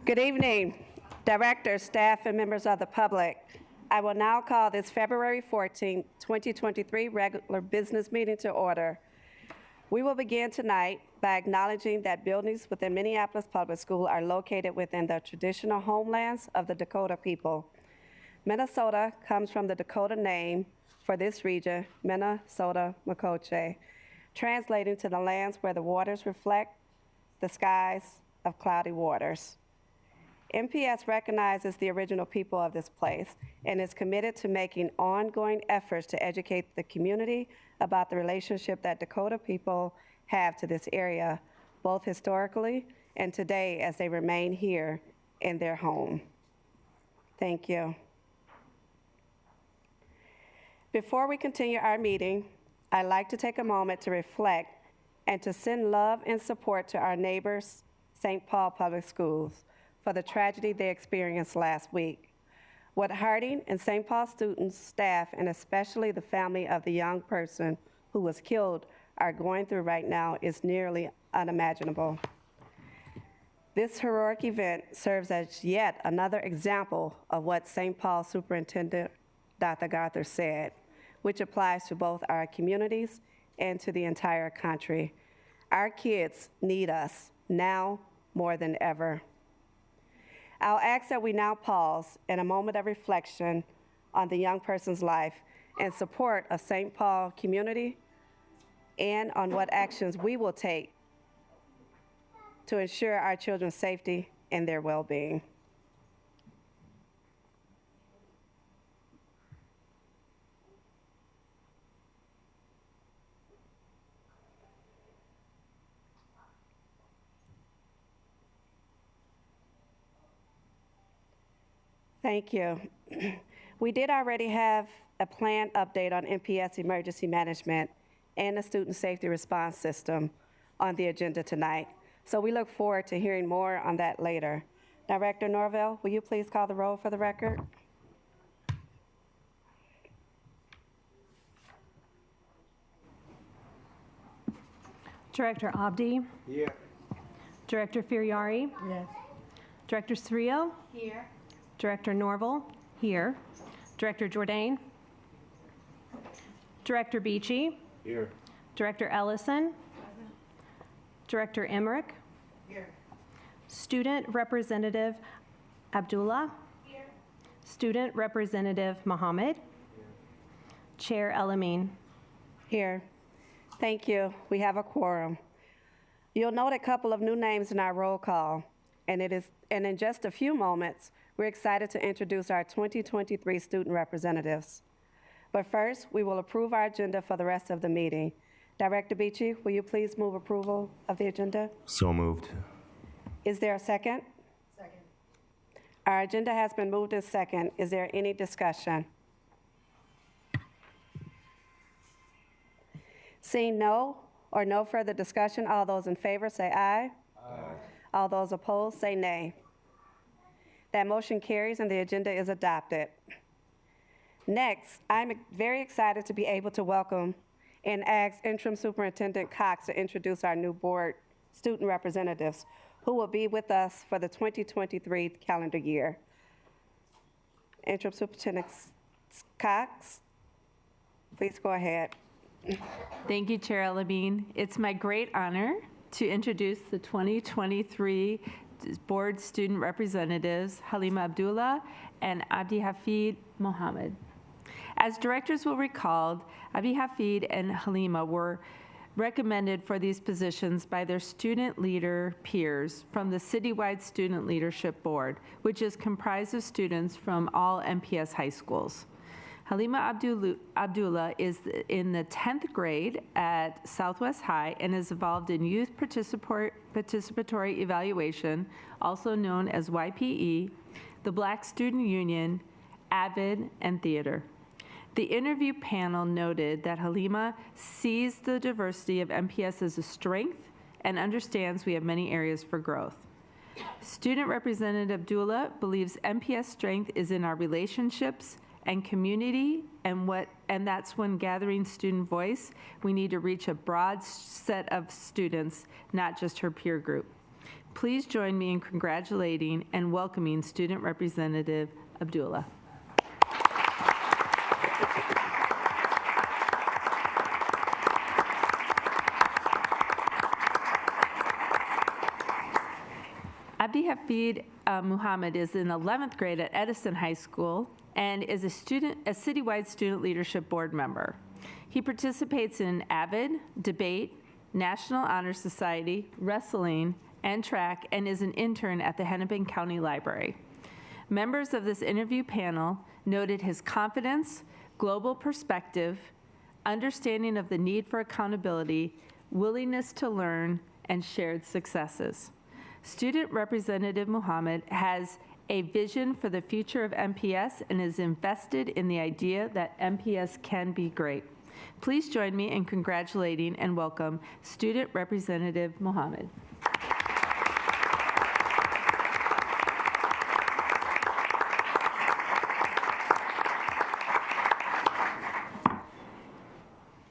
Good evening, directors, staff, and members of the public. I will now call this February 14, 2023 regular business meeting to order. We will begin tonight by acknowledging that buildings within Minneapolis Public School are located within the traditional homelands of the Dakota people. Minnesota comes from the Dakota name for this region, Minnesota Makoche, translating to the lands where the waters reflect the skies of cloudy waters. MPS recognizes the original people of this place and is committed to making ongoing efforts to educate the community about the relationship that Dakota people have to this area, both historically and today as they remain here in their home. Thank you. Before we continue our meeting, I'd like to take a moment to reflect and to send love and support to our neighbors, St. Paul Public Schools, for the tragedy they experienced last week. What Harding and St. Paul students, staff, and especially the family of the young person who was killed are going through right now is nearly unimaginable. This heroic event serves as yet another example of what St. Paul Superintendent Dr. Garther said, which applies to both our communities and to the entire country. Our kids need us now more than ever. I'll ask that we now pause in a moment of reflection on the young person's life in support of St. Paul community and on what actions we will take to ensure our children's safety and their well-being. Thank you. We did already have a planned update on MPS emergency management and the student safety response system on the agenda tonight. So we look forward to hearing more on that later. Director Norville, will you please call the roll for the record? Director Abdi? Here. Director Firiari? Yes. Director Srio? Here. Director Norville? Here. Director Jourdain? Director Beachy? Here. Director Ellison? Director Emmerich? Here. Student Representative Abdullah? Here. Student Representative Mohammed? Chair Elamine? Here. Thank you. We have a quorum. You'll note a couple of new names in our roll call, and in just a few moments, we're excited to introduce our 2023 student representatives. But first, we will approve our agenda for the rest of the meeting. Director Beachy, will you please move approval of the agenda? So moved. Is there a second? Second. Our agenda has been moved and second. Is there any discussion? Seeing no further discussion, all those in favor say aye. Aye. All those opposed say nay. That motion carries and the agenda is adopted. Next, I'm very excited to be able to welcome and ask Interim Superintendent Cox to introduce our new board student representatives who will be with us for the 2023 calendar year. Interim Superintendent Cox, please go ahead. Thank you, Chair Elamine. It's my great honor to introduce the 2023 Board Student Representatives, Halima Abdullah and Abdi Hafid Mohammed. As directors will recall, Abdi Hafid and Halima were recommended for these positions by their student leader peers from the Citywide Student Leadership Board, which is comprised of students from all MPS high schools. Halima Abdullah is in the 10th grade at Southwest High and is involved in youth participatory evaluation, also known as YPE, the Black Student Union, AVID, and theater. The interview panel noted that Halima sees the diversity of MPS as a strength and understands we have many areas for growth. Student Representative Abdullah believes MPS strength is in our relationships and community, and that's when gathering student voice, we need to reach a broad set of students, not just her peer group. Please join me in congratulating and welcoming Student Representative Abdullah. Abdi Hafid Muhammad is in 11th grade at Edison High School and is a citywide student leadership board member. He participates in AVID, debate, National Honor Society, wrestling, and track, and is an intern at the Hennepin County Library. Members of this interview panel noted his confidence, global perspective, understanding of the need for accountability, willingness to learn, and shared successes. Student Representative Muhammad has a vision for the future of MPS and is invested in the idea that MPS can be great. Please join me in congratulating and welcome Student Representative Muhammad.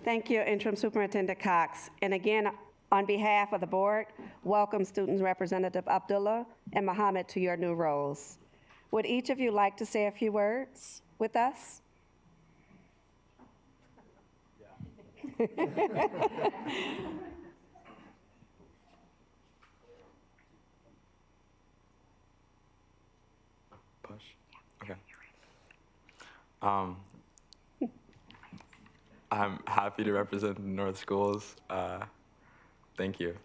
Thank you, Interim Superintendent Cox. And again, on behalf of the board, welcome Student Representative Abdullah and Muhammad to your new roles. Would each of you like to say a few words with us? Push. Okay. I'm happy to represent the North Schools. Thank you.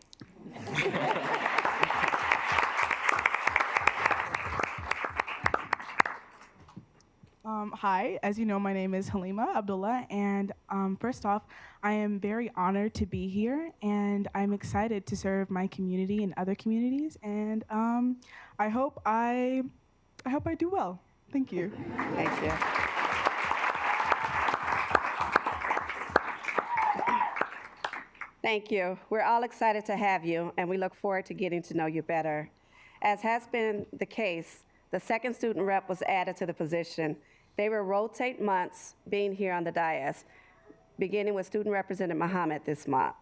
Hi, as you know, my name is Halima Abdullah, and first off, I am very honored to be here, and I'm excited to serve my community and other communities, and I hope I do well. Thank you. Thank you. Thank you. We're all excited to have you, and we look forward to getting to know you better. As has been the case, the second student rep was added to the position. They will rotate months being here on the dais, beginning with Student Representative Muhammad this month.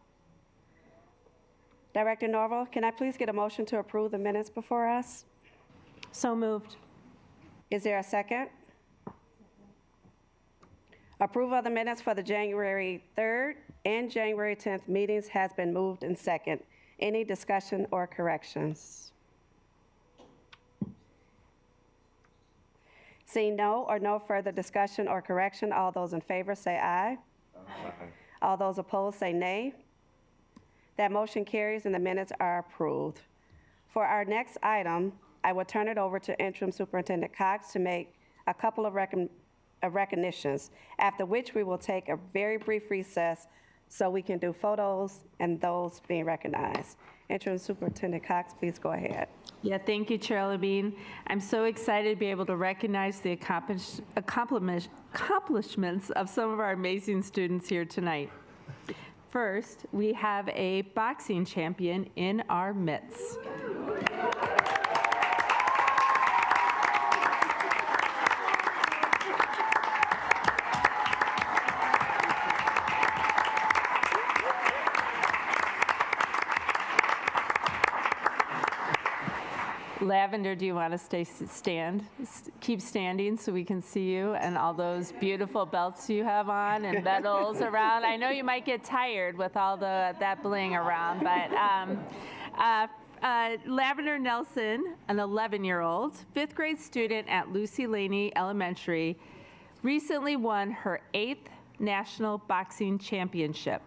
Director Norval, can I please get a motion to approve the minutes before us? So moved. Is there a second? Approval of the minutes for the January 3rd and January 10th meetings has been moved and second. Any discussion or corrections? Seeing no further discussion or correction, all those in favor say aye. Aye. All those opposed say nay. That motion carries and the minutes are approved. For our next item, I will turn it over to Interim Superintendent Cox to make a couple of recognitions, after which we will take a very brief recess so we can do photos and those being recognized. Interim Superintendent Cox, please go ahead. Yeah, thank you, Chair Levine. I'm so excited to be able to recognize the accomplishments of some of our amazing students here tonight. First, we have a boxing champion in our midst. Lavender, do you want to keep standing so we can see you and all those beautiful belts you have on and medals around? I know you might get tired with all that bling around, but Lavender Nelson, an 11-year-old, 5th grade student at Lucy Laney Elementary, recently won her 8th National Boxing Championship.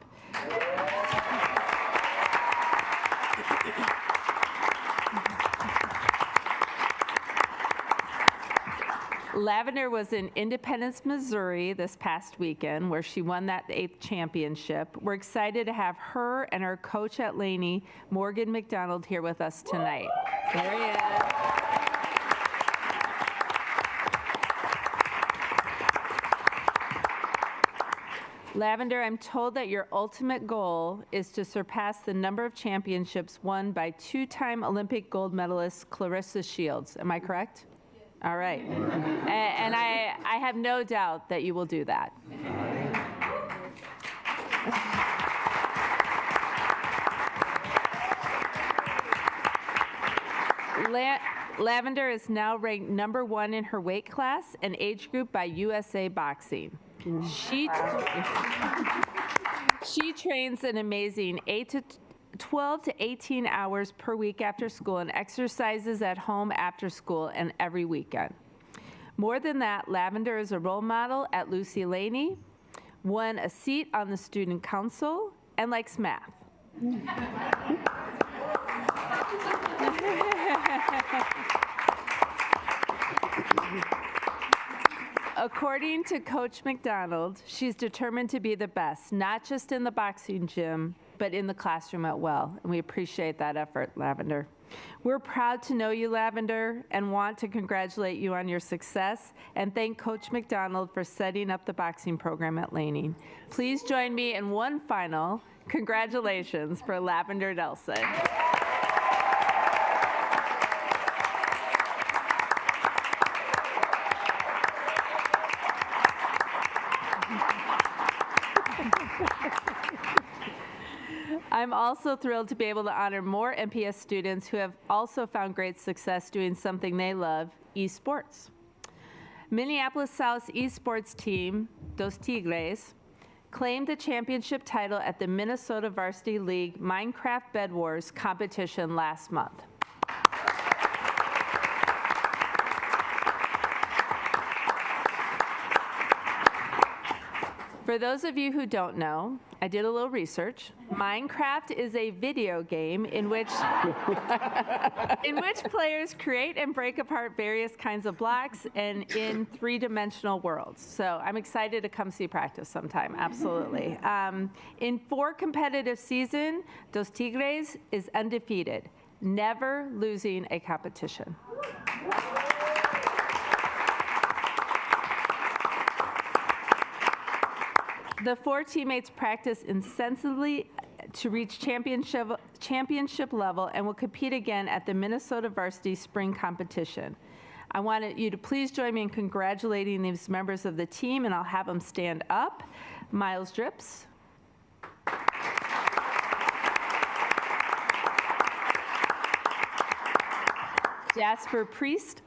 Lavender was in Independence, Missouri this past weekend where she won that 8th championship. We're excited to have her and our coach at Laney, Morgan McDonald, here with us tonight. There he is. Lavender, I'm told that your ultimate goal is to surpass the number of championships won by 2-time Olympic gold medalist Clarissa Shields. Am I correct? All right. And I have no doubt that you will do that. Lavender is now ranked #1 in her weight class and age group by USA Boxing. She trains an amazing 12 to 18 hours per week after school and exercises at home after school and every weekend. More than that, Lavender is a role model at Lucy Laney, won a seat on the student council, and likes math. According to Coach McDonald, she's determined to be the best, not just in the boxing gym, but in the classroom as well. And we appreciate that effort, Lavender. We're proud to know you, Lavender, and want to congratulate you on your success and thank Coach McDonald for setting up the boxing program at Laney. Please join me in one final congratulations for Lavender Nelson. I'm also thrilled to be able to honor more MPS students who have also found great success doing something they love, esports. Minneapolis South's esports team, Dos Tigres, claimed the championship title at the Minnesota Varsity League Minecraft Bed Wars competition last month. For those of you who don't know, I did a little research. Minecraft is a video game in which players create and break apart various kinds of blocks and in three-dimensional worlds. So I'm excited to come see practice sometime, absolutely. In 4 competitive seasons, Dos Tigres is undefeated, never losing a competition. The 4 teammates practice incessantly to reach championship level and will compete again at the Minnesota Varsity Spring Competition. I want you to please join me in congratulating these members of the team, and I'll have them stand up. Miles Drips. Jasper Priest.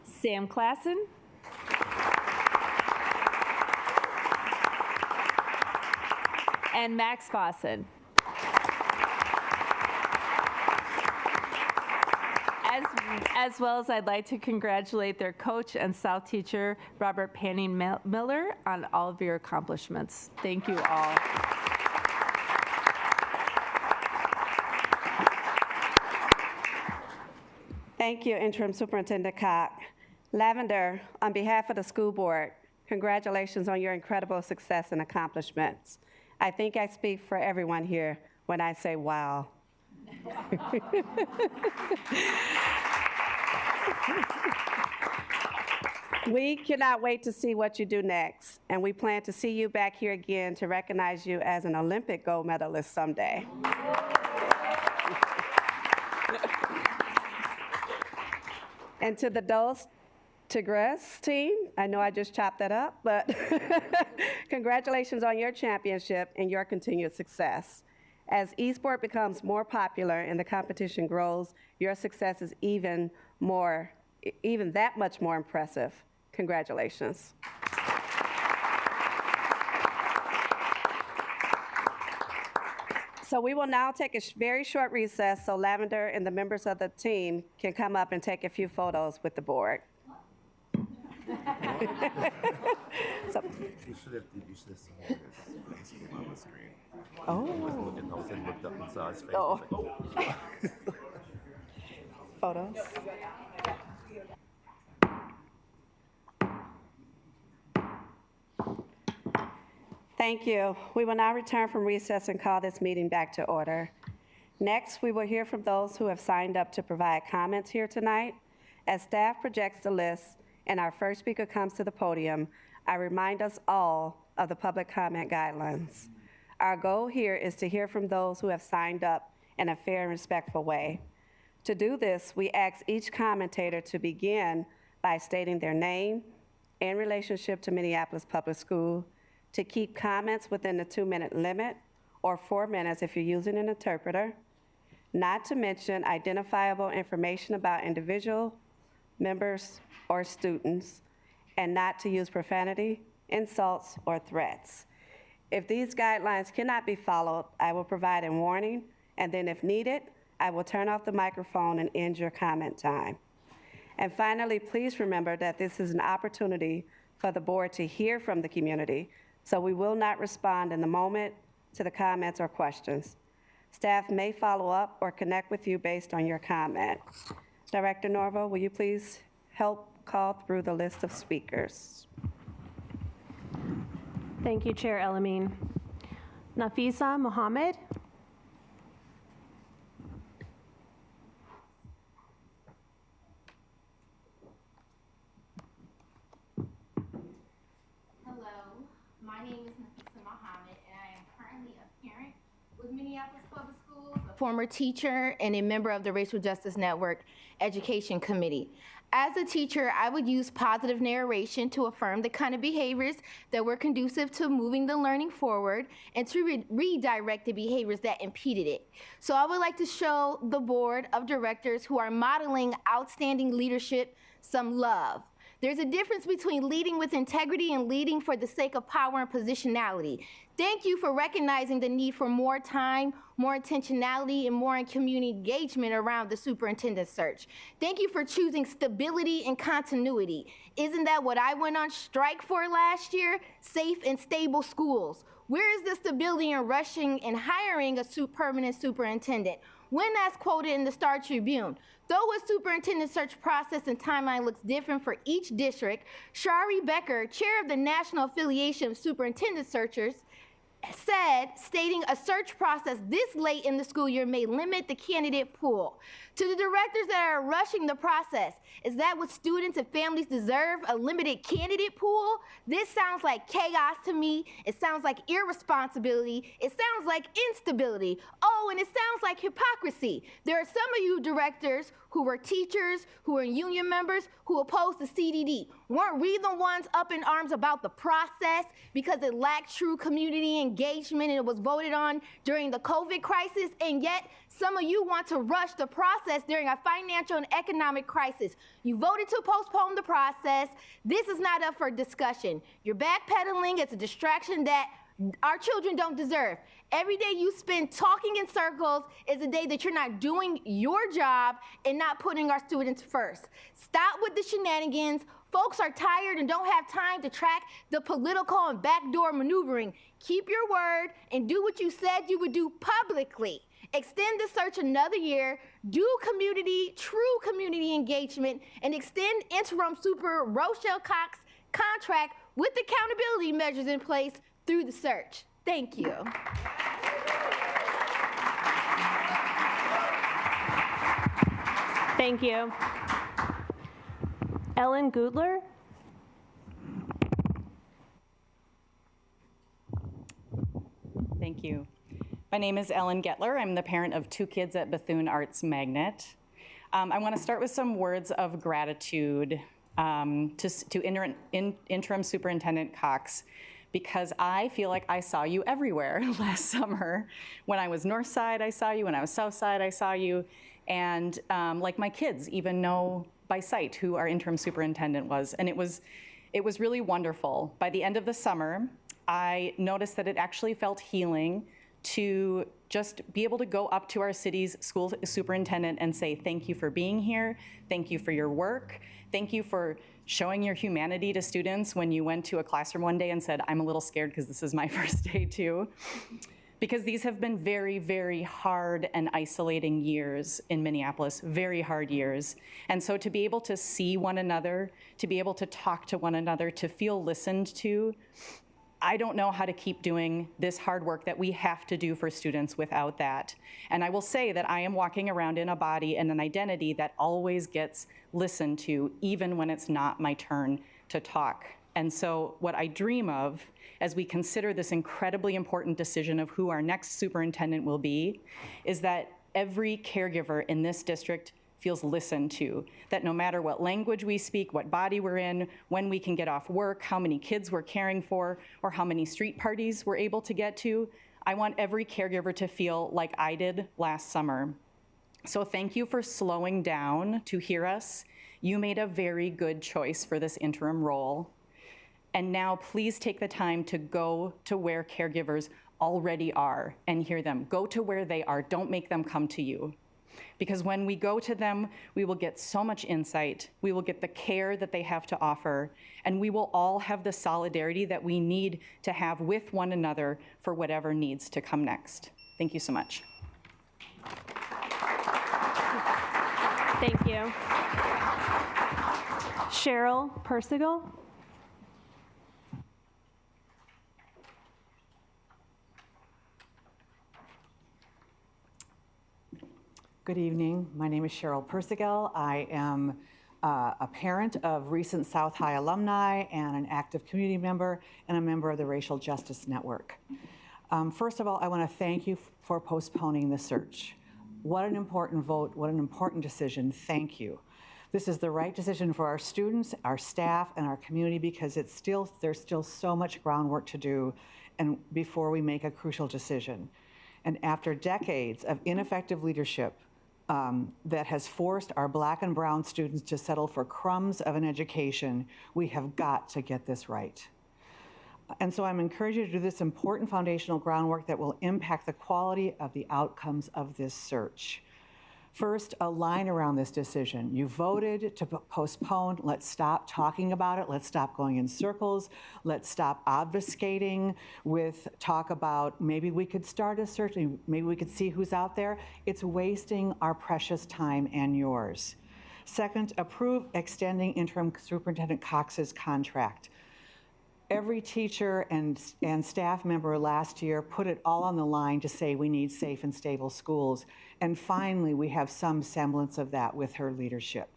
Sam Klassen. And Max Vossen. As well as I'd like to congratulate their coach and South teacher, Robert Panning Miller, on all of your accomplishments. Thank you all. Thank you, Interim Superintendent Cock. Lavender, on behalf of the school board, congratulations on your incredible success and accomplishments. I think I speak for everyone here when I say wow. We cannot wait to see what you do next, and we plan to see you back here again to recognize you as an Olympic gold medalist someday. And to the Dos Tigres team, I know I just chopped that up, but congratulations on your championship and your continued success. As eSport becomes more popular and the competition grows, your success is even that much more impressive. Congratulations. So we will now take a very short recess so Lavender and the members of the team can come up and take a few photos with the board. So, You should have seen his face came on the screen. oh, He was looking, all of a sudden looked up and saw his face. Oh. He was like, oh. photos. Thank you. We will now return from recess and call this meeting back to order. Next, we will hear from those who have signed up to provide comments here tonight. As staff projects the list and our first speaker comes to the podium, I remind us all of the public comment guidelines. Our goal here is to hear from those who have signed up in a fair and respectful way. To do this, we ask each commentator to begin by stating their name and relationship to Minneapolis Public School, to keep comments within the 2-minute limit, or 4 minutes if you're using an interpreter, not to mention identifiable information about individual members or students, and not to use profanity, insults, or threats. If these guidelines cannot be followed, I will provide a warning, and then if needed, I will turn off the microphone and end your comment time. And finally, please remember that this is an opportunity for the board to hear from the community, so we will not respond in the moment to the comments or questions. Staff may follow up or connect with you based on your comment. Director Norville, will you please help call through the list of speakers? Thank you, Chair Elamine. Nafisa Mohammed. Hello, my name is Nafisa Mohammed, and I am currently a parent with Minneapolis Public Schools, a former teacher, and a member of the Racial Justice Network Education Committee. As a teacher, I would use positive narration to affirm the kind of behaviors that were conducive to moving the learning forward and to redirect the behaviors that impeded it. So I would like to show the board of directors who are modeling outstanding leadership some love. There's a difference between leading with integrity and leading for the sake of power and positionality. Thank you for recognizing the need for more time, more intentionality, and more community engagement around the superintendent search. Thank you for choosing stability and continuity. Isn't that what I went on strike for last year? Safe and stable schools. Where is the stability in rushing and hiring a permanent superintendent? When as quoted in the Star Tribune, though a superintendent search process and timeline looks different for each district, Shari Becker, chair of the National Affiliation of Superintendent Searchers, said, stating a search process this late in the school year may limit the candidate pool. To the directors that are rushing the process, is that what students and families deserve, a limited candidate pool? This sounds like chaos to me. It sounds like irresponsibility. It sounds like instability. Oh, and it sounds like hypocrisy. There are some of you directors who were teachers, who were union members, who opposed the CDD. Weren't we the ones up in arms about the process because it lacked true community engagement and it was voted on during the COVID crisis? And yet, some of you want to rush the process during a financial and economic crisis. You voted to postpone the process. This is not up for discussion. You're backpedaling. It's a distraction that our children don't deserve. Every day you spend talking in circles is a day that you're not doing your job and not putting our students first. Stop with the shenanigans. Folks are tired and don't have time to track the political and backdoor maneuvering. Keep your word and do what you said you would do publicly. Extend the search another year, do true community engagement, and extend interim super Rochelle Cox contract with accountability measures in place through the search. Thank you. Thank you. Ellen Gutler. Thank you. My name is Ellen Gettler. I'm the parent of 2 kids at Bethune Arts Magnet. I want to start with some words of gratitude to Interim Superintendent Cox, because I feel like I saw you everywhere last summer. When I was North Side, I saw you. When I was South Side, I saw you. And like my kids even know by sight who our interim superintendent was. And it was really wonderful. By the end of the summer, I noticed that it actually felt healing to just be able to go up to our city's school superintendent and say, thank you for being here, thank you for your work, thank you for showing your humanity to students when you went to a classroom one day and said, I'm a little scared because this is my first day too. Because these have been very, very hard and isolating years in Minneapolis, very hard years. And so to be able to see one another, to be able to talk to one another, to feel listened to, I don't know how to keep doing this hard work that we have to do for students without that. And I will say that I am walking around in a body and an identity that always gets listened to, even when it's not my turn to talk. And so what I dream of as we consider this incredibly important decision of who our next superintendent will be is that every caregiver in this district feels listened to, that no matter what language we speak, what body we're in, when we can get off work, how many kids we're caring for, or how many street parties we're able to get to, I want every caregiver to feel like I did last summer. So thank you for slowing down to hear us. You made a very good choice for this interim role. And now please take the time to go to where caregivers already are and hear them. Go to where they are. Don't make them come to you. Because when we go to them, we will get so much insight. We will get the care that they have to offer. And we will all have the solidarity that we need to have with one another for whatever needs to come next. Thank you so much. Thank you. Cheryl Persigal. Good evening. My name is Cheryl Persigal. I am a parent of recent South High alumni and an active community member and a member of the Racial Justice Network. First of all, I want to thank you for postponing the search. What an important vote, what an important decision. Thank you. This is the right decision for our students, our staff, and our community because there's still so much groundwork to do and before we make a crucial decision. And after decades of ineffective leadership that has forced our Black and brown students to settle for crumbs of an education, we have got to get this right. And so I'm encouraging you to do this important foundational groundwork that will impact the quality of the outcomes of this search. First, a line around this decision. You voted to postpone. Let's stop talking about it. Let's stop going in circles. Let's stop obfuscating with talk about maybe we could start a search, maybe we could see who's out there. It's wasting our precious time and yours. Second, approve extending Interim Superintendent Cox's contract. Every teacher and staff member last year put it all on the line to say we need safe and stable schools. And finally, we have some semblance of that with her leadership.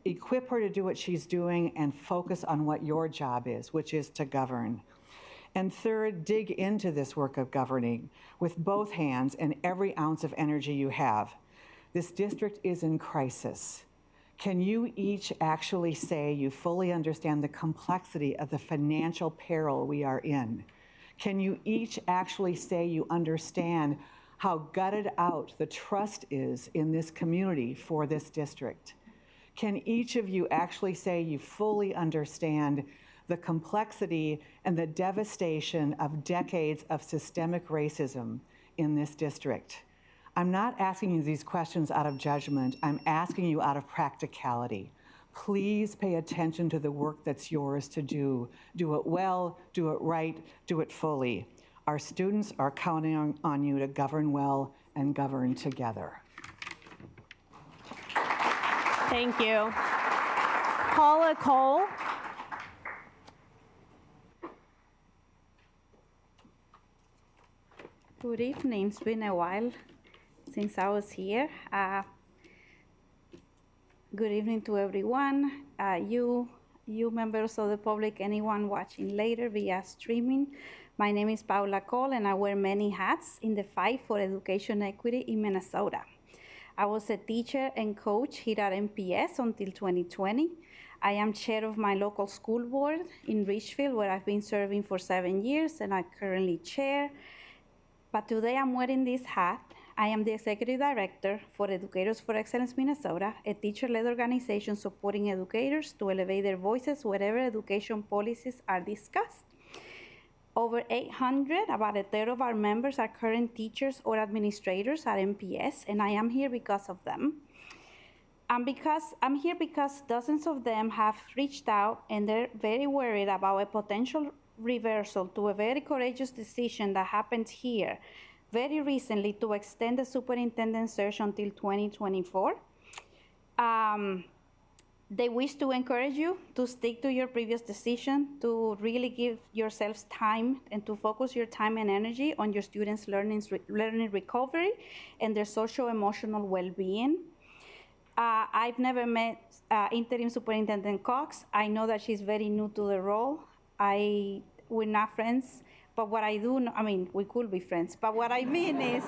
Equip her to do what she's doing and focus on what your job is, which is to govern. And third, dig into this work of governing with both hands and every ounce of energy you have. This district is in crisis. Can you each actually say you fully understand the complexity of the financial peril we are in? Can you each actually say you understand how gutted out the trust is in this community for this district? Can each of you actually say you fully understand the complexity and the devastation of decades of systemic racism in this district? I'm not asking you these questions out of judgment. I'm asking you out of practicality. Please pay attention to the work that's yours to do. Do it well, do it right, do it fully. Our students are counting on you to govern well and govern together. Thank you. Paula Cole. Good evening. It's been a while since I was here. Good evening to everyone. You members of the public, anyone watching later via streaming. My name is Paula Cole, and I wear many hats in the fight for education equity in Minnesota. I was a teacher and coach here at MPS until 2020. I am chair of my local school board in Richfield, where I've been serving for 7 years, and I currently chair. But today I'm wearing this hat. I am the Executive Director for Educators for Excellence Minnesota, a teacher-led organization supporting educators to elevate their voices wherever education policies are discussed. Over 800, about a third of our members are current teachers or administrators at MPS, and I am here because of them. I'm here because dozens of them have reached out, and they're very worried about a potential reversal to a very courageous decision that happened here very recently to extend the superintendent search until 2024. They wish to encourage you to stick to your previous decision, to really give yourselves time and to focus your time and energy on your students' learning recovery and their social-emotional well-being. I've never met Interim Superintendent Cox. I know that she's very new to the role. We're not friends. But what I do know, I mean, we could be friends, but what I mean is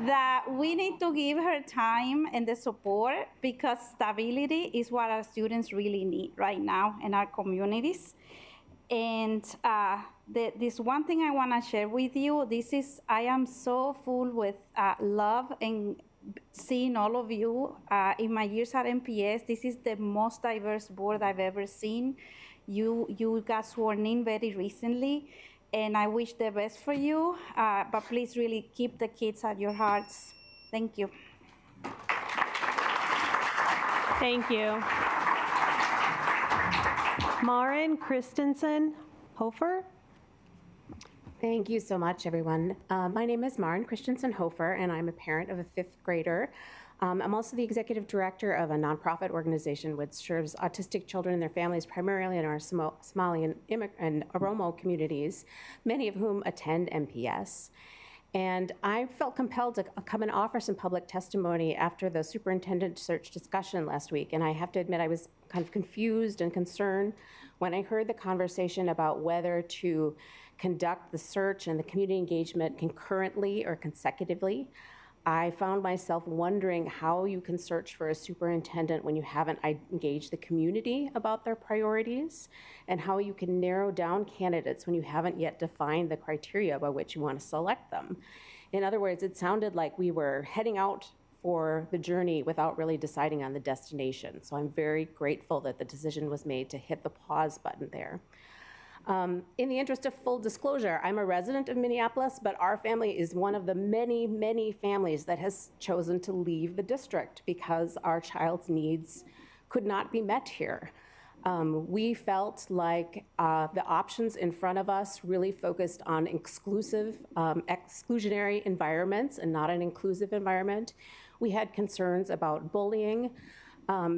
that we need to give her time and the support because stability is what our students really need right now in our communities. And this one thing I want to share with you. I am so full with love and seeing all of you in my years at MPS. This is the most diverse board I've ever seen. You got sworn in very recently, and I wish the best for you. But please really keep the kids at your hearts. Thank you. Thank you. Maren Christensen Hofer. Thank you so much, everyone. My name is Maren Christensen Hofer, and I'm a parent of a 5th grader. I'm also the executive director of a nonprofit organization which serves autistic children and their families primarily in our Somali and Oromo communities, many of whom attend MPS. And I felt compelled to come and offer some public testimony after the superintendent search discussion last week. And I have to admit, I was kind of confused and concerned when I heard the conversation about whether to conduct the search and the community engagement concurrently or consecutively. I found myself wondering how you can search for a superintendent when you haven't engaged the community about their priorities, and how you can narrow down candidates when you haven't yet defined the criteria by which you want to select them. In other words, it sounded like we were heading out for the journey without really deciding on the destination. So I'm very grateful that the decision was made to hit the pause button there. In the interest of full disclosure, I'm a resident of Minneapolis, but our family is one of the many, many families that has chosen to leave the district because our child's needs could not be met here. We felt like the options in front of us really focused on exclusionary environments and not an inclusive environment. We had concerns about bullying.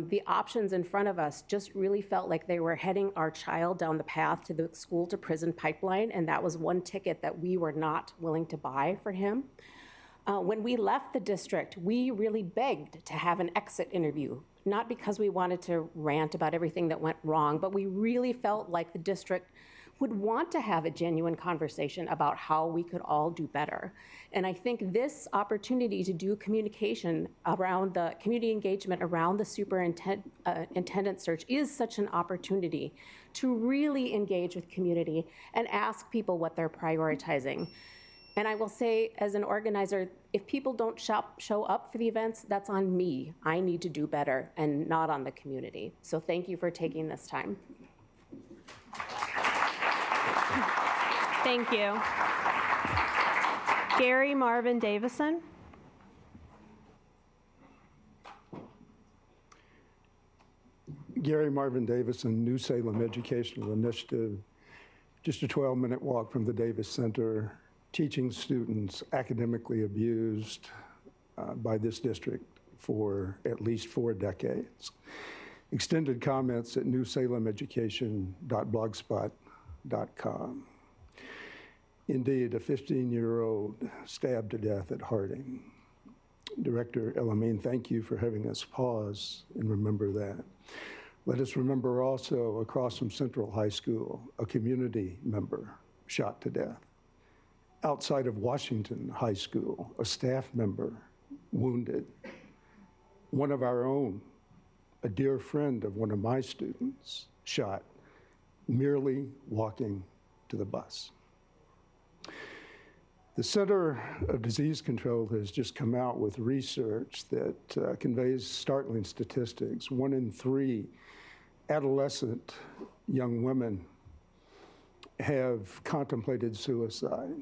The options in front of us just really felt like they were heading our child down the path to the school to prison pipeline, and that was one ticket that we were not willing to buy for him. When we left the district, we really begged to have an exit interview, not because we wanted to rant about everything that went wrong, but we really felt like the district would want to have a genuine conversation about how we could all do better. And I think this opportunity to do communication around the community engagement around the superintendent search is such an opportunity to really engage with community and ask people what they're prioritizing. And I will say, as an organizer, if people don't show up for the events, that's on me. I need to do better and not on the community. So thank you for taking this time. Thank you. Gary Marvin Davison. Gary Marvin Davison, New Salem Educational Initiative, just a 12-minute walk from the Davis Center, teaching students academically abused by this district for at least 4 decades. Extended comments at newsalemeducation.blogspot.com. Indeed, a 15-year-old stabbed to death at Harding. Director El-Amin, thank you for having us pause and remember that. Let us remember also across from Central High School, a community member shot to death. Outside of Washington High School, a staff member wounded. One of our own, a dear friend of one of my students, shot merely walking to the bus. The Center of Disease Control has just come out with research that conveys startling statistics. 1 in 3 adolescent young women have contemplated suicide.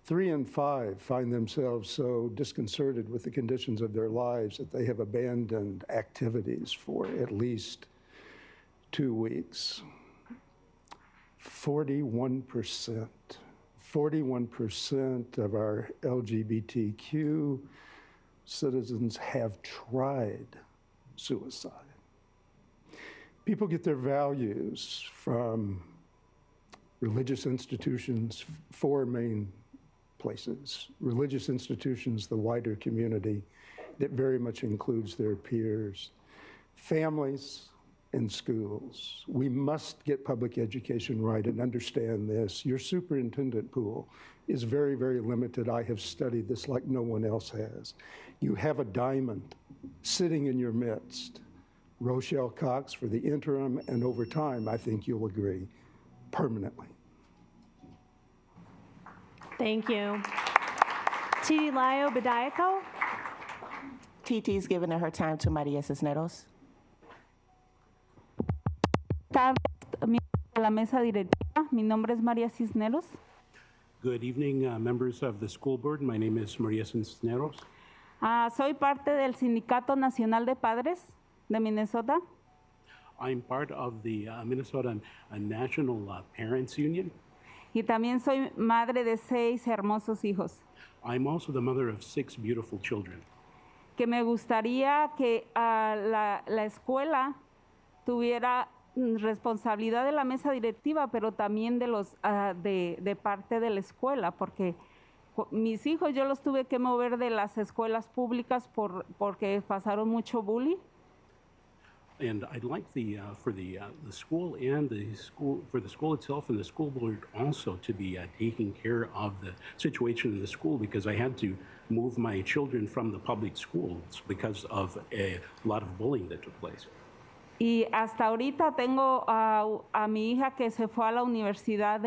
3 in 5 find themselves so disconcerted with the conditions of their lives that they have abandoned activities for at least 2 weeks. 41% of our LGBTQ citizens have tried suicide. People get their values from religious institutions, 4 main places. Religious institutions, the wider community that very much includes their peers, families, and schools. We must get public education right and understand this. Your superintendent pool is very, very limited. I have studied this like no one else has. You have a diamond sitting in your midst. Rochelle Cox for the interim, and over time, I think you'll agree, permanently. Thank you. Chidilayo Bediako. TT's giving her time to Maria Cisneros. La mesa directiva. Mi nombre es María Cisneros. Good evening, members of the school board. My name is Maria Cisneros. Soy parte del Sindicato Nacional de Padres de Minnesota. I'm part of the Minnesota National Parents Union. Y también soy madre de 6 hermosos hijos. I'm also the mother of 6 beautiful children. Que me gustaría que la escuela tuviera responsabilidad de la mesa directiva, pero también de los de parte de la escuela, porque mis hijos yo los tuve que mover de las escuelas públicas porque pasaron mucho bullying. And I'd like for the school and for the school itself and the school board also to be taking care of the situation in the school, because I had to move my children from the public schools because of a lot of bullying that took place. Y hasta ahorita tengo a mi hija que se fue a la universidad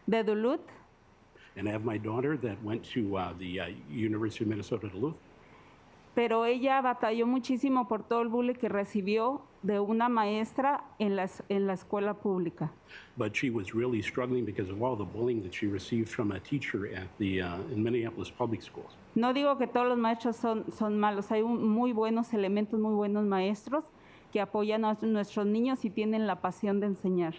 de Duluth. And I have my daughter that went to the University of Minnesota Duluth. Pero ella batalló muchísimo por todo el bullying que recibió de una maestra en la escuela pública. But she was really struggling because of all the bullying that she received from a teacher at the in Minneapolis public schools. No digo que todos los maestros son malos, hay muy buenos elementos, muy buenos maestros que apoyan a nuestros niños y tienen la pasión de enseñar.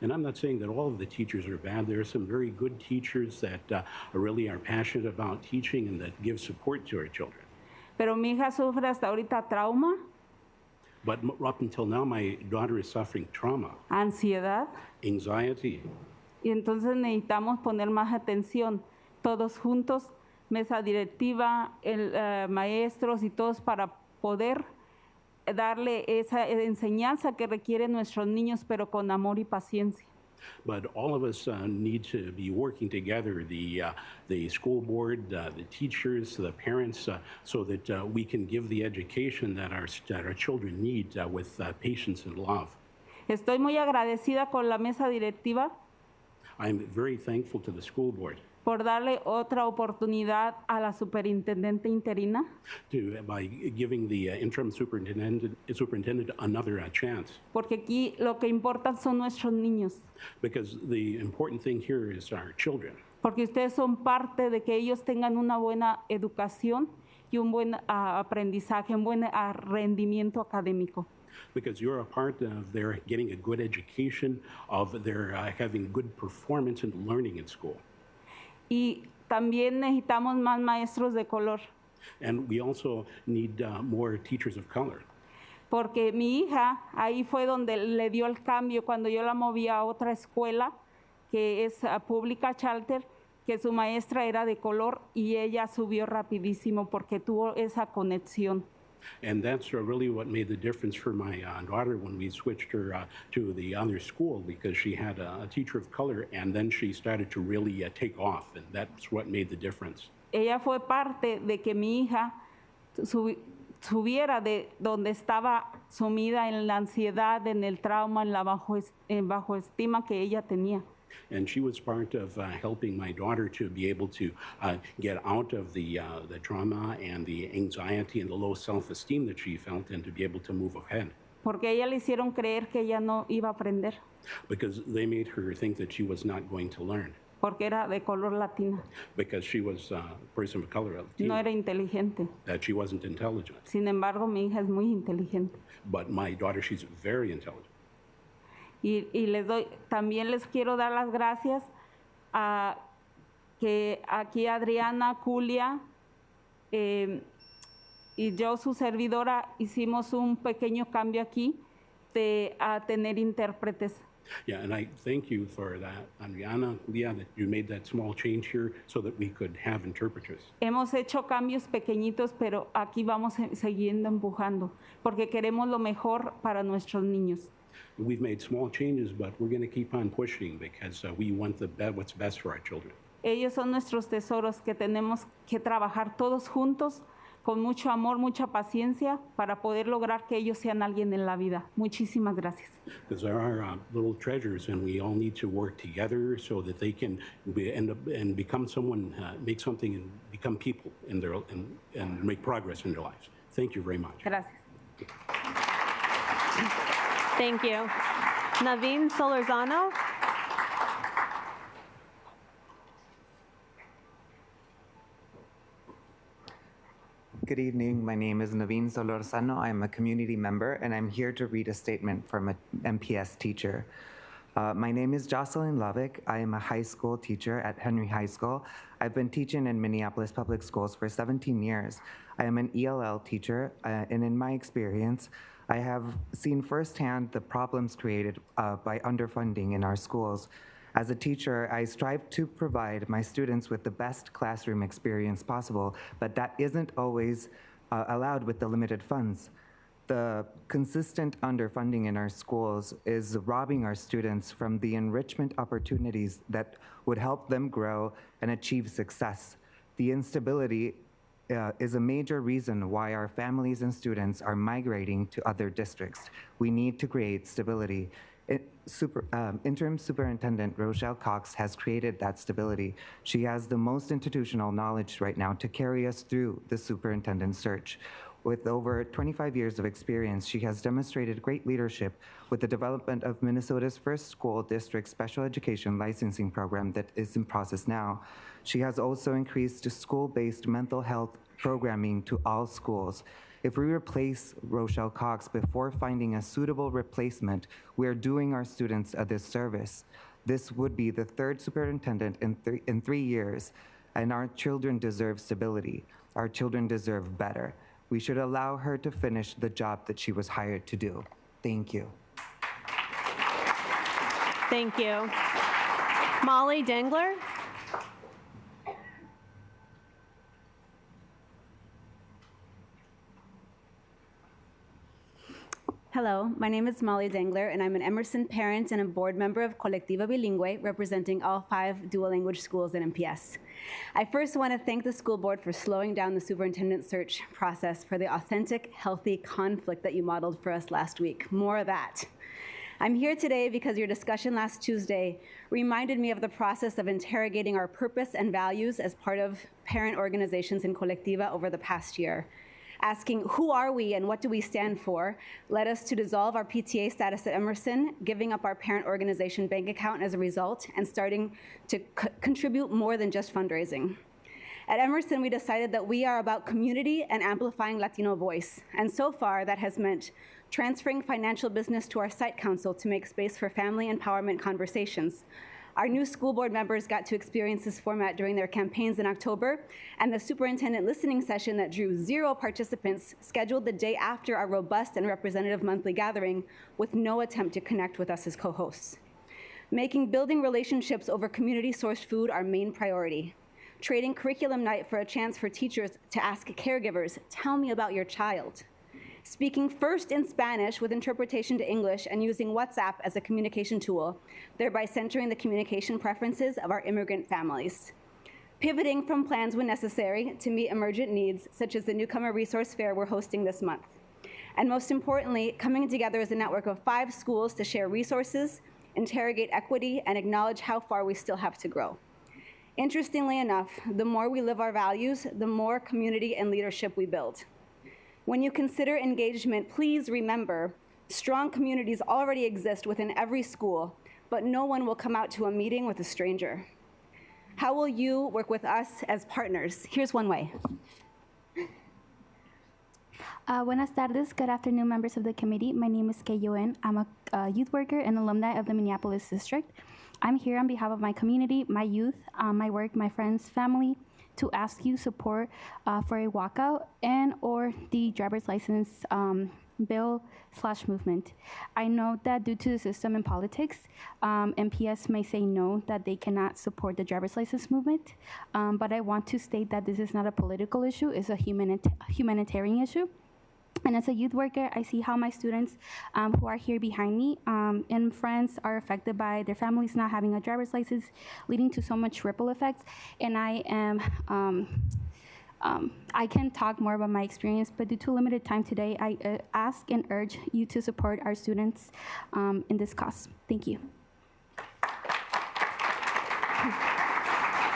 And I'm not saying that all of the teachers are bad. There are some very good teachers that really are passionate about teaching and that give support to our children. Pero mi hija sufre hasta ahorita trauma. But up until now, my daughter is suffering trauma. Ansiedad. Anxiety. Y entonces necesitamos poner más atención, todos juntos, mesa directiva, maestros y todos, para poder darle esa enseñanza que requieren nuestros niños, pero con amor y paciencia. But all of us need to be working together, the school board, the teachers, the parents, so that we can give the education that our children need with patience and love. Estoy muy agradecida con la mesa directiva. I'm very thankful to the school board. Por darle otra oportunidad a la superintendente interina. By giving the interim superintendent another chance. Porque aquí lo que importa son nuestros niños. Because the important thing here is our children. Porque ustedes son parte de que ellos tengan una buena educación y un buen aprendizaje, un buen rendimiento académico. Because you're a part of their getting a good education, of their having good performance and learning in school. Y también necesitamos más maestros de color. And we also need more teachers of color. Porque mi hija, ahí fue donde le dio el cambio cuando yo la moví a otra escuela, que es pública charter, que su maestra era de color y ella subió rapidísimo porque tuvo esa conexión. And that's really what made the difference for my daughter when we switched her to the other school, because she had a teacher of color, and then she started to really take off, and that's what made the difference. Ella fue parte de que mi hija subiera de donde estaba sumida en la ansiedad, en el trauma, en la bajo estima que ella tenía. And she was part of helping my daughter to be able to get out of the trauma and the anxiety and the low self-esteem that she felt, and to be able to move ahead. Porque ella le hicieron creer que ella no iba a aprender. Because they made her think that she was not going to learn. Porque era de color latina. Because she was a person of color. No era inteligente. That she wasn't intelligent. Sin embargo, mi hija es muy inteligente. But my daughter, she's very intelligent. Y también les quiero dar las gracias a que aquí Adriana, Julia y yo, su servidora, hicimos un pequeño cambio aquí a tener intérpretes. Yeah, and I thank you for that, Adriana, Julia, that you made that small change here so that we could have interpreters. Hemos hecho cambios pequeñitos, pero aquí vamos siguiendo empujando, porque queremos lo mejor para nuestros niños. We've made small changes, but we're going to keep on pushing because we want what's best for our children. Ellos son nuestros tesoros que tenemos que trabajar todos juntos con mucho amor, mucha paciencia para poder lograr que ellos sean alguien en la vida. Muchísimas gracias. Because there are little treasures, and we all need to work together so that they can end up and become someone, make something, and become people in their and make progress in their lives. Thank you very much. Gracias. Thank you. Naveen Solorzano. Good evening. My name is Naveen Solorzano. I'm a community member, and I'm here to read a statement from an MPS teacher. My name is Jocelyn Lovick. I am a high school teacher at Henry High School. I've been teaching in Minneapolis Public Schools for 17 years. I am an ELL teacher, and in my experience, I have seen firsthand the problems created by underfunding in our schools. As a teacher, I strive to provide my students with the best classroom experience possible, but that isn't always allowed with the limited funds. The consistent underfunding in our schools is robbing our students from the enrichment opportunities that would help them grow and achieve success. The instability is a major reason why our families and students are migrating to other districts. We need to create stability. Interim Superintendent Rochelle Cox has created that stability. She has the most institutional knowledge right now to carry us through the superintendent search. With over 25 years of experience, she has demonstrated great leadership with the development of Minnesota's first school district special education licensing program that is in process now. She has also increased school-based mental health programming to all schools. If we replace Rochelle Cox before finding a suitable replacement, we are doing our students a disservice. This would be the third superintendent in 3 years, and our children deserve stability. Our children deserve better. We should allow her to finish the job that she was hired to do. Thank you. Thank you. Molly Dengler. Hello, my name is Molly Dengler, and I'm an Emerson parent and a board member of Colectiva Bilingüe, representing all 5 dual language schools in MPS. I first want to thank the school board for slowing down the superintendent search process for the authentic, healthy conflict that you modeled for us last week. More of that. I'm here today because your discussion last Tuesday reminded me of the process of interrogating our purpose and values as part of parent organizations in Colectiva over the past year. Asking who are we and what do we stand for led us to dissolve our PTA status at Emerson, giving up our parent organization bank account as a result, and starting to contribute more than just fundraising. At Emerson, we decided that we are about community and amplifying Latino voice. And so far, that has meant transferring financial business to our site council to make space for family empowerment conversations. Our new school board members got to experience this format during their campaigns in October, and the superintendent listening session that drew 0 participants scheduled the day after our robust and representative monthly gathering with no attempt to connect with us as co-hosts. Making building relationships over community-sourced food our main priority. Trading curriculum night for a chance for teachers to ask caregivers, tell me about your child. Speaking first in Spanish with interpretation to English and using WhatsApp as a communication tool, thereby centering the communication preferences of our immigrant families. Pivoting from plans when necessary to meet emergent needs, such as the Newcomer Resource Fair we're hosting this month. And most importantly, coming together as a network of 5 schools to share resources, interrogate equity, and acknowledge how far we still have to grow. Interestingly enough, the more we live our values, the more community and leadership we build. When you consider engagement, please remember, strong communities already exist within every school, but no one will come out to a meeting with a stranger. How will you work with us as partners? Here's one way. Buenas tardes, good afternoon, members of the committee. My name is Kay Yuen. I'm a youth worker and alumni of the Minneapolis district. I'm here on behalf of my community, my youth, my work, my friends, family, to ask you support for a walkout and or the driver's license bill/movement. I know that due to the system in politics, MPS may say no, that they cannot support the driver's license movement, but I want to state that this is not a political issue, it's a humanitarian issue. And as a youth worker, I see how my students who are here behind me and friends are affected by their families not having a driver's license, leading to so much ripple effects. And I am I can talk more about my experience, but due to limited time today, I ask and urge you to support our students in this cause. Thank you.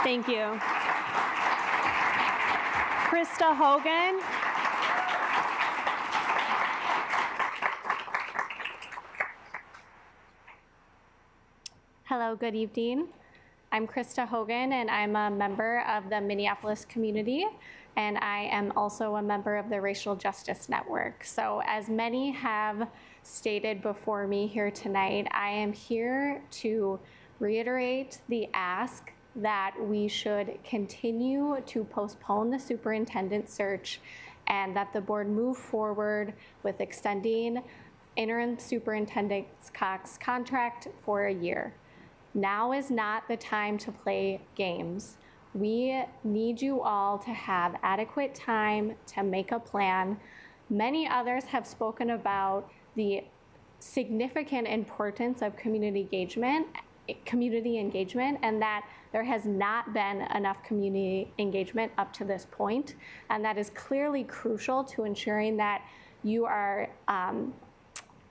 Thank you. Krista Hogan. Hello, good evening. I'm Krista Hogan, and I'm a member of the Minneapolis community, and I am also a member of the Racial Justice Network. So as many have stated before me here tonight, I am here to reiterate the ask that we should continue to postpone the superintendent search and that the board move forward with extending interim superintendent Cox's contract for a year. Now is not the time to play games. We need you all to have adequate time to make a plan. Many others have spoken about the significant importance of community engagement, and that there has not been enough community engagement up to this point. And that is clearly crucial to ensuring that you are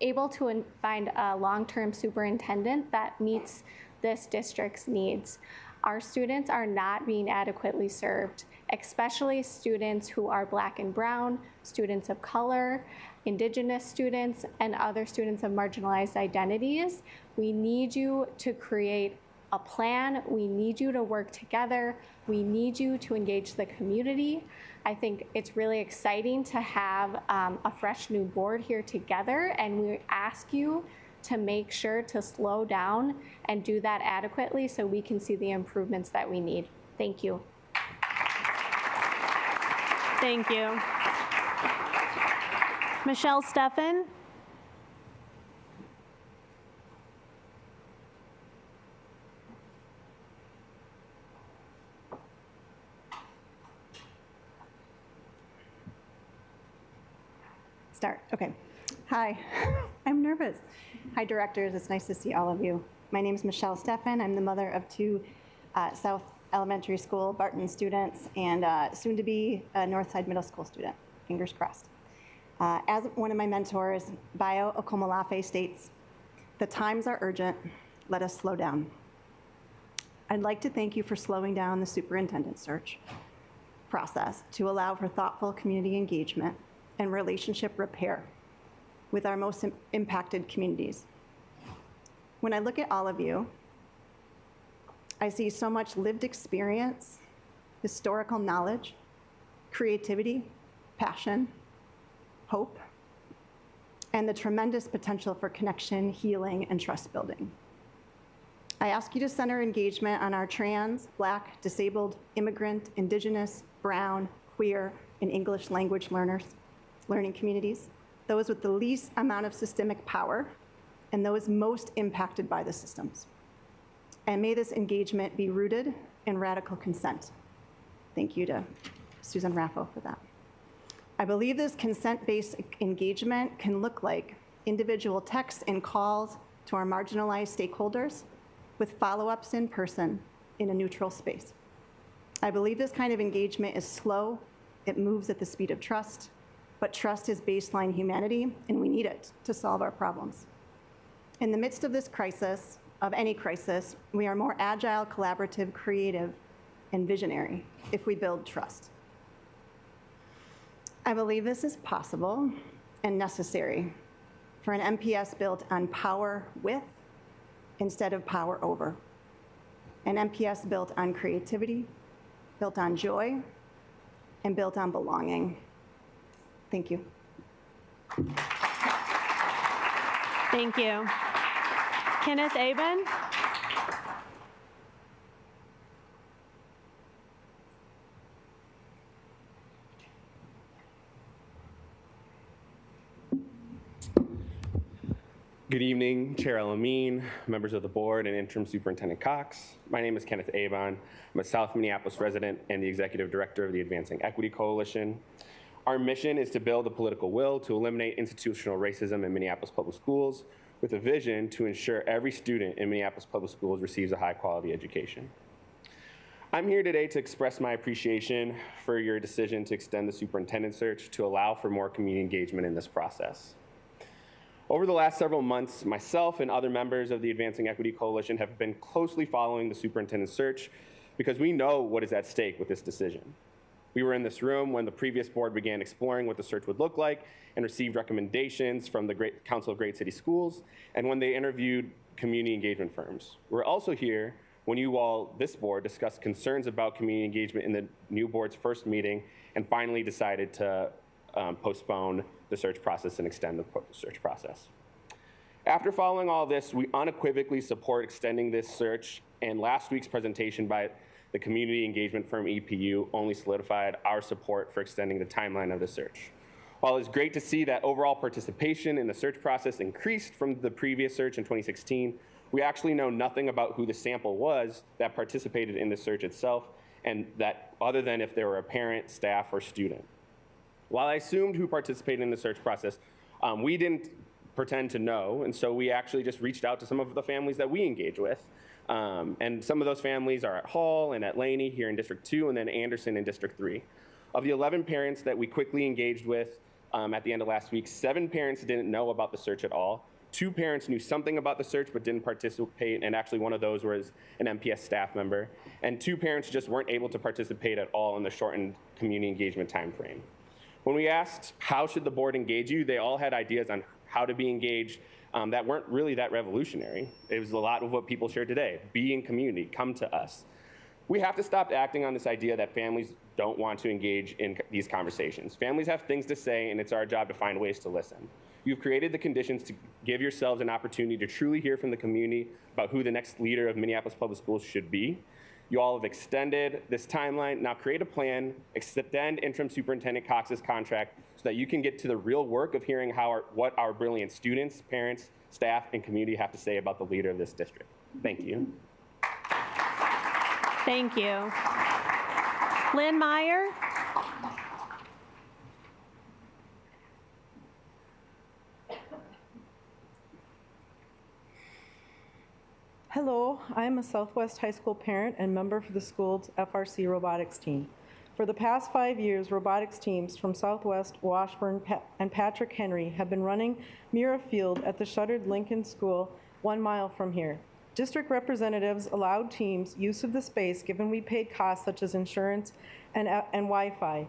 able to find a long-term superintendent that meets this district's needs. Our students are not being adequately served, especially students who are Black and brown, students of color, Indigenous students, and other students of marginalized identities. We need you to create a plan. We need you to work together. We need you to engage the community. I think it's really exciting to have a fresh new board here together, and we ask you to make sure to slow down and do that adequately so we can see the improvements that we need. Thank you. Thank you. Michelle Steffen. Start. Okay. Hi. I'm nervous. Hi, directors. It's nice to see all of you. My name is Michelle Steffen. I'm the mother of two South Elementary School Barton students and soon to be a Northside Middle School student. Fingers crossed. As one of my mentors, Bayo Okomolafe states, "The times are urgent. Let us slow down." I'd like to thank you for slowing down the superintendent search process to allow for thoughtful community engagement and relationship repair with our most impacted communities. When I look at all of you, I see so much lived experience, historical knowledge, creativity, passion, hope, and the tremendous potential for connection, healing, and trust building. I ask you to center engagement on our trans, Black, disabled, immigrant, Indigenous, brown, queer, and English language learning communities, those with the least amount of systemic power, and those most impacted by the systems. And may this engagement be rooted in radical consent. Thank you to Susan Raffo for that. I believe this consent-based engagement can look like individual texts and calls to our marginalized stakeholders with follow-ups in person in a neutral space. I believe this kind of engagement is slow, it moves at the speed of trust, but trust is baseline humanity, and we need it to solve our problems. In the midst of this crisis, of any crisis, we are more agile, collaborative, creative, and visionary if we build trust. I believe this is possible and necessary for an MPS built on power with instead of power over. An MPS built on creativity, built on joy, and built on belonging. Thank you. Thank you. Kenneth Aben. Good evening, Chair Alameen, members of the board, and Interim Superintendent Cox. My name is Kenneth Aben. I'm a South Minneapolis resident and the Executive Director of the Advancing Equity Coalition. Our mission is to build the political will to eliminate institutional racism in Minneapolis public schools with a vision to ensure every student in Minneapolis public schools receives a high-quality education. I'm here today to express my appreciation for your decision to extend the superintendent search to allow for more community engagement in this process. Over the last several months, myself and other members of the Advancing Equity Coalition have been closely following the superintendent search because we know what is at stake with this decision. We were in this room when the previous board began exploring what the search would look like and received recommendations from the Council of Great City Schools and when they interviewed community engagement firms. We're also here when you all, this board, discussed concerns about community engagement in the new board's first meeting and finally decided to postpone the search process and extend the search process. After following all this, we unequivocally support extending this search, and last week's presentation by the community engagement firm EPU only solidified our support for extending the timeline of the search. While it's great to see that overall participation in the search process increased from the previous search in 2016, we actually know nothing about who the sample was that participated in the search itself, and that other than if they were a parent, staff, or student. While I assumed who participated in the search process, we didn't pretend to know, and so we actually just reached out to some of the families that we engage with. And some of those families are at Hall and at Laney here in District 2, and then Anderson in District 3. Of the 11 parents that we quickly engaged with at the end of last week, 7 parents didn't know about the search at all. 2 parents knew something about the search but didn't participate, and actually one of those was an MPS staff member. And 2 parents just weren't able to participate at all in the shortened community engagement timeframe. When we asked how should the board engage you, they all had ideas on how to be engaged that weren't really that revolutionary. It was a lot of what people shared today. Be in community, come to us. We have to stop acting on this idea that families don't want to engage in these conversations. Families have things to say, and it's our job to find ways to listen. You've created the conditions to give yourselves an opportunity to truly hear from the community about who the next leader of Minneapolis Public Schools should be. You all have extended this timeline. Now create a plan, extend Interim Superintendent Cox's contract so that you can get to the real work of hearing what our brilliant students, parents, staff, and community have to say about the leader of this district. Thank you. Thank you. Lynn Meyer. Hello, I am a Southwest High School parent and member for the school's FRC robotics team. For the past 5 years, robotics teams from Southwest, Washburn, and Patrick Henry have been running Mira Field at the shuttered Lincoln School 1 mile from here. District representatives allowed teams use of the space given we paid costs such as insurance and Wi-Fi.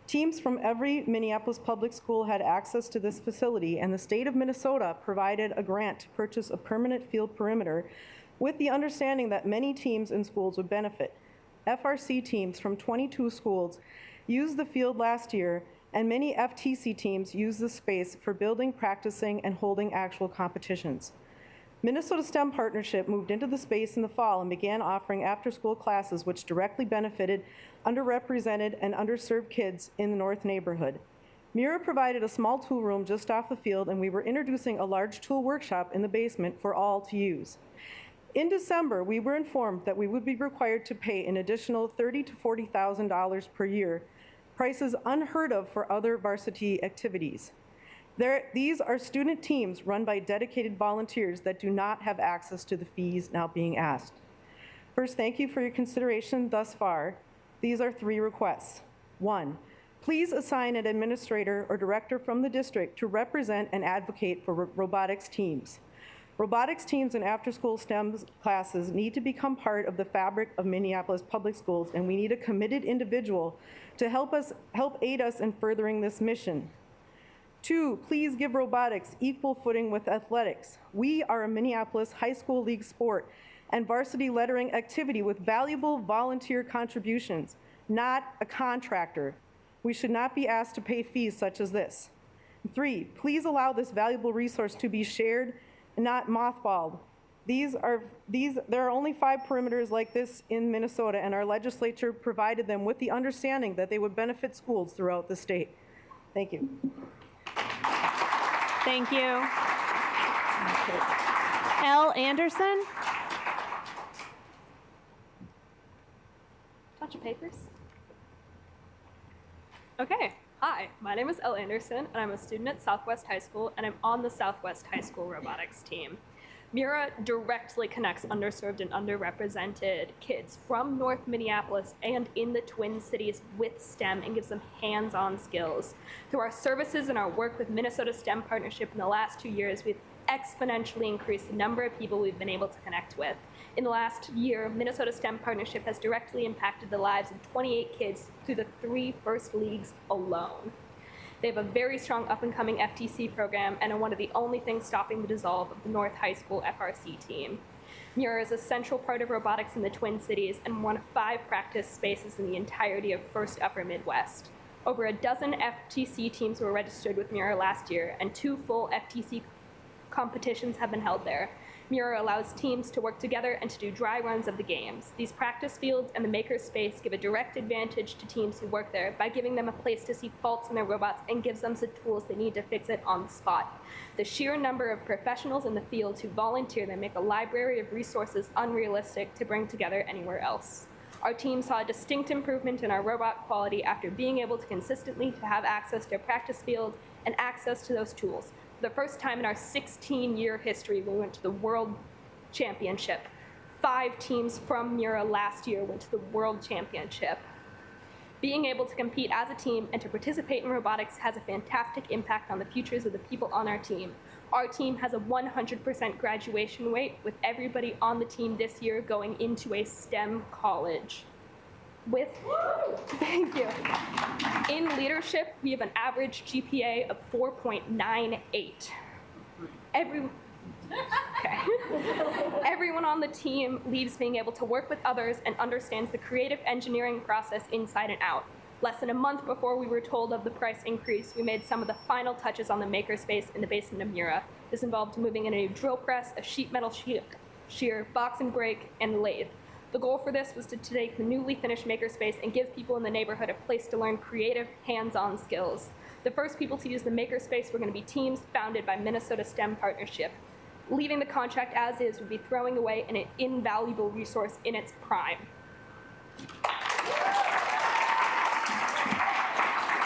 Teams from every Minneapolis public school had access to this facility, and the state of Minnesota provided a grant to purchase a permanent field perimeter with the understanding that many teams and schools would benefit. FRC teams from 22 schools used the field last year, and many FTC teams used the space for building, practicing, and holding actual competitions. Minnesota STEM Partnership moved into the space in the fall and began offering after-school classes which directly benefited underrepresented and underserved kids in the North neighborhood. Mira provided a small tool room just off the field, and we were introducing a large tool workshop in the basement for all to use. In December, we were informed that we would be required to pay an additional $30,000 to $40,000 per year, prices unheard of for other varsity activities. These are student teams run by dedicated volunteers that do not have access to the fees now being asked. First, thank you for your consideration thus far. These are 3 requests. 1, please assign an administrator or director from the district to represent and advocate for robotics teams. Robotics teams and after-school STEM classes need to become part of the fabric of Minneapolis public schools, and we need a committed individual to help aid us in furthering this mission. 2, please give robotics equal footing with athletics. We are a Minneapolis high school league sport and varsity lettering activity with valuable volunteer contributions, not a contractor. We should not be asked to pay fees such as this. 3, please allow this valuable resource to be shared and not mothballed. There are only 5 perimeters like this in Minnesota, and our legislature provided them with the understanding that they would benefit schools throughout the state. Thank you. Thank you. Elle Anderson. Bunch of papers. Okay, hi, my name is Elle Anderson, and I'm a student at Southwest High School, and I'm on the Southwest High School robotics team. Mura directly connects underserved and underrepresented kids from North Minneapolis and in the Twin Cities with STEM and gives them hands-on skills. Through our services and our work with Minnesota STEM Partnership in the last 2 years, we've exponentially increased the number of people we've been able to connect with. In the last year, Minnesota STEM Partnership has directly impacted the lives of 28 kids through the 3 First Leagues alone. They have a very strong up-and-coming FTC program and are one of the only things stopping the dissolve of the North High School FRC team. Mura is a central part of robotics in the Twin Cities and one of 5 practice spaces in the entirety of First Upper Midwest. Over a dozen FTC teams were registered with Mura last year, and 2 full FTC competitions have been held there. Mura allows teams to work together and to do dry runs of the games. These practice fields and the maker space give a direct advantage to teams who work there by giving them a place to see faults in their robots and gives them the tools they need to fix it on the spot. The sheer number of professionals in the field who volunteer there make a library of resources unrealistic to bring together anywhere else. Our team saw a distinct improvement in our robot quality after being able to consistently have access to a practice field and access to those tools. For the first time in our 16-year history, we went to the World Championship. 5 teams from Mura last year went to the World Championship. Being able to compete as a team and to participate in robotics has a fantastic impact on the futures of the people on our team. Our team has a 100% graduation rate, with everybody on the team this year going into a STEM college. Thank you. In leadership, we have an average GPA of 4.98. Everyone on the team leaves being able to work with others and understands the creative engineering process inside and out. Less than a month before we were told of the price increase, we made some of the final touches on the makerspace in the basement of Mura. This involved moving in a new drill press, a sheet metal shear, box and brake, and lathe. The goal for this was to take the newly finished makerspace and give people in the neighborhood a place to learn creative, hands-on skills. The first people to use the makerspace were going to be teams founded by Minnesota STEM Partnership. Leaving the contract as is would be throwing away an invaluable resource in its prime.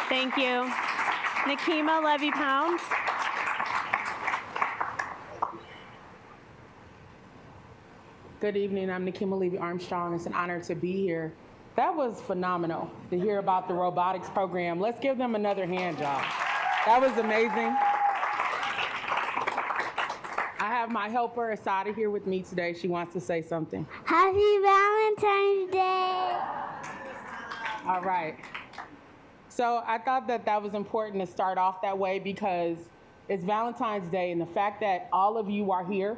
Thank you. Nakima Levy-Pounds. Good evening, I'm Nakima Levy-Armstrong. It's an honor to be here. That was phenomenal to hear about the robotics program. Let's give them another hand, y'all. That was amazing. I have my helper, Asada, here with me today. She wants to say something. Happy Valentine's Day! All right. So I thought that that was important to start off that way because it's Valentine's Day, and the fact that all of you are here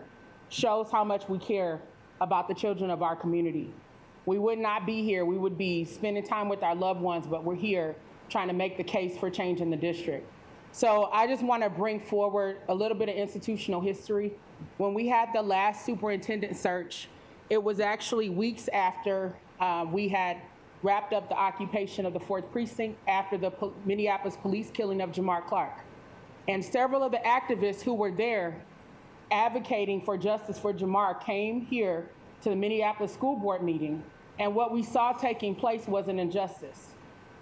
shows how much we care about the children of our community. We would not be here. We would be spending time with our loved ones, but we're here trying to make the case for change in the district. So I just want to bring forward a little bit of institutional history. When we had the last superintendent search, it was actually weeks after we had wrapped up the occupation of the 4th Precinct after the Minneapolis police killing of Jamar Clark. And several of the activists who were there advocating for justice for Jamar came here to the Minneapolis School Board meeting, and what we saw taking place was an injustice.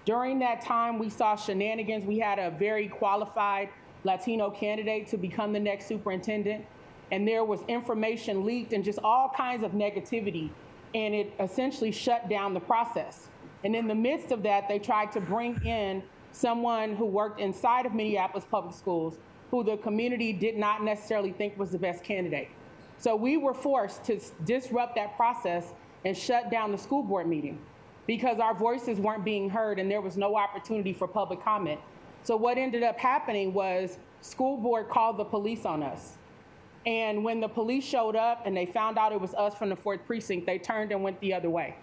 During that time, we saw shenanigans. We had a very qualified Latino candidate to become the next superintendent, and there was information leaked and just all kinds of negativity, and it essentially shut down the process. And in the midst of that, they tried to bring in someone who worked inside of Minneapolis Public Schools, who the community did not necessarily think was the best candidate. So we were forced to disrupt that process and shut down the school board meeting because our voices weren't being heard and there was no opportunity for public comment. So what ended up happening was school board called the police on us. And when the police showed up and they found out it was us from the 4th Precinct, they turned and went the other way,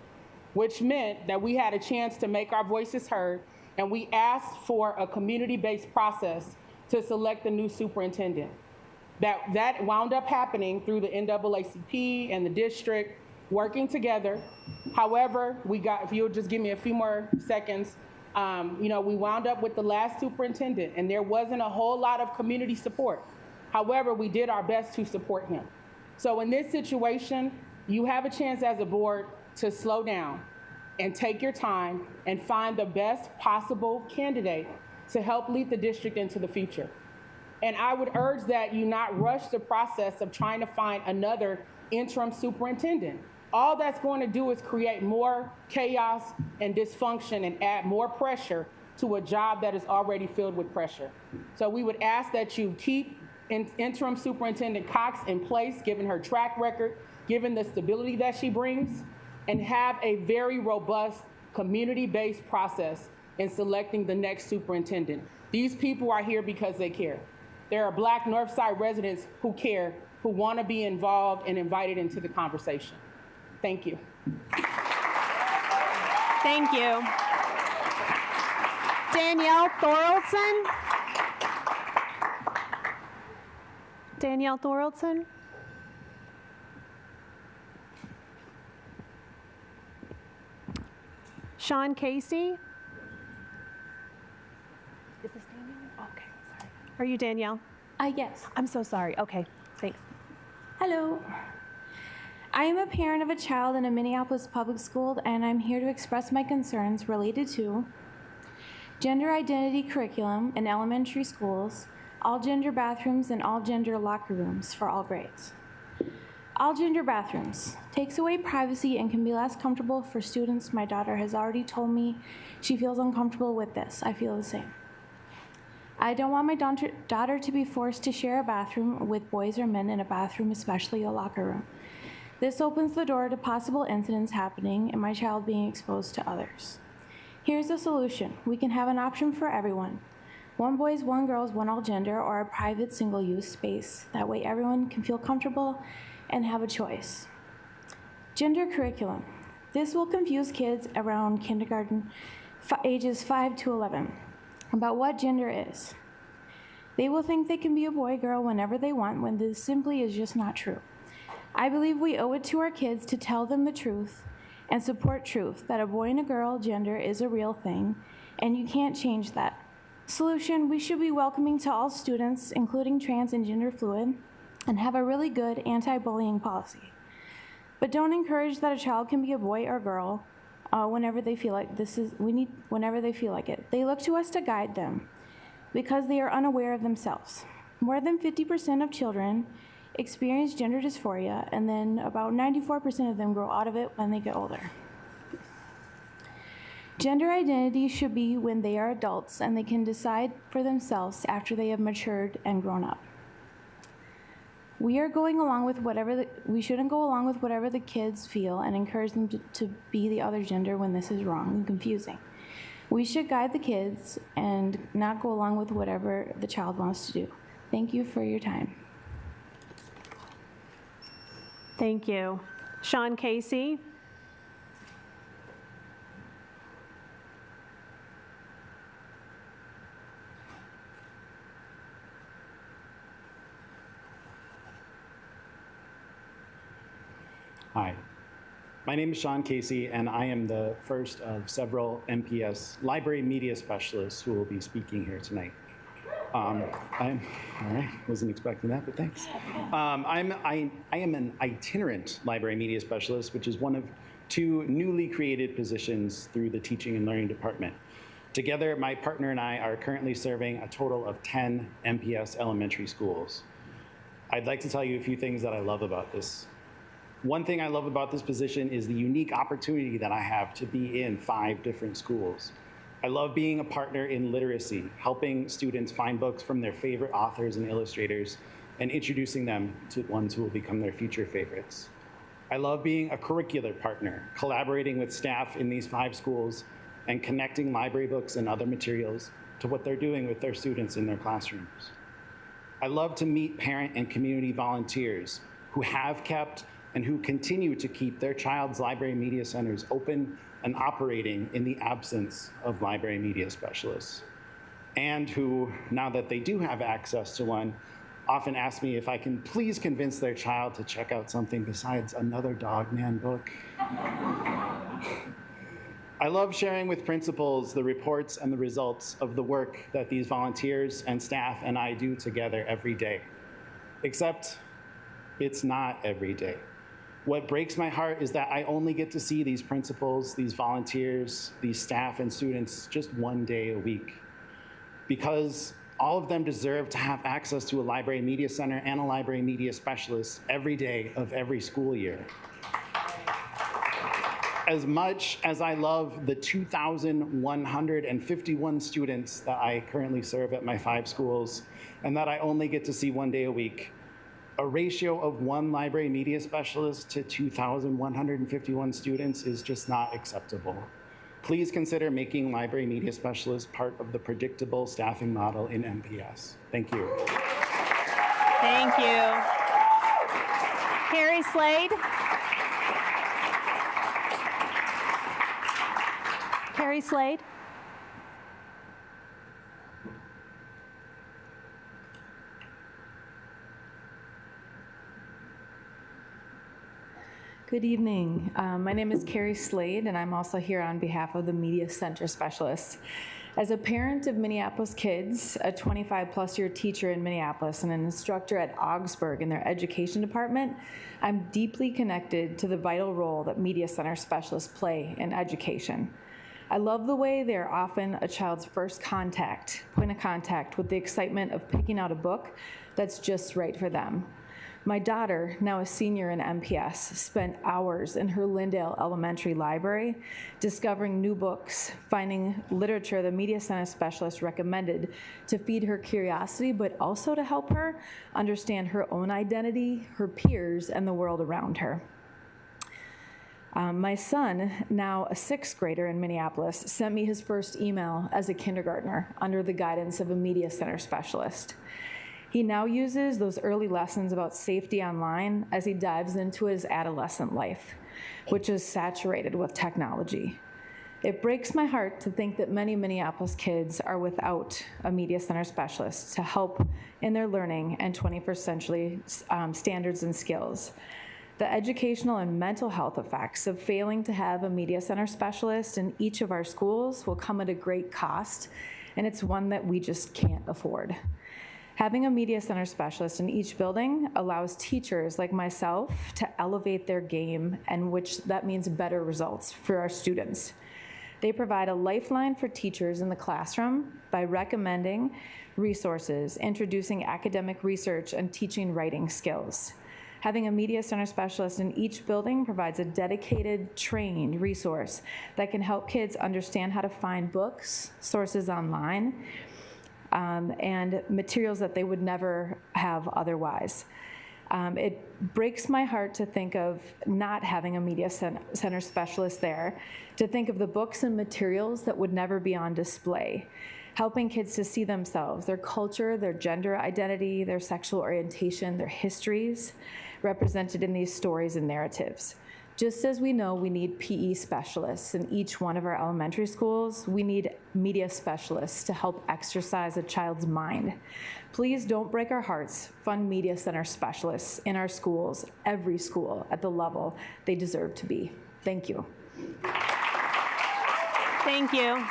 which meant that we had a chance to make our voices heard, and we asked for a community-based process to select the new superintendent. That wound up happening through the NAACP and the district working together. However, if you'll just give me a few more seconds, we wound up with the last superintendent, and there wasn't a whole lot of community support. However, we did our best to support him. So in this situation, you have a chance as a board to slow down and take your time and find the best possible candidate to help lead the district into the future. And I would urge that you not rush the process of trying to find another interim superintendent. All that's going to do is create more chaos and dysfunction and add more pressure to a job that is already filled with pressure. So we would ask that you keep interim Superintendent Cox in place, given her track record, given the stability that she brings, and have a very robust community-based process in selecting the next superintendent. These people are here because they care. There are Black Northside residents who care, who want to be involved and invited into the conversation. Thank you. Thank you. Danielle Thoraldson. Danielle Thoraldson. Sean Casey. Is this Danielle? Okay, sorry. Are you Danielle? Yes. I'm so sorry. Okay, thanks. Hello. I am a parent of a child in a Minneapolis public school, and I'm here to express my concerns related to gender identity curriculum in elementary schools, all gender bathrooms, and all gender locker rooms for all grades. All gender bathrooms takes away privacy and can be less comfortable for students. My daughter has already told me she feels uncomfortable with this. I feel the same. I don't want my daughter to be forced to share a bathroom with boys or men in a bathroom, especially a locker room. This opens the door to possible incidents happening and my child being exposed to others. Here's the solution. We can have an option for everyone. One boys, one girls, one all gender, or a private single-use space. That way everyone can feel comfortable and have a choice. Gender curriculum. This will confuse kids around kindergarten, ages 5 to 11, about what gender is. They will think they can be a boy, girl whenever they want, when this simply is just not true. I believe we owe it to our kids to tell them the truth and support truth, that a boy and a girl gender is a real thing, and you can't change that. Solution, we should be welcoming to all students, including trans and gender fluid, and have a really good anti-bullying policy. But don't encourage that a child can be a boy or girl whenever they feel like whenever they feel like it. They look to us to guide them because they are unaware of themselves. More than 50% of children experience gender dysphoria, and then about 94% of them grow out of it when they get older. Gender identity should be when they are adults and they can decide for themselves after they have matured and grown up. We shouldn't go along with whatever the kids feel and encourage them to be the other gender when this is wrong and confusing. We should guide the kids and not go along with whatever the child wants to do. Thank you for your time. Thank you. Sean Casey. Hi, my name is Sean Casey, and I am the first of several MPS library media specialists who will be speaking here tonight. All right, wasn't expecting that, but thanks. I am an itinerant library media specialist, which is one of two newly created positions through the Teaching and Learning Department. Together, my partner and I are currently serving a total of 10 MPS elementary schools. I'd like to tell you a few things that I love about this. One thing I love about this position is the unique opportunity that I have to be in 5 different schools. I love being a partner in literacy, helping students find books from their favorite authors and illustrators and introducing them to ones who will become their future favorites. I love being a curricular partner, collaborating with staff in these 5 schools and connecting library books and other materials to what they're doing with their students in their classrooms. I love to meet parent and community volunteers who have kept and who continue to keep their child's library media centers open and operating in the absence of library media specialists, and who, now that they do have access to one, often ask me if I can please convince their child to check out something besides another Dog Man book. I love sharing with principals the reports and the results of the work that these volunteers and staff and I do together every day, except it's not every day. What breaks my heart is that I only get to see these principals, these volunteers, these staff and students just one day a week. Because All of them deserve to have access to a library media center and a library media specialist every day of every school year. As much as I love the 2,151 students that I currently serve at my 5 schools and that I only get to see 1 day a week, a ratio of 1 library media specialist to 2,151 students is just not acceptable. Please consider making library media specialists part of the predictable staffing model in MPS. Thank you. Thank you. Carrie Slade. Carrie Slade. Good evening. My name is Carrie Slade, and I'm also here on behalf of the Media Center Specialists. As a parent of Minneapolis kids, a 25-plus year teacher in Minneapolis, and an instructor at Augsburg in their education department, I'm deeply connected to the vital role that Media Center Specialists play in education. I love the way they're often a child's first point of contact with the excitement of picking out a book that's just right for them. My daughter, now a senior in MPS, spent hours in her Lindale Elementary Library discovering new books, finding literature the Media Center Specialist recommended to feed her curiosity, but also to help her understand her own identity, her peers, and the world around her. My son, now a 6th grader in Minneapolis, sent me his first email as a kindergartner under the guidance of a Media Center Specialist. He now uses those early lessons about safety online as he dives into his adolescent life, which is saturated with technology. It breaks my heart to think that many Minneapolis kids are without a Media Center Specialist to help in their learning and 21st century standards and skills. The educational and mental health effects of failing to have a Media Center Specialist in each of our schools will come at a great cost, and it's one that we just can't afford. Having a Media Center Specialist in each building allows teachers like myself to elevate their game, and which that means better results for our students. They provide a lifeline for teachers in the classroom by recommending resources, introducing academic research, and teaching writing skills. Having a Media Center Specialist in each building provides a dedicated, trained resource that can help kids understand how to find books, sources online, and materials that they would never have otherwise. It breaks my heart to think of not having a Media Center Specialist there, to think of the books and materials that would never be on display, helping kids to see themselves, their culture, their gender identity, their sexual orientation, their histories, represented in these stories and narratives. Just as we know we need PE specialists in each one of our elementary schools, we need media specialists to help exercise a child's mind. Please don't break our hearts. Fund Media Center Specialists in our schools, every school, at the level they deserve to be. Thank you. Thank you.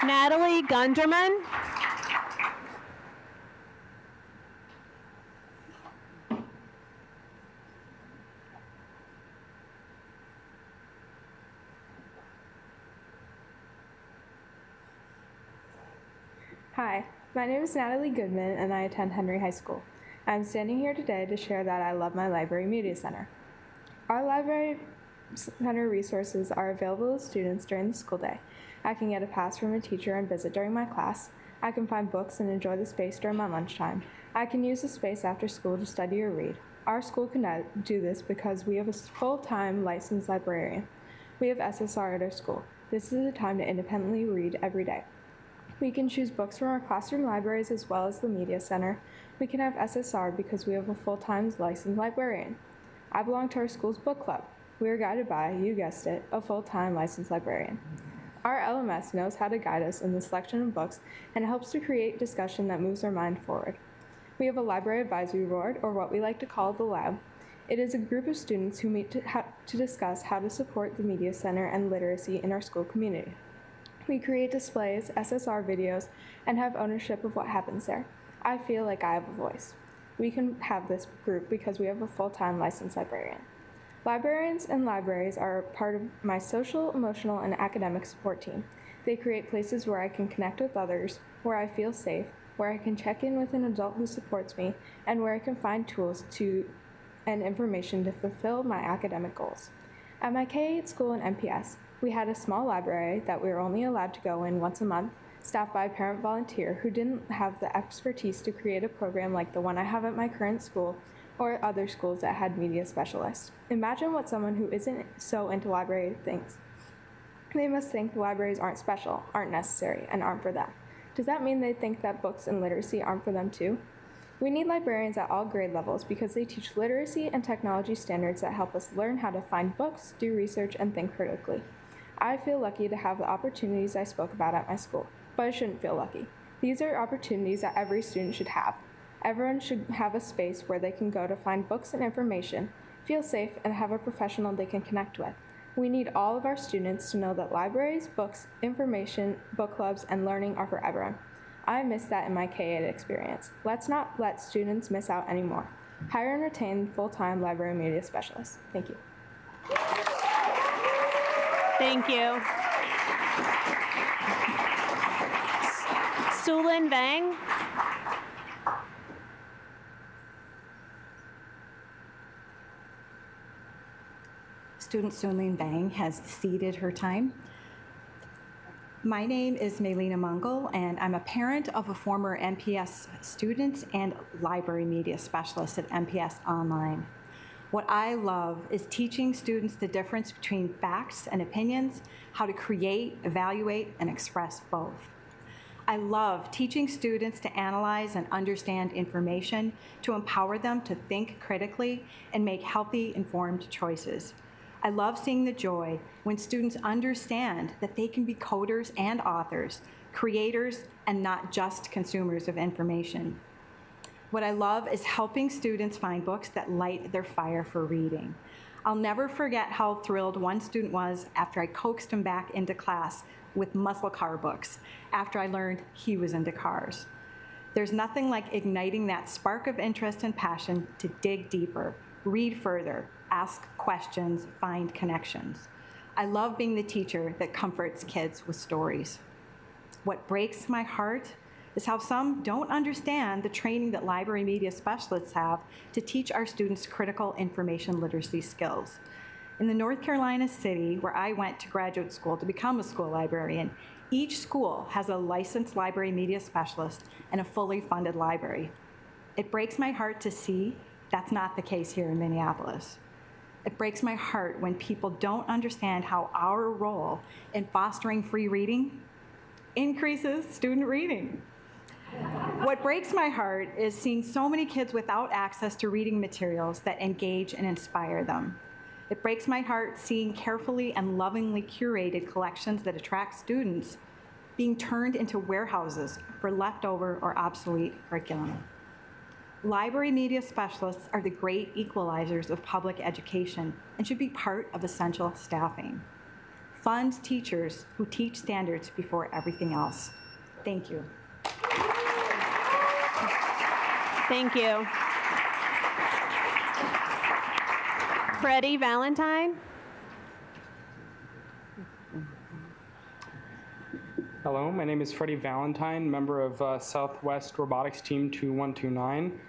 Natalie Gunderman. Hi, my name is Natalie Goodman and I attend Henry High School. I'm standing here today to share that I love my library media center. Our library center resources are available to students during the school day. I can get a pass from a teacher and visit during my class. I can find books and enjoy the space during my lunchtime. I can use the space after school to study or read. Our school can do this because we have a full-time licensed librarian. We have SSR at our school. This is a time to independently read every day. We can choose books from our classroom libraries as well as the media center. We can have SSR because we have a full-time licensed librarian. I belong to our school's book club. We are guided by, you guessed it, a full-time licensed librarian. Our LMS knows how to guide us in the selection of books and helps to create discussion that moves our mind forward. We have a library advisory board, or what we like to call the lab. It is a group of students who meet to discuss how to support the media center and literacy in our school community. We create displays, SSR videos, and have ownership of what happens there. I feel like I have a voice. We can have this group because we have a full-time licensed librarian. Librarians and libraries are part of my social, emotional, and academic support team. They create places where I can connect with others, where I feel safe, where I can check in with an adult who supports me, and where I can find tools and information to fulfill my academic goals. At my K-8 school in MPS, we had a small library that we were only allowed to go in once a month, staffed by a parent volunteer who didn't have the expertise to create a program like the one I have at my current school or other schools that had media specialists. Imagine what someone who isn't so into library thinks. They must think libraries aren't special, aren't necessary, and aren't for them. Does that mean they think that books and literacy aren't for them too? We need librarians at all grade levels because they teach literacy and technology standards that help us learn how to find books, do research, and think critically. I feel lucky to have the opportunities I spoke about at my school, but I shouldn't feel lucky. These are opportunities that every student should have. Everyone should have a space where they can go to find books and information, feel safe, and have a professional they can connect with. We need all of our students to know that libraries, books, information, book clubs, and learning are for everyone. I missed that in my K-8 experience. Let's not let students miss out anymore. Hire and retain full-time library media specialists. Thank you. Thank you. Sulin Vang. Student Sunlin Bang has ceded her time. My name is Maylena Mungall, and I'm a parent of a former MPS student and library media specialist at MPS Online. What I love is teaching students the difference between facts and opinions, how to create, evaluate, and express both. I love teaching students to analyze and understand information, to empower them to think critically and make healthy, informed choices. I love seeing the joy when students understand that they can be coders and authors, creators, and not just consumers of information. What I love is helping students find books that light their fire for reading. I'll never forget how thrilled one student was after I coaxed him back into class with muscle car books after I learned he was into cars. There's nothing like igniting that spark of interest and passion to dig deeper, read further, ask questions, find connections. I love being the teacher that comforts kids with stories. What breaks my heart is how some don't understand the training that library media specialists have to teach our students critical information literacy skills. In the North Carolina city where I went to graduate school to become a school librarian, each school has a licensed library media specialist and a fully funded library. It breaks my heart to see that's not the case here in Minneapolis. It breaks my heart when people don't understand how our role in fostering free reading increases student reading. What breaks my heart is seeing so many kids without access to reading materials that engage and inspire them. It breaks my heart seeing carefully and lovingly curated collections that attract students being turned into warehouses for leftover or obsolete curriculum. Library media specialists are the great equalizers of public education and should be part of essential staffing. Fund teachers who teach standards before everything else. Thank you. Thank you. Freddie Valentine. Hello, my name is Freddie Valentine, member of Southwest Robotics Team 2129.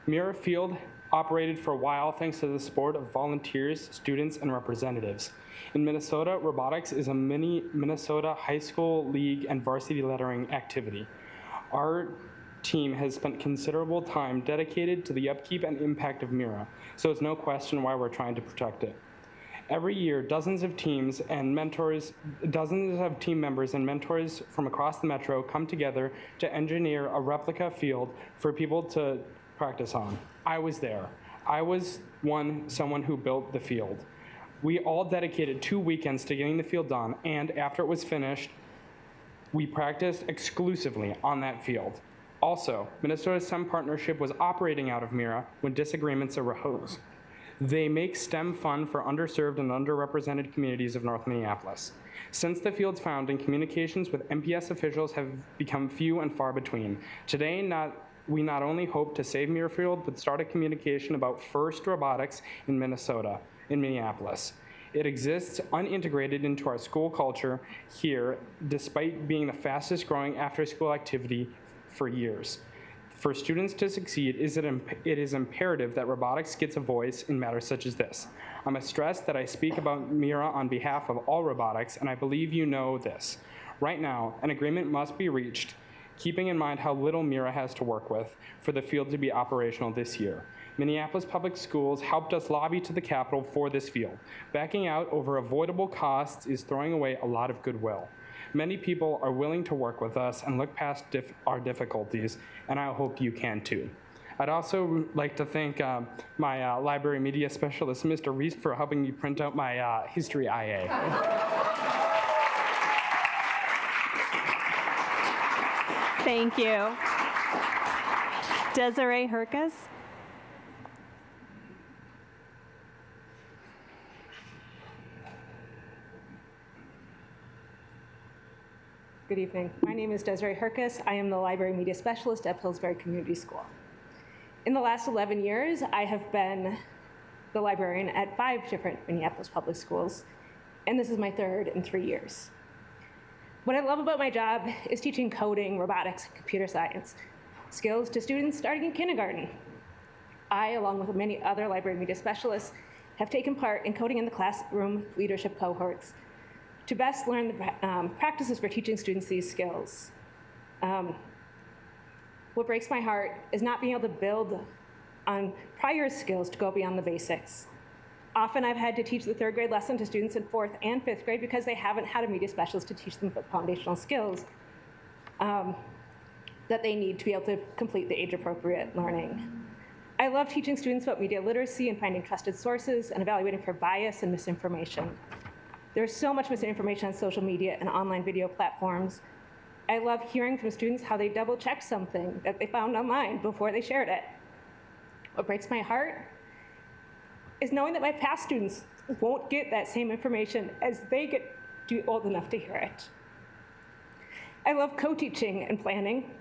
Mira Field operated for a while thanks to the support of volunteers, students, and representatives. In Minnesota, robotics is a mini Minnesota high school league and varsity lettering activity. Our team has spent considerable time dedicated to the upkeep and impact of Mira, so it's no question why we're trying to protect it. Every year, dozens of team members and mentors from across the metro come together to engineer a replica field for people to practice on. I was there. I was someone who built the field. We all dedicated 2 weekends to getting the field done, and after it was finished, we practiced exclusively on that field. Also, Minnesota STEM Partnership was operating out of Mira when disagreements arose. They make STEM fun for underserved and underrepresented communities of North Minneapolis. Since the field's founding, communications with MPS officials have become few and far between. Today, we not only hope to save Mira Field, but start a communication about FIRST Robotics in Minnesota, in Minneapolis. It exists unintegrated into our school culture here, despite being the fastest growing after-school activity for years. For students to succeed, it is imperative that robotics gets a voice in matters such as this. I must stress that I speak about Mira on behalf of all robotics, and I believe you know this. Right now, an agreement must be reached, keeping in mind how little Mira has to work with, for the field to be operational this year. Minneapolis Public Schools helped us lobby to the Capitol for this field. Backing out over avoidable costs is throwing away a lot of goodwill. Many people are willing to work with us and look past our difficulties, and I hope you can too. I'd also like to thank my library media specialist, Mr. Reese, for helping me print out my history IA. Thank you. Desiree Herkus. Good evening. My name is Desiree Herkus. I am the Library Media Specialist at Pillsbury Community School. In the last 11 years, I have been the librarian at 5 different Minneapolis public schools, and this is my 3rd in 3 years. What I love about my job is teaching coding, robotics, and computer science skills to students starting in kindergarten. I, along with many other library media specialists, have taken part in coding in the classroom leadership cohorts to best learn the practices for teaching students these skills. What breaks my heart is not being able to build on prior skills to go beyond the basics. Often I've had to teach the 3rd grade lesson to students in 4th and 5th grade because they haven't had a media specialist to teach them the foundational skills that they need to be able to complete the age-appropriate learning. I love teaching students about media literacy and finding trusted sources and evaluating for bias and misinformation. There's so much misinformation on social media and online video platforms. I love hearing from students how they double-checked something that they found online before they shared it. What breaks my heart is knowing that my past students won't get that same information as they get to be old enough to hear it. I love co-teaching and planning.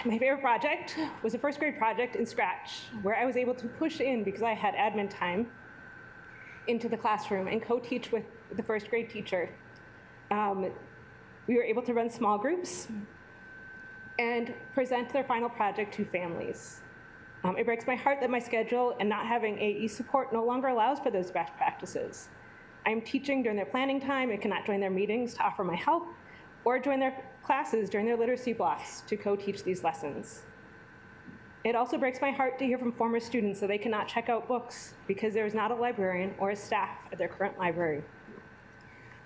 My favorite project was a 1st grade project in Scratch, where I was able to push in, because I had admin time, into the classroom and co-teach with the 1st grade teacher. We were able to run small groups and present their final project to families. It breaks my heart that my schedule and not having AE support no longer allows for those best practices. I'm teaching during their planning time and cannot join their meetings to offer my help, or join their classes during their literacy blocks to co-teach these lessons. It also breaks my heart to hear from former students that they cannot check out books because there is not a librarian or a staff at their current library.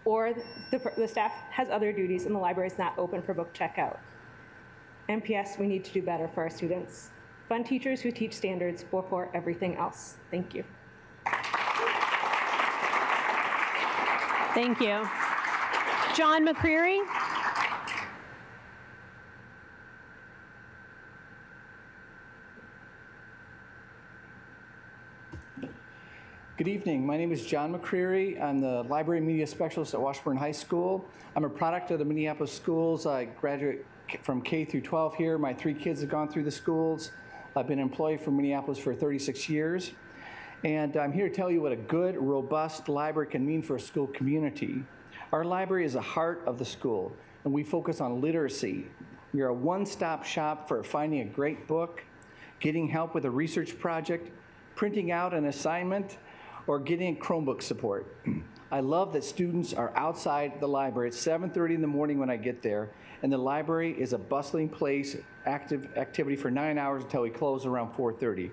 Or the staff has other duties and the library is not open for book checkout. MPS, we need to do better for our students. Fun teachers who teach standards before everything else. Thank you. Thank you. John McCreary. Good evening. My name is John McCreary. I'm the Library Media Specialist at Washburn High School. I'm a product of the Minneapolis schools. I graduate from K through 12 here. My 3 kids have gone through the schools. I've been employed for Minneapolis for 36 years. And I'm here to tell you what a good, robust library can mean for a school community. Our library is the heart of the school, and we focus on literacy. We are a one-stop shop for finding a great book, getting help with a research project, printing out an assignment, or getting Chromebook support. I love that students are outside the library at 7:30 in the morning when I get there, and the library is a bustling place, active activity for 9 hours until we close around 4:30.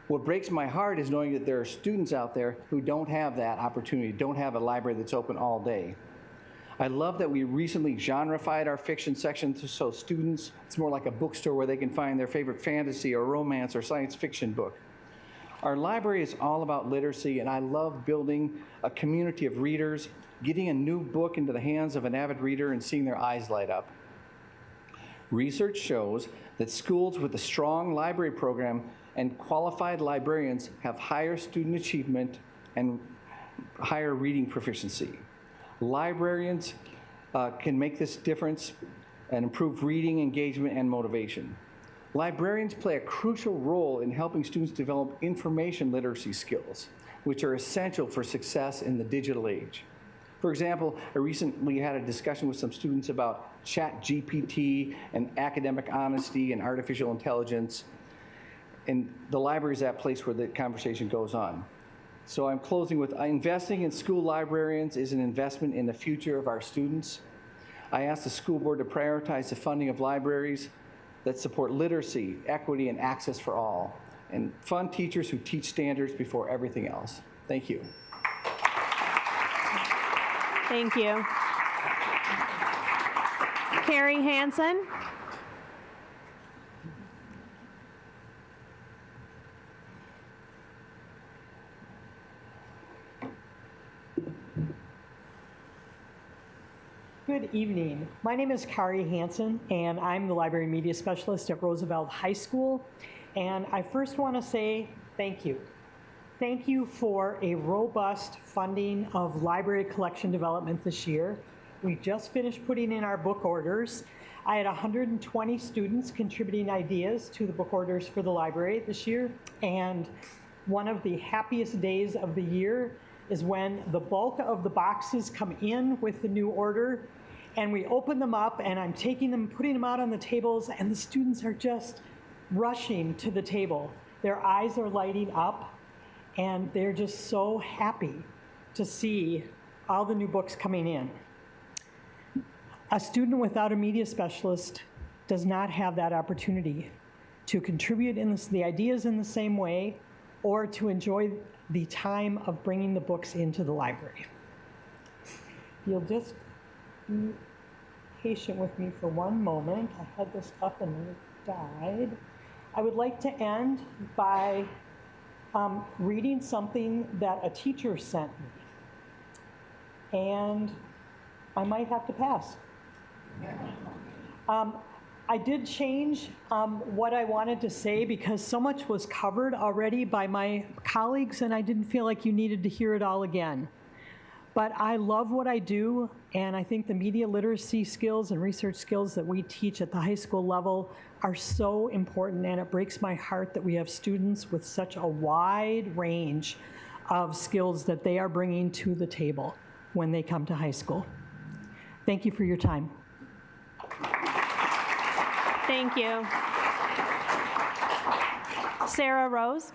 What breaks my heart is knowing that there are students out there who don't have that opportunity, don't have a library that's open all day. I love that we recently genreified our fiction section so students, it's more like a bookstore where they can find their favorite fantasy or romance or science fiction book. Our library is all about literacy, and I love building a community of readers, getting a new book into the hands of an avid reader and seeing their eyes light up. Research shows that schools with a strong library program and qualified librarians have higher student achievement and higher reading proficiency. Librarians can make this difference and improve reading engagement and motivation. Librarians play a crucial role in helping students develop information literacy skills, which are essential for success in the digital age. For example, I recently had a discussion with some students about ChatGPT and academic honesty and artificial intelligence, and the library is that place where the conversation goes on. So I'm closing with investing in school librarians is an investment in the future of our students. I asked the school board to prioritize the funding of libraries that support literacy, equity, and access for all, and fund teachers who teach standards before everything else. Thank you. Thank you. Carrie Hansen. Good evening. My name is Kari Hansen, and I'm the Library Media Specialist at Roosevelt High School. And I first want to say thank you. Thank you for a robust funding of library collection development this year. We just finished putting in our book orders. I had 120 students contributing ideas to the book orders for the library this year. And one of the happiest days of the year is when the bulk of the boxes come in with the new order, and we open them up, and I'm taking them, putting them out on the tables, and the students are just rushing to the table. Their eyes are lighting up, and they're just so happy to see all the new books coming in. A student without a media specialist does not have that opportunity to contribute in the ideas in the same way or to enjoy the time of bringing the books into the library. You'll just be patient with me for one moment. I had this up and it died. I would like to end by reading something that a teacher sent me. And I might have to pass. I did change what I wanted to say because so much was covered already by my colleagues, and I didn't feel like you needed to hear it all again. But I love what I do, and I think the media literacy skills and research skills that we teach at the high school level are so important, and it breaks my heart that we have students with such a wide range of skills that they are bringing to the table when they come to high school. Thank you for your time. Thank you. Sarah Rose.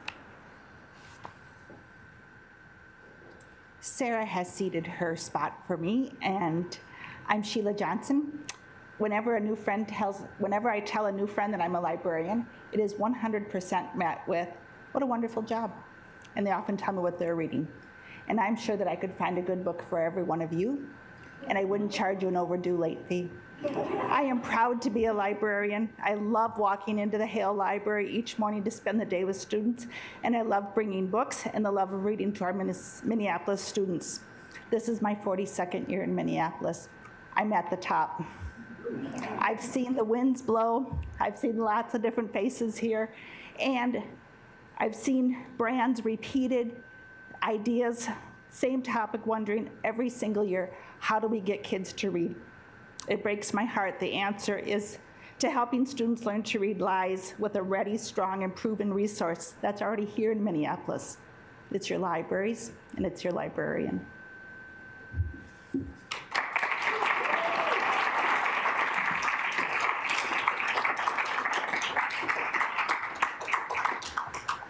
Sarah has ceded her spot for me, and I'm Sheila Johnson. Whenever I tell a new friend that I'm a librarian, it is 100% met with, "What a wonderful job." And they often tell me what they're reading. And I'm sure that I could find a good book for every one of you, and I wouldn't charge you an overdue late fee. I am proud to be a librarian. I love walking into the Hale Library each morning to spend the day with students, and I love bringing books and the love of reading to our Minneapolis students. This is my 42nd year in Minneapolis. I'm at the top. I've seen the winds blow. I've seen lots of different faces here, and I've seen brands repeated, ideas, same topic, wondering every single year, how do we get kids to read? It breaks my heart. The answer is to helping students learn to read lies with a ready, strong, and proven resource that's already here in Minneapolis. It's your libraries, and it's your librarian.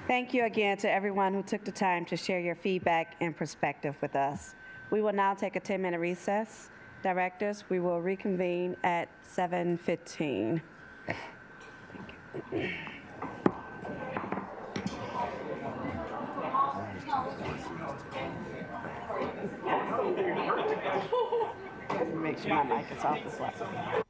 Thank you again to everyone who took the time to share your feedback and perspective with us. We will now take a 10-minute recess. Directors, we will reconvene at 7:15. Thank you. Make sure my mic is off as well.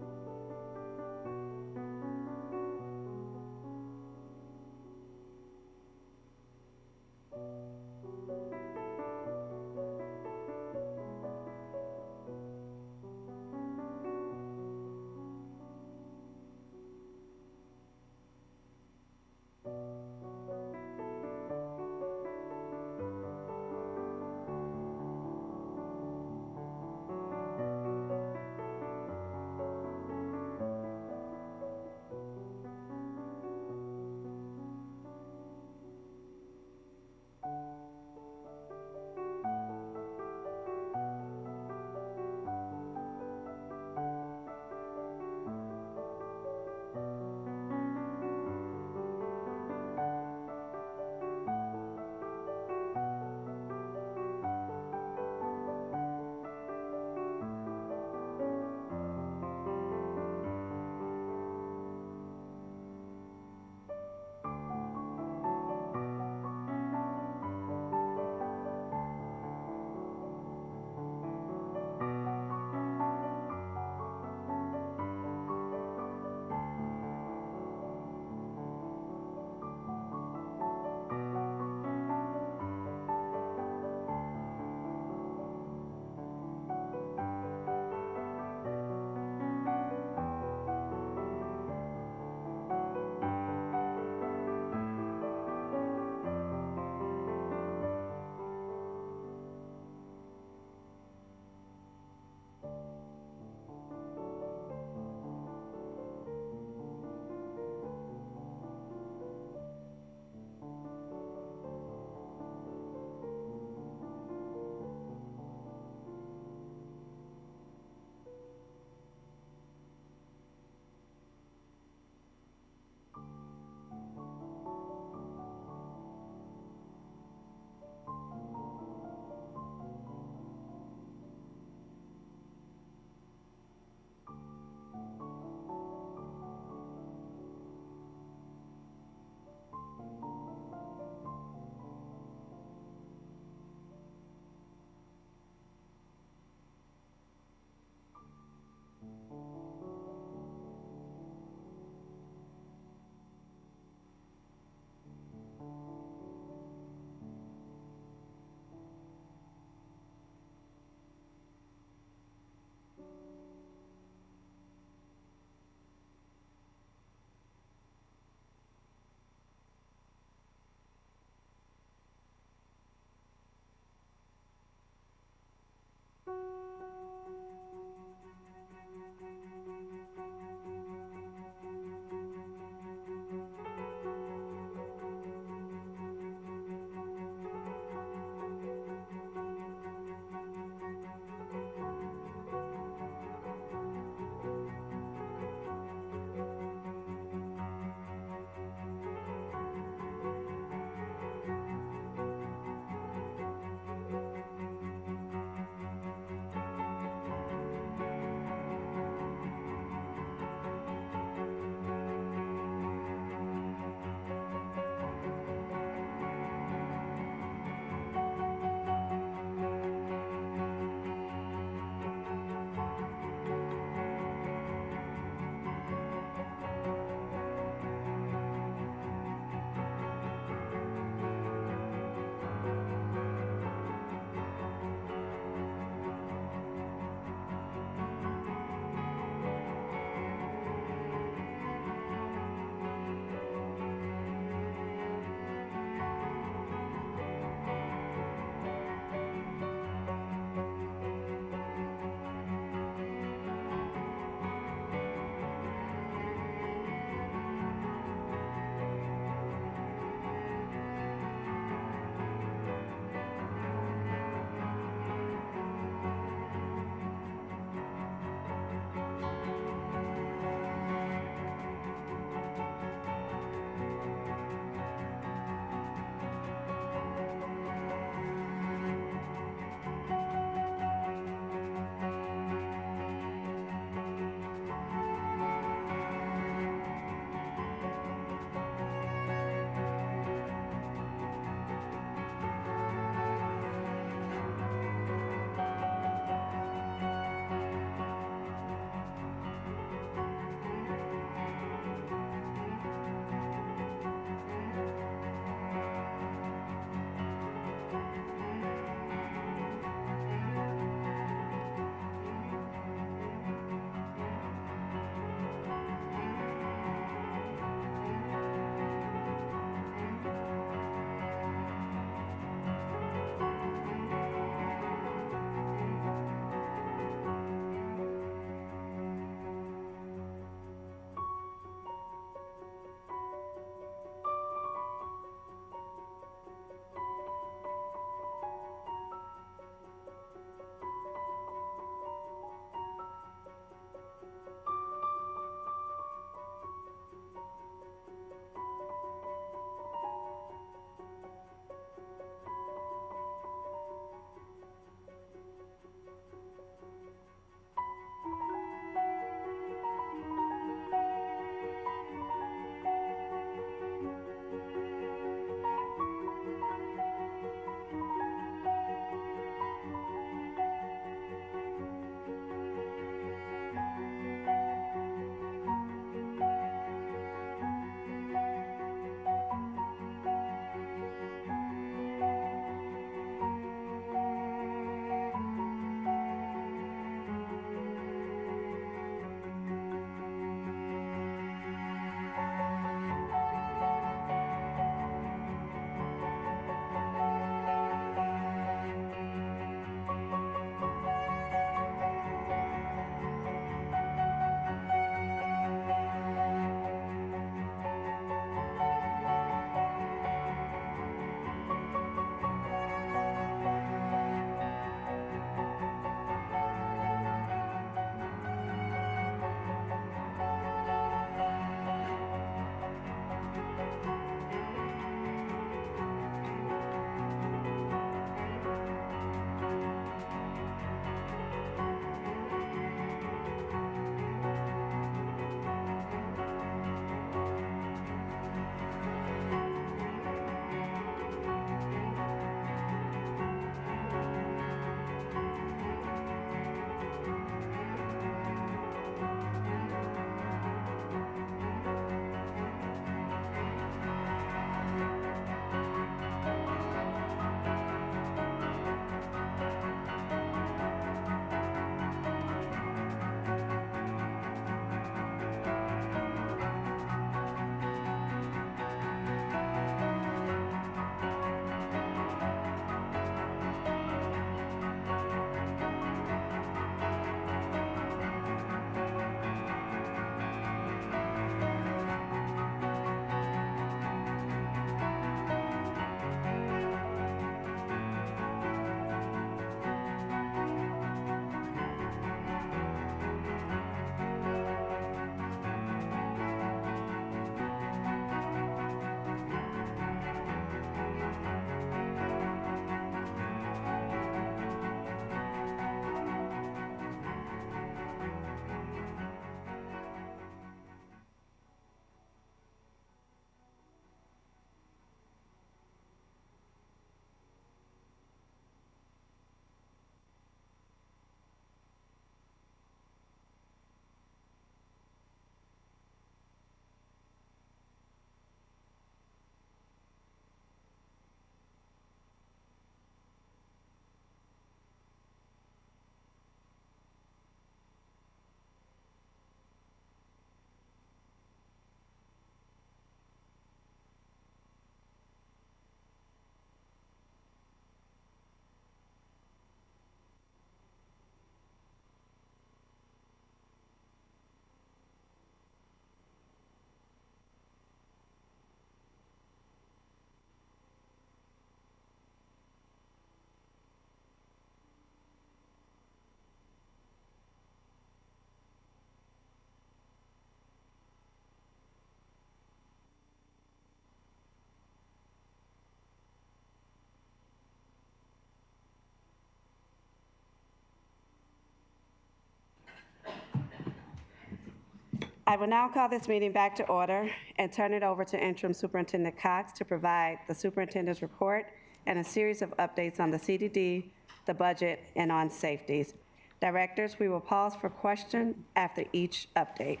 I will now call this meeting back to order and turn it over to Interim Superintendent Cox to provide the superintendent's report and a series of updates on the CDD, the budget, and on safeties. Directors, we will pause for question after each update.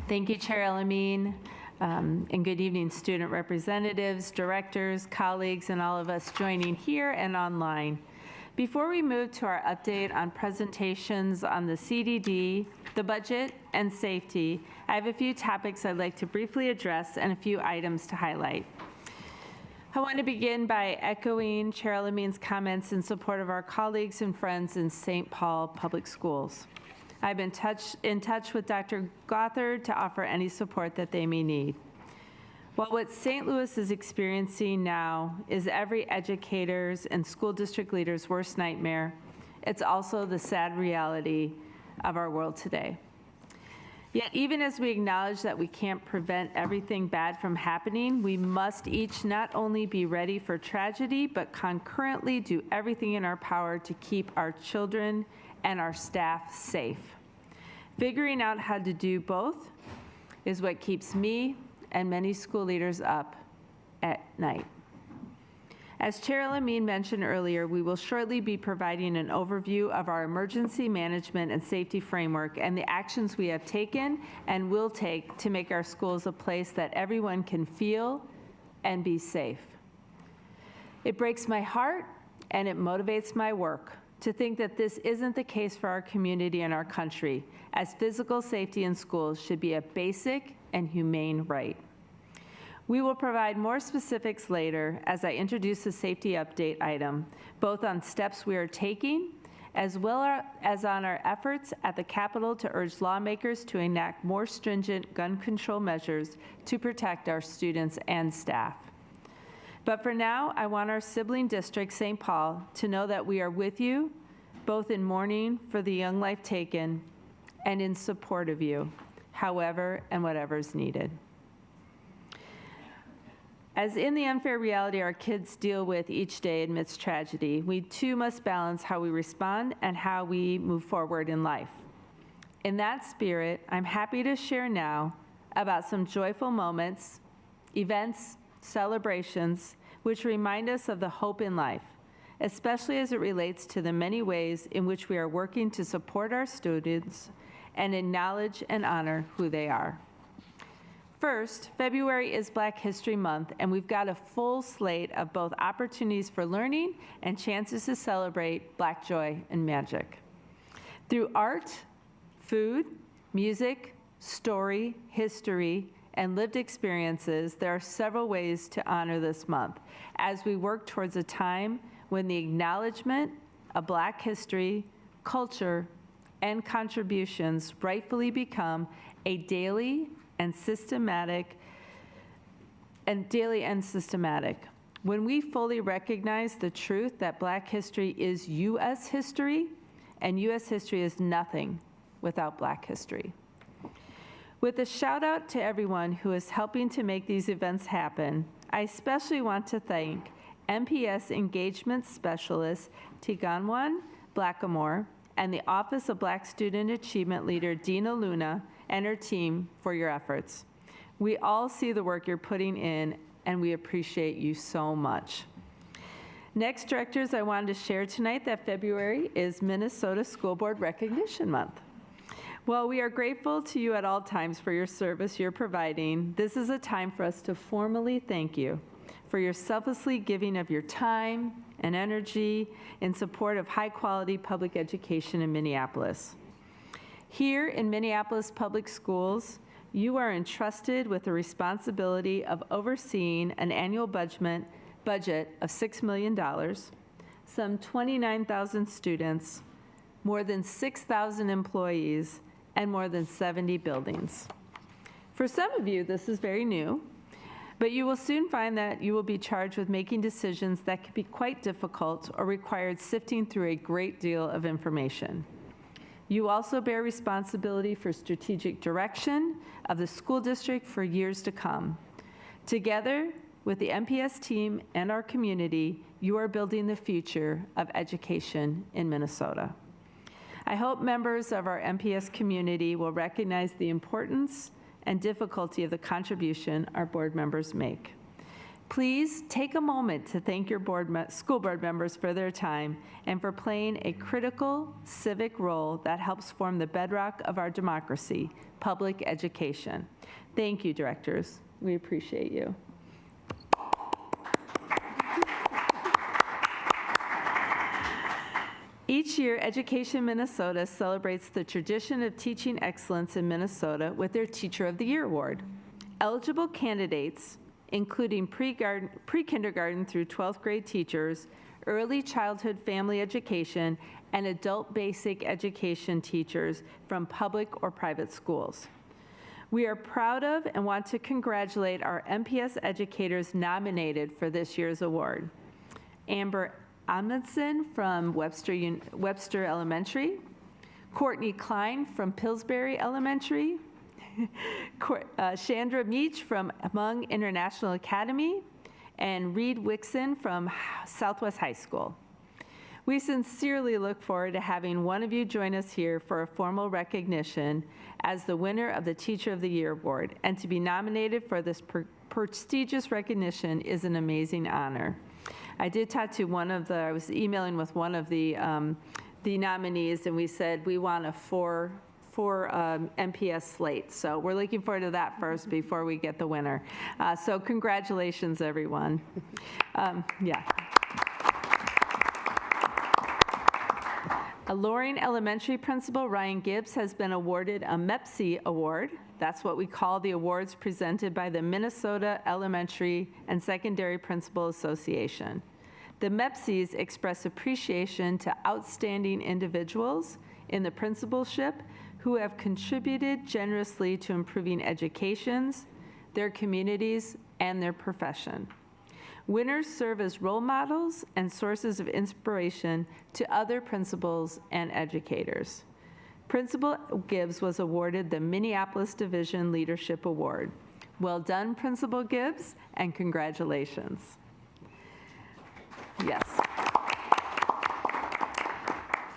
Thank you, Chair Elamine, and good evening, student representatives, directors, colleagues, and all of us joining here and online. Before we move to our update on presentations on the CDD, the budget, and safety, I have a few topics I'd like to briefly address and a few items to highlight. I want to begin by echoing Chair Elamine's comments in support of our colleagues and friends in St. Paul Public Schools. I've been in touch with Dr. Gothard to offer any support that they may need. While what St. Louis is experiencing now is every educator's and school district leader's worst nightmare, it's also the sad reality of our world today. Yet even as we acknowledge that we can't prevent everything bad from happening, we must each not only be ready for tragedy, but concurrently do everything in our power to keep our children and our staff safe. Figuring out how to do both is what keeps me and many school leaders up at night. As Chair Elamine mentioned earlier, we will shortly be providing an overview of our emergency management and safety framework and the actions we have taken and will take to make our schools a place that everyone can feel and be safe. It breaks my heart and it motivates my work to think that this isn't the case for our community and our country, as physical safety in schools should be a basic and humane right. We will provide more specifics later as I introduce the safety update item, both on steps we are taking, as well as on our efforts at the Capitol to urge lawmakers to enact more stringent gun control measures to protect our students and staff. But for now, I want our sibling district, St. Paul, to know that we are with you, both in mourning for the young life taken and in support of you, however and whatever is needed. As in the unfair reality our kids deal with each day amidst tragedy, we too must balance how we respond and how we move forward in life. In that spirit, I'm happy to share now about some joyful moments, events, celebrations, which remind us of the hope in life, especially as it relates to the many ways in which we are working to support our students and acknowledge and honor who they are. First, February is Black History Month, and we've got a full slate of both opportunities for learning and chances to celebrate Black joy and magic. Through art, food, music, story, history, and lived experiences, there are several ways to honor this month as we work towards a time when the acknowledgement of Black history, culture, and contributions rightfully become a daily and systematic. When we fully recognize the truth that Black history is U.S. history, and U.S. history is nothing without Black history. With a shout out to everyone who is helping to make these events happen, I especially want to thank MPS Engagement Specialist Tiganwan Blackamore and the Office of Black Student Achievement Leader Dina Luna and her team for your efforts. We all see the work you're putting in, and we appreciate you so much. Next, directors, I wanted to share tonight that February is Minnesota School Board Recognition Month. While we are grateful to you at all times for your service you're providing, this is a time for us to formally thank you for your selflessly giving of your time and energy in support of high-quality public education in Minneapolis. Here in Minneapolis Public Schools, you are entrusted with the responsibility of overseeing an annual budget of $6 million, some 29,000 students, more than 6,000 employees, and more than 70 buildings. For some of you, this is very new, but you will soon find that you will be charged with making decisions that can be quite difficult or required sifting through a great deal of information. You also bear responsibility for strategic direction of the school district for years to come. Together with the MPS team and our community, you are building the future of education in Minnesota. I hope members of our MPS community will recognize the importance and difficulty of the contribution our board members make. Please take a moment to thank your school board members for their time and for playing a critical civic role that helps form the bedrock of our democracy, public education. Thank you, directors. We appreciate you. Each year, Education Minnesota celebrates the tradition of teaching excellence in Minnesota with their Teacher of the Year Award. Eligible candidates, including pre-kindergarten through 12th grade teachers, early childhood family education, and adult basic education teachers from public or private schools. We are proud of and want to congratulate our MPS educators nominated for this year's award. Amber Amundsen from Webster Elementary, Courtney Klein from Pillsbury Elementary, Chandra Meach from Hmong International Academy, and Reed Wixon from Southwest High School. We sincerely look forward to having one of you join us here for a formal recognition as the winner of the Teacher of the Year Award, and to be nominated for this prestigious recognition is an amazing honor. I did talk to I was emailing with one of the nominees, and we said we want a four MPS slate. So we're looking forward to that first before we get the winner. So congratulations, everyone. Yeah. A Loring Elementary Principal, Ryan Gibbs, has been awarded a MEPSI Award. That's what we call the awards presented by the Minnesota Elementary and Secondary Principal Association. The MEPSIs express appreciation to outstanding individuals in the principalship who have contributed generously to improving educations, their communities, and their profession. Winners serve as role models and sources of inspiration to other principals and educators. Principal Gibbs was awarded the Minneapolis Division Leadership Award. Well done, Principal Gibbs, and congratulations. Yes.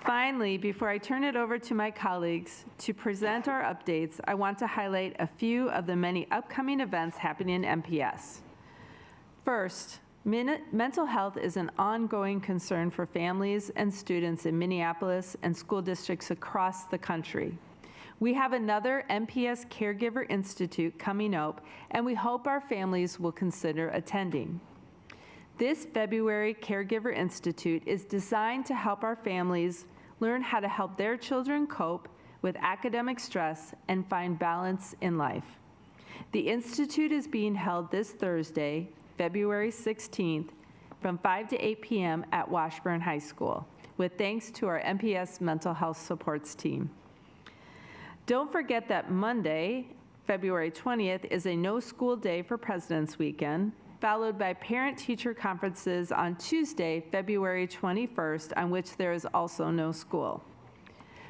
Finally, before I turn it over to my colleagues to present our updates, I want to highlight a few of the many upcoming events happening in MPS. First, mental health is an ongoing concern for families and students in Minneapolis and school districts across the country. We have another MPS Caregiver Institute coming up, and we hope our families will consider attending. This February Caregiver Institute is designed to help our families learn how to help their children cope with academic stress and find balance in life. The Institute is being held this Thursday, February 16th, from 5 to 8 p.m. at Washburn High School, with thanks to our MPS Mental Health Supports team. Don't forget that Monday, February 20th, is a no-school day for President's Weekend, followed by parent-teacher conferences on Tuesday, February 21st, on which there is also no school.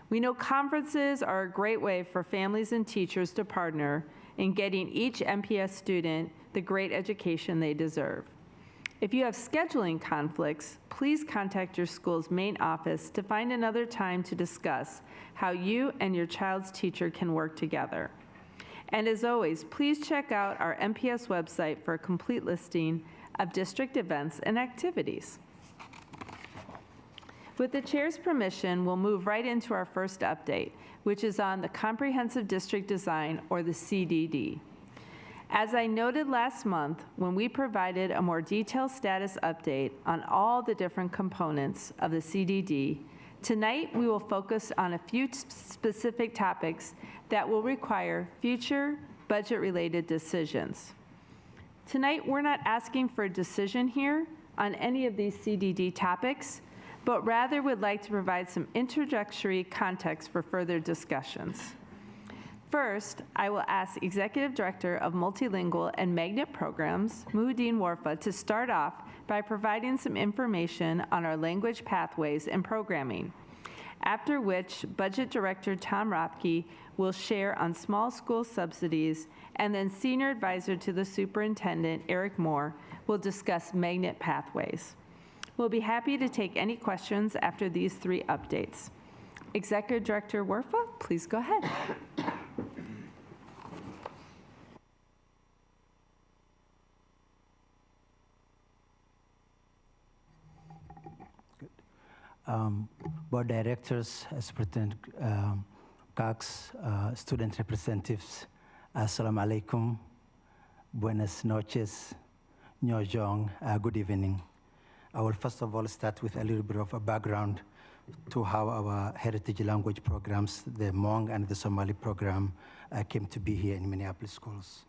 We know conferences are a great way for families and teachers to partner in getting each MPS student the great education they deserve. If you have scheduling conflicts, please contact your school's main office to find another time to discuss how you and your child's teacher can work together. And as always, please check out our MPS website for a complete listing of district events and activities. With the chair's permission, we'll move right into our first update, which is on the Comprehensive District Design, or the CDD. As I noted last month, when we provided a more detailed status update on all the different components of the CDD, tonight we will focus on a few specific topics that will require future budget-related decisions. Tonight, we're not asking for a decision here on any of these CDD topics, but rather would like to provide some introductory context for further discussions. First, I will ask Executive Director of Multilingual and Magnet Programs, Muhudin Warfa, to start off by providing some information on our language pathways and programming, after which Budget Director Tom Rothke will share on small school subsidies, and then Senior Advisor to the Superintendent, Eric Moore, will discuss magnet pathways. We'll be happy to take any questions after these three updates. Executive Director Werfa, please go ahead. Board directors, Superintendent Cox, student representatives, Assalamu alaikum, buenas noches, Nyojong, good evening. I will first of all start with a little bit of a background to how our heritage language programs, the Hmong and the Somali program, came to be here in Minneapolis schools.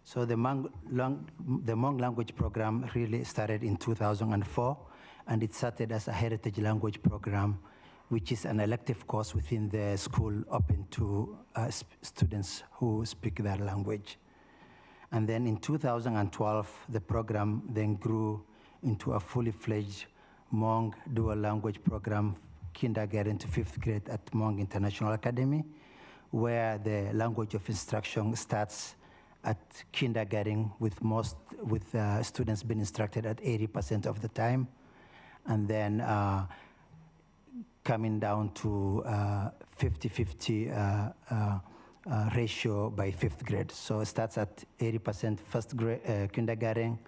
So the Hmong language program really started in 2004, and it started as a heritage language program, which is an elective course within the school open to students who speak their language. And then in 2012, the program then grew into a fully fledged Hmong dual language program, kindergarten to 5th grade at Hmong International Academy, where the language of instruction starts at kindergarten with students being instructed at 80% of the time, and then coming down to 50-50 ratio by 5th grade. So it starts at 80% first grade kindergarten,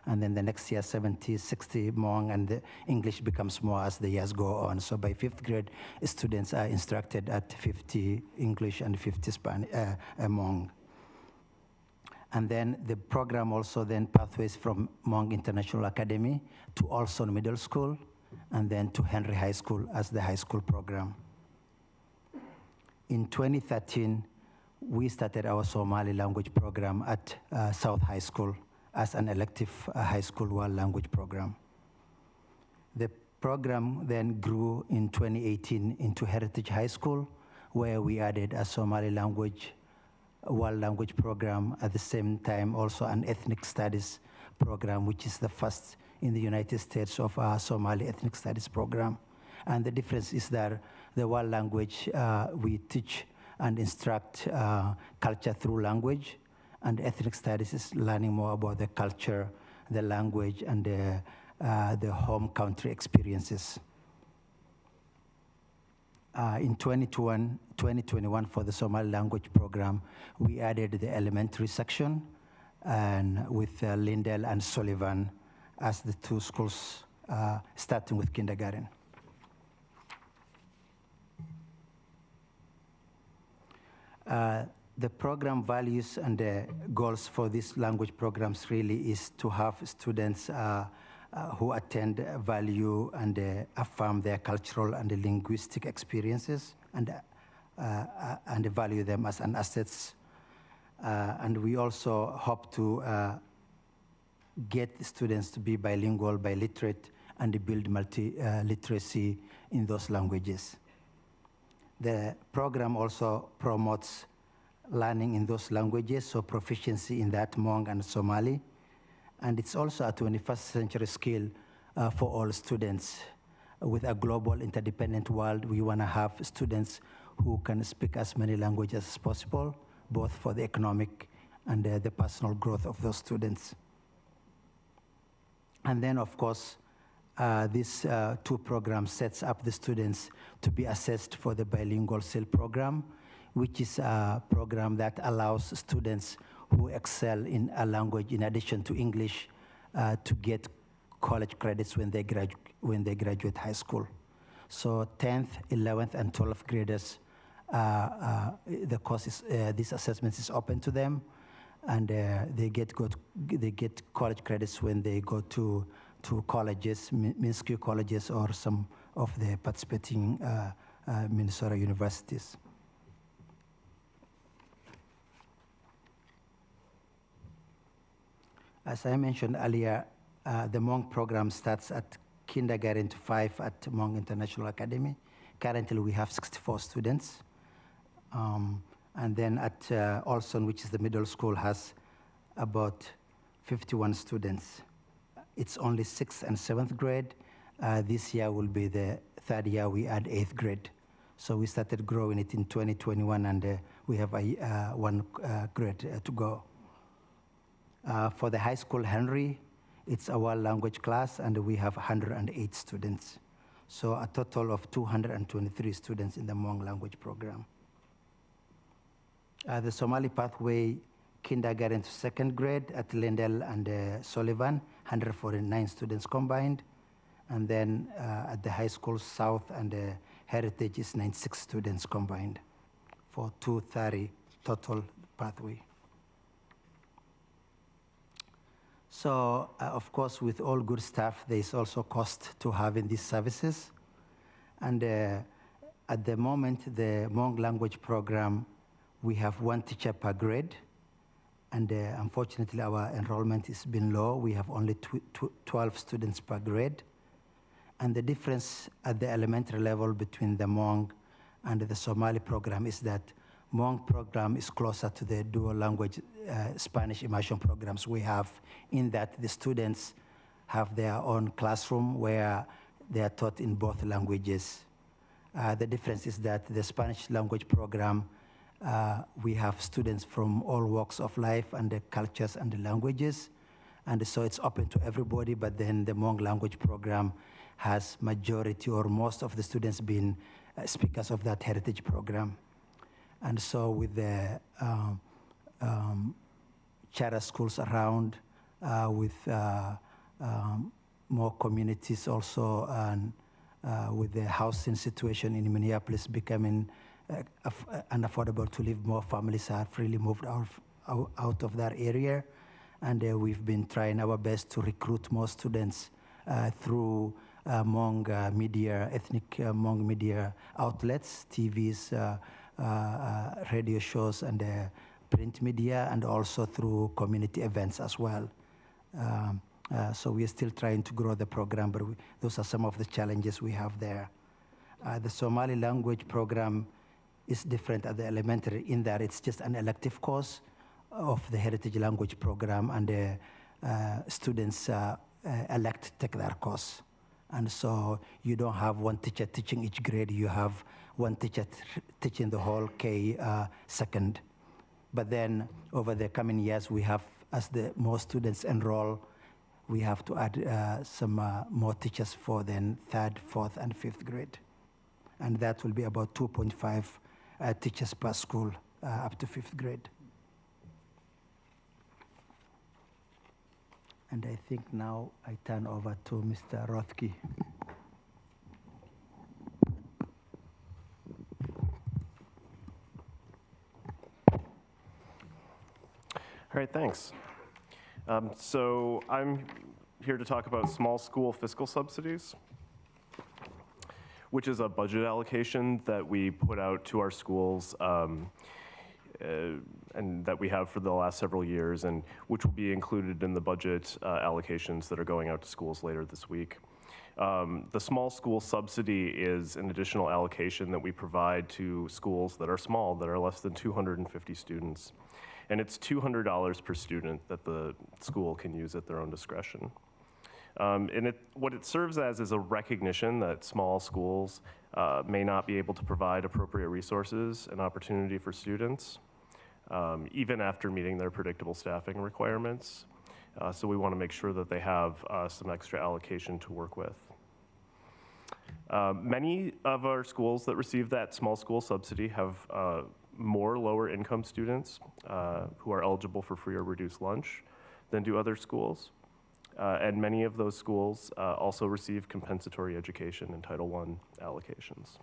and then the next year 70-60 Hmong, and the English becomes more as the years go on. So by 5th grade, students are instructed at 50 English and 50 Hmong. And then the program also then pathways from Hmong International Academy to Olson Middle School, and then to Henry High School as the high school program. In 2013, we started our Somali language program at South High School as an elective high school world language program. The program then grew in 2018 into Heritage High School, where we added a Somali language world language program, at the same time also an ethnic studies program, which is the first in the United States of our Somali ethnic studies program. And the difference is that the world language, we teach and instruct culture through language, and ethnic studies is learning more about the culture, the language, and the home country experiences. In 2021, for the Somali language program, we added the elementary section, and with Lindell and Sullivan as the two schools, starting with kindergarten. The program values and the goals for these language programs really is to have students who attend, value, and affirm their cultural and linguistic experiences, and value them as an assets. And we also hope to get students to be bilingual, biliterate, and build multi-literacy in those languages. The program also promotes learning in those languages, so proficiency in that Hmong and Somali. And it's also a 21st century skill for all students. With a global interdependent world, we want to have students who can speak as many languages as possible, both for the economic and the personal growth of those students. And then, of course, these two programs sets up the students to be assessed for the bilingual SIL program, which is a program that allows students who excel in a language in addition to English to get college credits when they graduate high school. So 10th, 11th, and 12th graders, the course is, this assessment is open to them, and they get college credits when they go to colleges, MINSCU colleges, or some of the participating Minnesota universities. As I mentioned earlier, the Hmong program starts at kindergarten to 5 at Hmong International Academy. Currently, we have 64 students. And then at Olson, which is the middle school, has about 51 students. It's only 6th and 7th grade. This year will be the 3rd year we add 8th grade. So we started growing it in 2021, and we have one grade to go. For the high school Henry, it's a world language class, and we have 108 students. So a total of 223 students in the Hmong language program. The Somali pathway, kindergarten to second grade at Lindell and Sullivan, 149 students combined. And then at the high school South and Heritage is 96 students combined for 230 total pathway. So of course, with all good stuff, there is also cost to having these services. And at the moment, the Hmong language program, we have 1 teacher per grade. And unfortunately, our enrollment has been low. We have only 12 students per grade. And the difference at the elementary level between the Hmong and the Somali program is that Hmong program is closer to the dual language Spanish immersion programs we have, in that the students have their own classroom where they are taught in both languages. The difference is that the Spanish language program, we have students from all walks of life and the cultures and the languages. And so it's open to everybody, but then the Hmong language program has majority or most of the students being speakers of that heritage program. And so with the charter schools around, with more communities also, and with the housing situation in Minneapolis becoming unaffordable to live, more families have really moved out of that area. And we've been trying our best to recruit more students through Hmong media, ethnic Hmong media outlets, TVs, radio shows, and print media, and also through community events as well. So we're still trying to grow the program, but those are some of the challenges we have there. The Somali language program is different at the elementary in that it's just an elective course of the heritage language program, and the students elect to take that course. And so you don't have one teacher teaching each grade, you have one teacher teaching the whole K second. But then over the coming years, we have, as the more students enroll, we have to add some more teachers for then 3rd, 4th, and 5th grade. And that will be about 2.5 teachers per school up to 5th grade. And I think now I turn over to Mr. Rothke. All right, thanks. So I'm here to talk about small school fiscal subsidies, which is a budget allocation that we put out to our schools and that we have for the last several years, and which will be included in the budget allocations that are going out to schools later this week. The small school subsidy is an additional allocation that we provide to schools that are small, that are less than 250 students. And it's $200 per student that the school can use at their own discretion. And what it serves as is a recognition that small schools may not be able to provide appropriate resources and opportunity for students, even after meeting their predictable staffing requirements. So we want to make sure that they have some extra allocation to work with. Many of our schools that receive that small school subsidy have more lower income students who are eligible for free or reduced lunch than do other schools. And many of those schools also receive compensatory education and Title I allocations.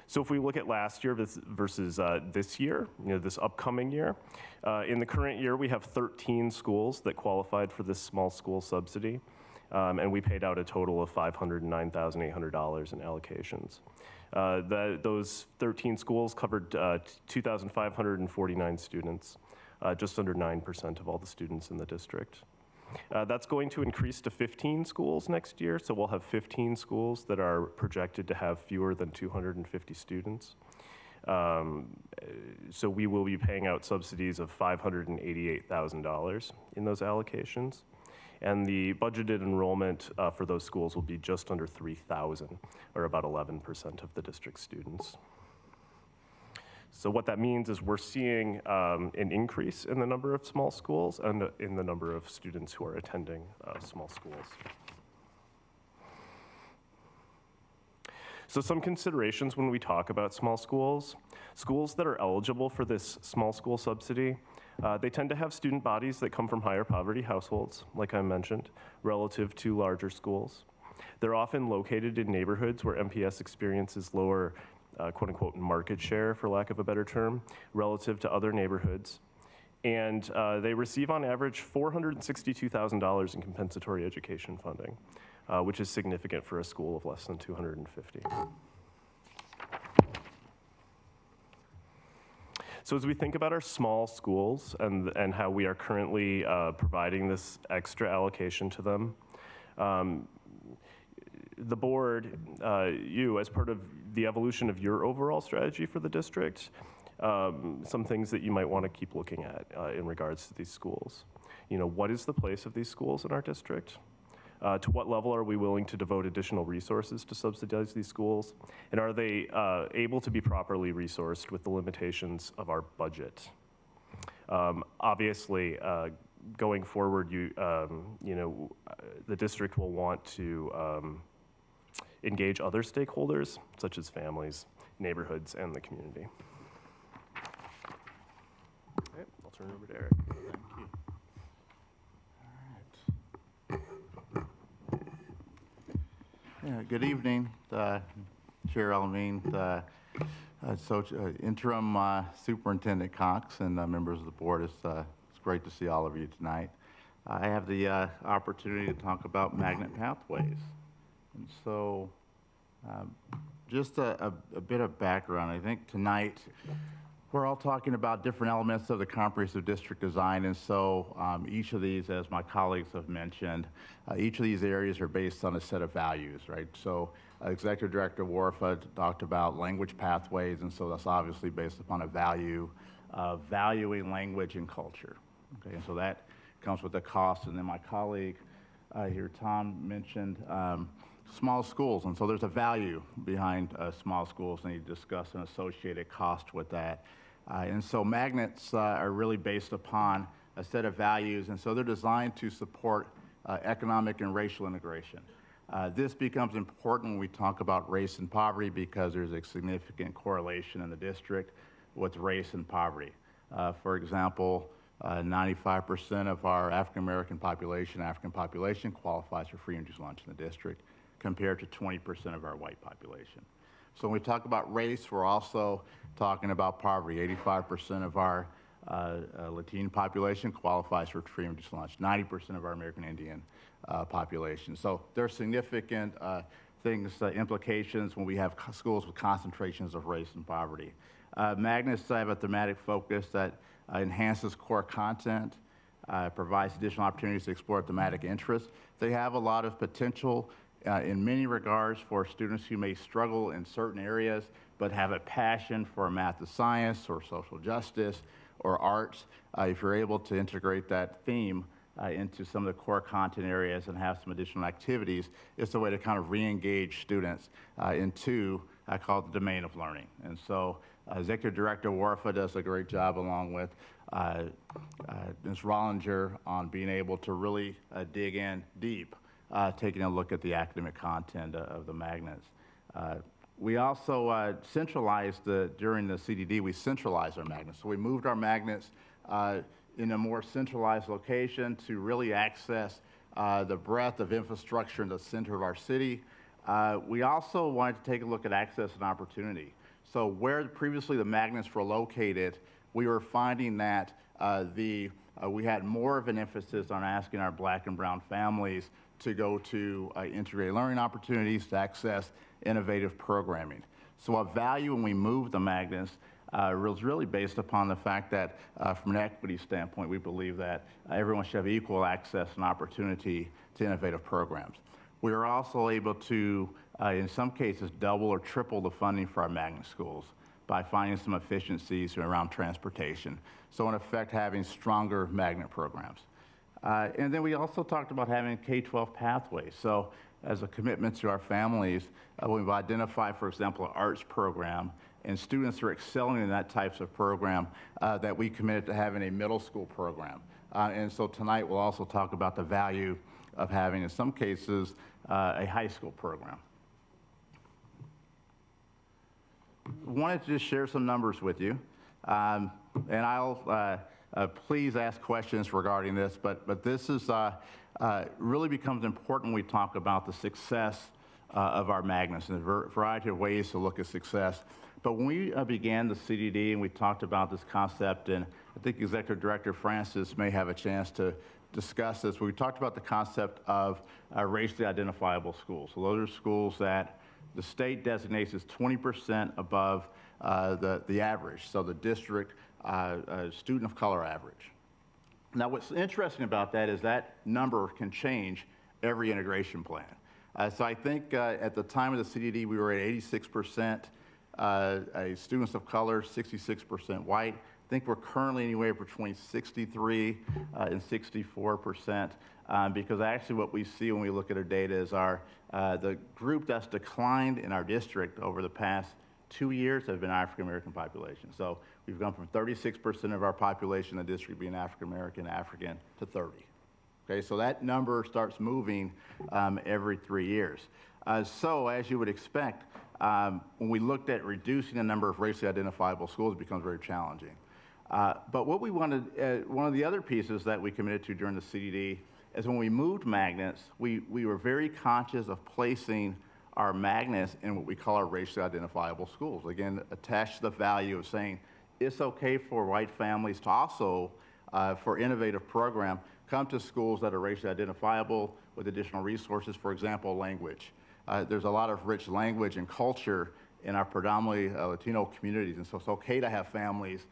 So if we look at last year versus this year, this upcoming year, in the current year we have 13 schools that qualified for this small school subsidy. And we paid out a total of $509,800 in allocations. Those 13 schools covered 2,549 students, just under 9% of all the students in the district. That's going to increase to 15 schools next year, so we'll have 15 schools that are projected to have fewer than 250 students. So we will be paying out subsidies of $588,000 in those allocations. And the budgeted enrollment for those schools will be just under 3,000, or about 11% of the district students. So what that means is we're seeing an increase in the number of small schools and in the number of students who are attending small schools. So some considerations when we talk about small schools. Schools that are eligible for this small school subsidy, they tend to have student bodies that come from higher poverty households, like I mentioned, relative to larger schools. They're often located in neighborhoods where MPS experiences lower quote unquote market share, for lack of a better term, relative to other neighborhoods. And they receive on average $462,000 in compensatory education funding, which is significant for a school of less than 250. So as we think about our small schools and how we are currently providing this extra allocation to them, the board, you, as part of the evolution of your overall strategy for the district, some things that you might want to keep looking at in regards to these schools. You know, what is the place of these schools in our district? To what level are we willing to devote additional resources to subsidize these schools? And are they able to be properly resourced with the limitations of our budget? Obviously, going forward, the district will want to engage other stakeholders, such as families, neighborhoods, and the community. Okay, I'll turn it over to Eric. Yeah, good evening, Chair Alameen, Interim Superintendent Cox, and members of the board. It's great to see all of you tonight. I have the opportunity to talk about magnet pathways. And so just a bit of background. I think tonight we're all talking about different elements of the comprehensive district design, and so each of these, as my colleagues have mentioned, each of these areas are based on a set of values, right? So Executive Director Warfa talked about language pathways, and so that's obviously based upon a value of valuing language and culture. Okay, and so that comes with the cost. And then my colleague here, Tom, mentioned small schools, and so there's a value behind small schools, and he discussed an associated cost with that. And so magnets are really based upon a set of values, and so they're designed to support economic and racial integration. This becomes important when we talk about race and poverty because there's a significant correlation in the district with race and poverty. For example, 95% of our African population qualifies for free and reduced lunch in the district, compared to 20% of our white population. So when we talk about race, we're also talking about poverty. 85% of our Latino population qualifies for free and reduced lunch, 90% of our American Indian population. So there are significant implications when we have schools with concentrations of race and poverty. Magnets have a thematic focus that enhances core content, provides additional opportunities to explore thematic interests. They have a lot of potential in many regards for students who may struggle in certain areas but have a passion for math and science or social justice or arts. If you're able to integrate that theme into some of the core content areas and have some additional activities, it's a way to kind of re-engage students into, I call it the domain of learning. And so Executive Director Warfa does a great job along with Ms. Rollinger on being able to really dig in deep, taking a look at the academic content of the magnets. We also centralized, during the CDD, we centralized our magnets. So we moved our magnets in a more centralized location to really access the breadth of infrastructure in the center of our city. We also wanted to take a look at access and opportunity. So where previously the magnets were located, we were finding that we had more of an emphasis on asking our Black and brown families to go to integrated learning opportunities to access innovative programming. So a value when we moved the magnets was really based upon the fact that from an equity standpoint, we believe that everyone should have equal access and opportunity to innovative programs. We were also able to, in some cases, double or triple the funding for our magnet schools by finding some efficiencies around transportation. So in effect, having stronger magnet programs. And then we also talked about having K-12 pathways. So as a commitment to our families, we've identified, for example, an arts program and students are excelling in that types of program, that we committed to having a middle school program. And so tonight we'll also talk about the value of having, in some cases, a high school program. Wanted to just share some numbers with you, and I'll please ask questions regarding this, but this is really becomes important when we talk about the success of our magnets and a variety of ways to look at success. But when we began the CDD and we talked about this concept, and I think Executive Director Francis may have a chance to discuss this, we talked about the concept of racially identifiable schools. So those are schools that the state designates as 20% above the average, so the district student of color average. Now, what's interesting about that is that number can change every integration plan. So I think at the time of the CDD, we were at 86% students of color, 66% white. I think we're currently anywhere between 63 and 64%, because actually what we see when we look at our data is the group that's declined in our district over the past 2 years have been African American population. So we've gone from 36% of our population in the district being African American, African to 30. Okay, so that number starts moving every 3 years. So as you would expect, when we looked at reducing the number of racially identifiable schools, it becomes very challenging. But what we wanted, one of the other pieces that we committed to during the CDD is when we moved magnets, we were very conscious of placing our magnets in what we call our racially identifiable schools. Again, attached to the value of saying it's okay for white families to also, for innovative program, come to schools that are racially identifiable with additional resources, for example, language. There's a lot of rich language and culture in our predominantly Latino communities, and so it's okay to have families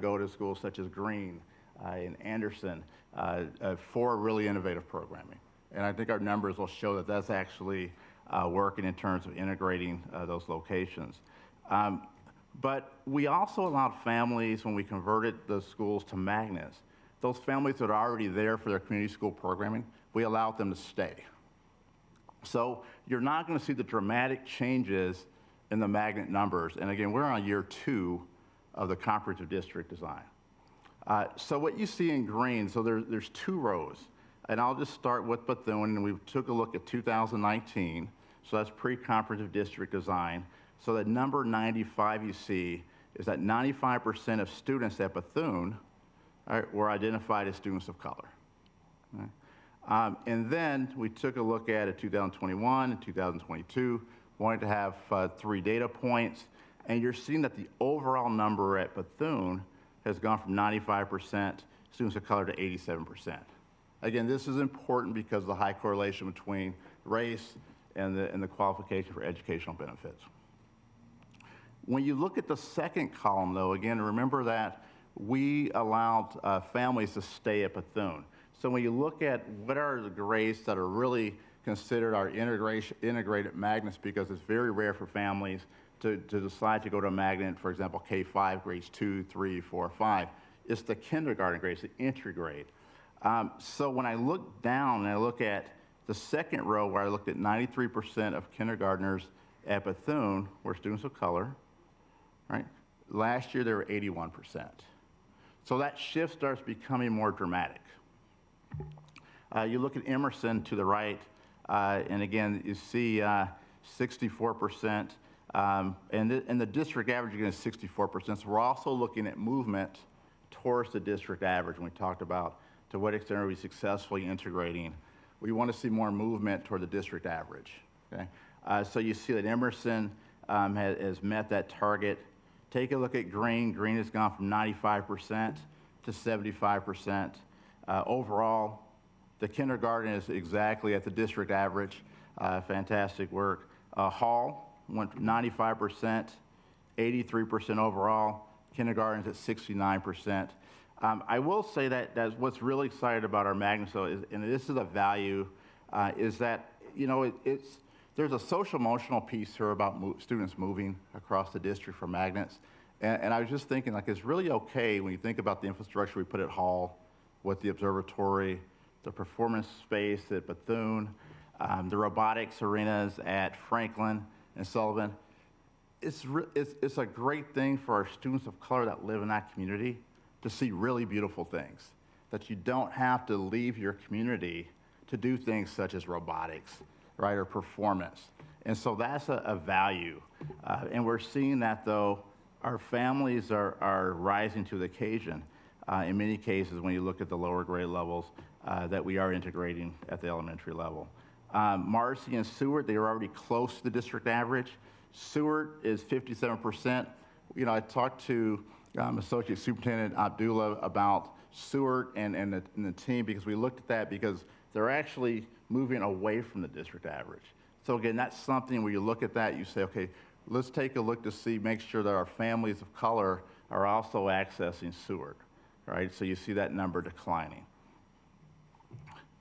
go to schools such as Green and Anderson for really innovative programming. And I think our numbers will show that that's actually working in terms of integrating those locations. But we also allowed families, when we converted those schools to magnets, those families that are already there for their community school programming, we allowed them to stay. So you're not going to see the dramatic changes in the magnet numbers. And again, we're on year 2 of the comprehensive district design. So what you see in green, so there's 2 rows. And I'll just start with Bethune, and we took a look at 2019. So that's pre-comprehensive district design. So that number 95 you see is that 95% of students at Bethune were identified as students of color. Right? And then we took a look at it 2021 and 2022, wanted to have 3 data points, and you're seeing that the overall number at Bethune has gone from 95% students of color to 87%. Again, this is important because of the high correlation between race and the qualification for educational benefits. When you look at the second column, though, again, remember that we allowed families to stay at Bethune. So when you look at what are the grades that are really considered our integrated magnets, because it's very rare for families to decide to go to a magnet, for example, K-5, grades 2, 3, 4, 5. It's the kindergarten grades, the entry grade. So when I look down and I look at the second row where I looked at 93% of kindergartners at Bethune were students of color, right? Last year, they were 81%. So that shift starts becoming more dramatic. You look at Emerson to the right, and again, you see 64%, and the district average again is 64%. So we're also looking at movement towards the district average when we talked about to what extent are we successfully integrating. We want to see more movement toward the district average. Okay? So you see that Emerson has met that target. Take a look at Green. Green has gone from 95% to 75%. Overall, the kindergarten is exactly at the district average. Fantastic work. Hall went from 95%, 83% overall. Kindergarten's at 69%. I will say that what's really exciting about our magnets, though, is, and this is a value, is that, you know, there's a social emotional piece here about students moving across the district for magnets. And I was just thinking, like, it's really okay when you think about the infrastructure we put at Hall with the observatory, the performance space at Bethune, the robotics arenas at Franklin and Sullivan. it's a great thing for our students of color that live in that community to see really beautiful things, that you don't have to leave your community to do things such as robotics, right, or performance. And so that's a value. And we're seeing that, though, our families are rising to the occasion. In many cases, when you look at the lower grade levels, that we are integrating at the elementary level. Marcy and Seward, they are already close to the district average. Seward is 57%. You know, I talked to Associate Superintendent Abdullah about Seward and the team, because we looked at that because they're actually moving away from the district average. So again, that's something where you look at that, you say, okay, let's take a look to see, make sure that our families of color are also accessing Seward, right? So you see that number declining.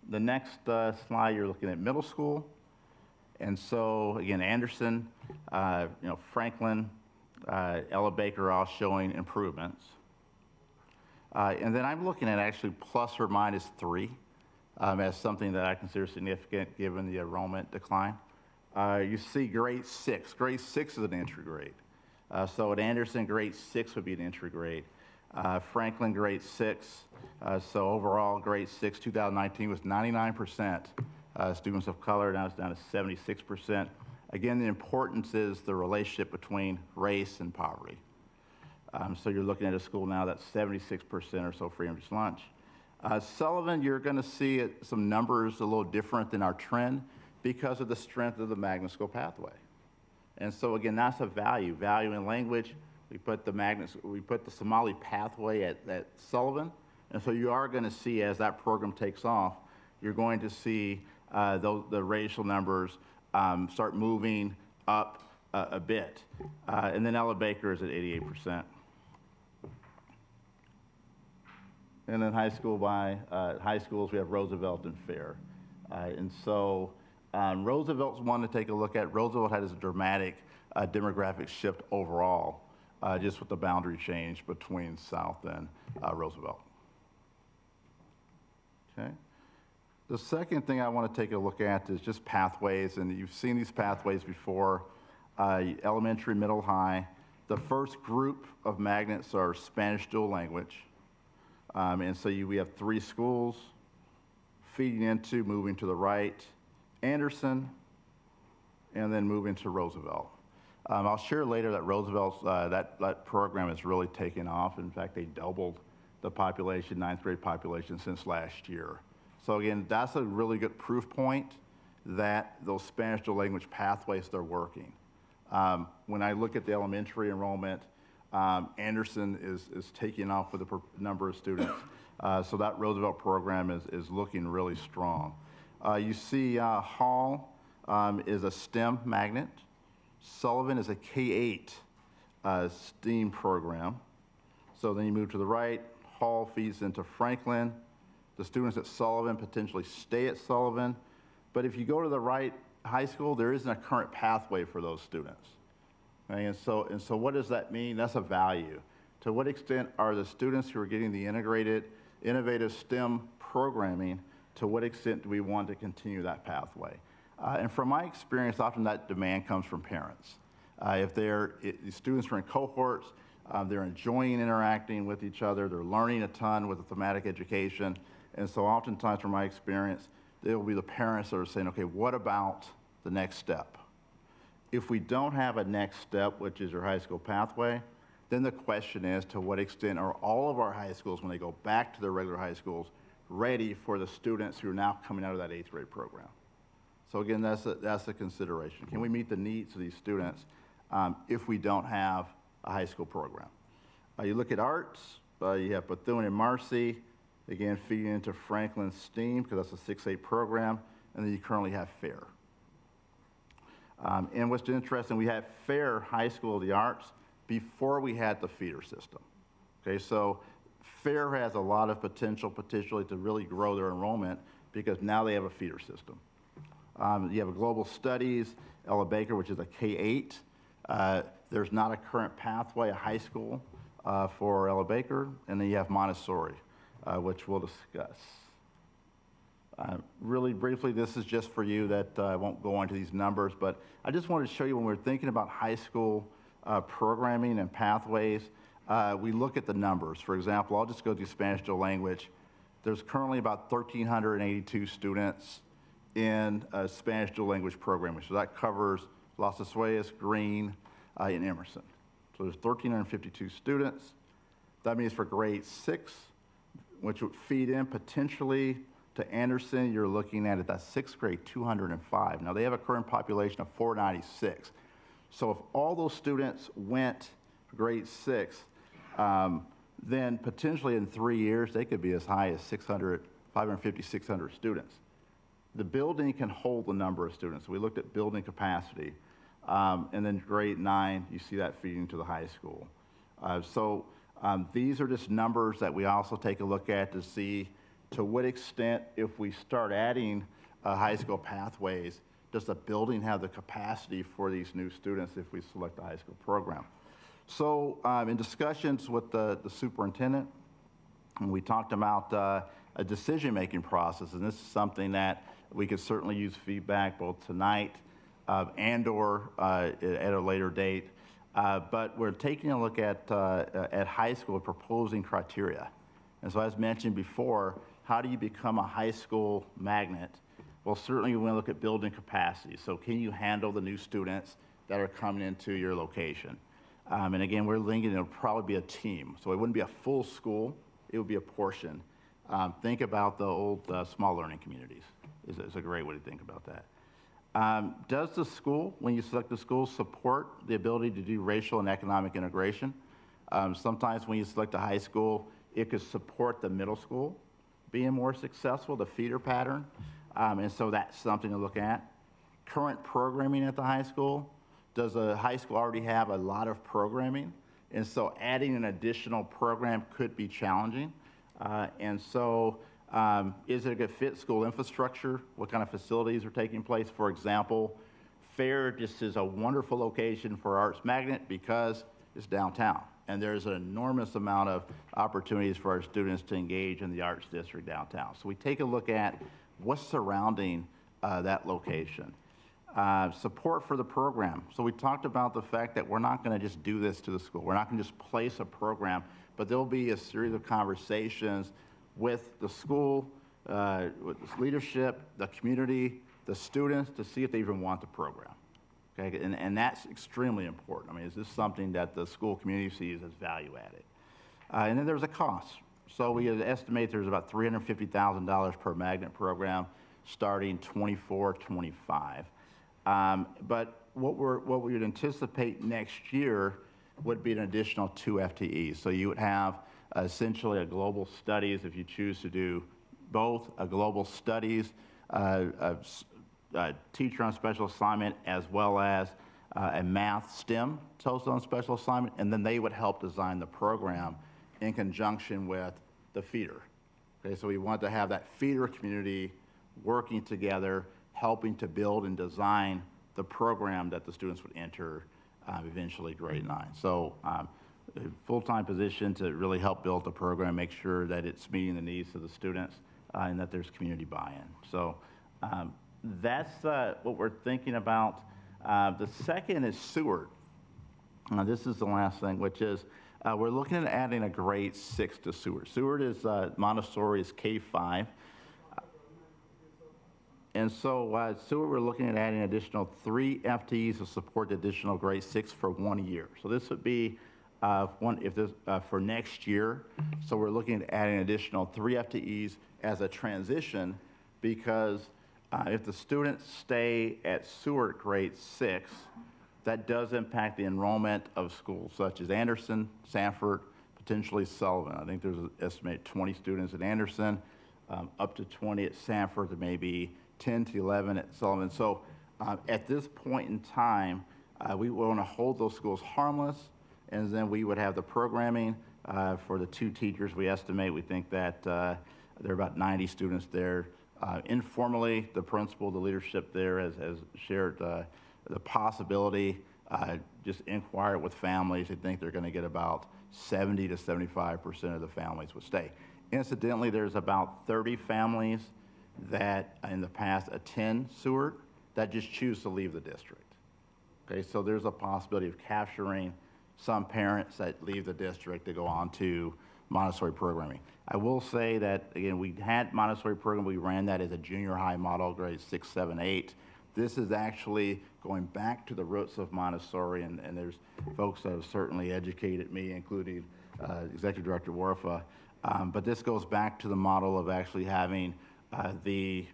The next slide, you're looking at middle school. And so again, Anderson, Franklin, Ella Baker all showing improvements. And then I'm looking at actually plus or minus 3 as something that I consider significant given the enrollment decline. You see grade 6. Grade 6 is an entry grade. So at Anderson, grade 6 would be an entry grade. Franklin, grade 6. So overall, grade 6, 2019 was 99% students of color. Now it's down to 76%. Again, the importance is the relationship between race and poverty. So you're looking at a school now that's 76% or so free and reduced lunch. Sullivan, you're going to see some numbers a little different than our trend because of the strength of the magnet school pathway. And so again, that's a value in language. We put the Somali pathway at Sullivan. And so you are going to see, as that program takes off, you're going to see the racial numbers start moving up a bit. And then Ella Baker is at 88%. And then high schools, we have Roosevelt and Fair. And so Roosevelt's one to take a look at. Roosevelt had a dramatic demographic shift overall, just with the boundary change between South and Roosevelt. Okay. The second thing I want to take a look at is just pathways, and you've seen these pathways before, elementary, middle, high. The first group of magnets are Spanish dual language. And so we have 3 schools feeding into, moving to the right, Anderson, and then moving to Roosevelt. I'll share later that Roosevelt's, that program has really taken off. In fact, they doubled the population, 9th grade population, since last year. So again, that's a really good proof point that those Spanish dual language pathways, they're working. When I look at the elementary enrollment, Anderson is taking off with a number of students. So that Roosevelt program is looking really strong. You see Hall is a STEM magnet. Sullivan is a K-8 STEAM program. So then you move to the right, Hall feeds into Franklin. The students at Sullivan potentially stay at Sullivan. But if you go to the right high school, there isn't a current pathway for those students. Okay? And so what does that mean? That's a value. To what extent are the students who are getting the integrated, innovative STEM programming, to what extent do we want to continue that pathway? And from my experience, often that demand comes from parents. If the students are in cohorts, they're enjoying interacting with each other, they're learning a ton with the thematic education, and so oftentimes from my experience, it will be the parents that are saying, okay, what about the next step? If we don't have a next step, which is your high school pathway, then the question is, to what extent are all of our high schools, when they go back to their regular high schools, ready for the students who are now coming out of that 8th grade program? So again, that's a consideration. Can we meet the needs of these students if we don't have a high school program? You look at arts, you have Bethune and Marcy, again, feeding into Franklin STEAM, because that's a 6-8 program, and then you currently have Fair. And what's interesting, we had Fair High School of the Arts before we had the feeder system. Okay, so Fair has a lot of potential, potentially, to really grow their enrollment, because now they have a feeder system. You have a Global Studies, Ella Baker, which is a K-8. There's not a current pathway, a high school for Ella Baker. And then you have Montessori, which we'll discuss. Really briefly, this is just for you that I won't go into these numbers, but I just wanted to show you when we're thinking about high school programming and pathways, we look at the numbers. For example, I'll just go to Spanish dual language. There's currently about 1,382 students in Spanish dual language programming. So that covers Las Azuelas, Green, and Emerson. So there's 1,352 students. That means for grade 6, which would feed in potentially to Anderson, you're looking at that 6th grade, 205. Now they have a current population of 496. So if all those students went grade 6, then potentially in 3 years, they could be as high as 550, 600 students. The building can hold the number of students. So we looked at building capacity. And then grade 9, you see that feeding to the high school. These are just numbers that we also take a look at to see to what extent, if we start adding high school pathways, does the building have the capacity for these new students if we select a high school program? So in discussions with the superintendent, we talked about a decision-making process, and this is something that we could certainly use feedback both tonight and/or at a later date. But we're taking a look at high school proposing criteria. And so as mentioned before, how do you become a high school magnet? Well, certainly we want to look at building capacity. So can you handle the new students that are coming into your location? And again, we're thinking it'll probably be a team. So it wouldn't be a full school, it would be a portion. Think about the old small learning communities is a great way to think about that. Does the school, when you select the school, support the ability to do racial and economic integration? Sometimes when you select a high school, it could support the middle school being more successful, the feeder pattern. And so that's something to look at. Current programming at the high school. Does the high school already have a lot of programming? And so adding an additional program could be challenging. Is it a good fit? School infrastructure, what kind of facilities are taking place? For example, Fair just is a wonderful location for Arts Magnet because it's downtown. And there's an enormous amount of opportunities for our students to engage in the arts district downtown. So we take a look at what's surrounding that location. Support for the program. So we talked about the fact that we're not going to just do this to the school. We're not going to just place a program, but there'll be a series of conversations with the school, with the leadership, the community, the students to see if they even want the program. Okay? And that's extremely important. I mean, is this something that the school community sees as value added? And then there's a cost. So we estimate there's about $350,000 per magnet program starting 24-25. But what we would anticipate next year would be an additional 2 FTEs. So you would have essentially a global studies, if you choose to do both, a global studies, a teacher on special assignment, as well as a math STEM TOSA on special assignment, and then they would help design the program in conjunction with the feeder. Okay, so we want to have that feeder community working together, helping to build and design the program that the students would enter eventually grade 9. So a full-time position to really help build the program, make sure that it's meeting the needs of the students and that there's community buy-in. So that's what we're thinking about. The second is Seward. This is the last thing, which is we're looking at adding a grade 6 to Seward. Seward is Montessori is K-5. And so Seward, we're looking at adding an additional 3 FTEs to support the additional grade 6 for 1 year. So this would be for next year. So we're looking at adding an additional 3 FTEs as a transition because if the students stay at Seward grade 6, that does impact the enrollment of schools such as Anderson, Sanford, potentially Sullivan. I think there's an estimated 20 students at Anderson, up to 20 at Sanford, maybe 10 to 11 at Sullivan. So at this point in time, we want to hold those schools harmless, and then we would have the programming for the 2 teachers. We estimate, we think that there are about 90 students there. Informally, the principal, the leadership there has shared the possibility, just inquire with families. They think they're going to get about 70 to 75% of the families would stay. Incidentally, there's about 30 families that in the past attend Seward that just choose to leave the district. Okay, so there's a possibility of capturing some parents that leave the district to go on to Montessori programming. I will say that, again, we had Montessori program, we ran that as a junior high model, grades 6, 7, 8. This is actually going back to the roots of Montessori, and there's folks that have certainly educated me, including Executive Director Warfa. But this goes back to the model of actually having the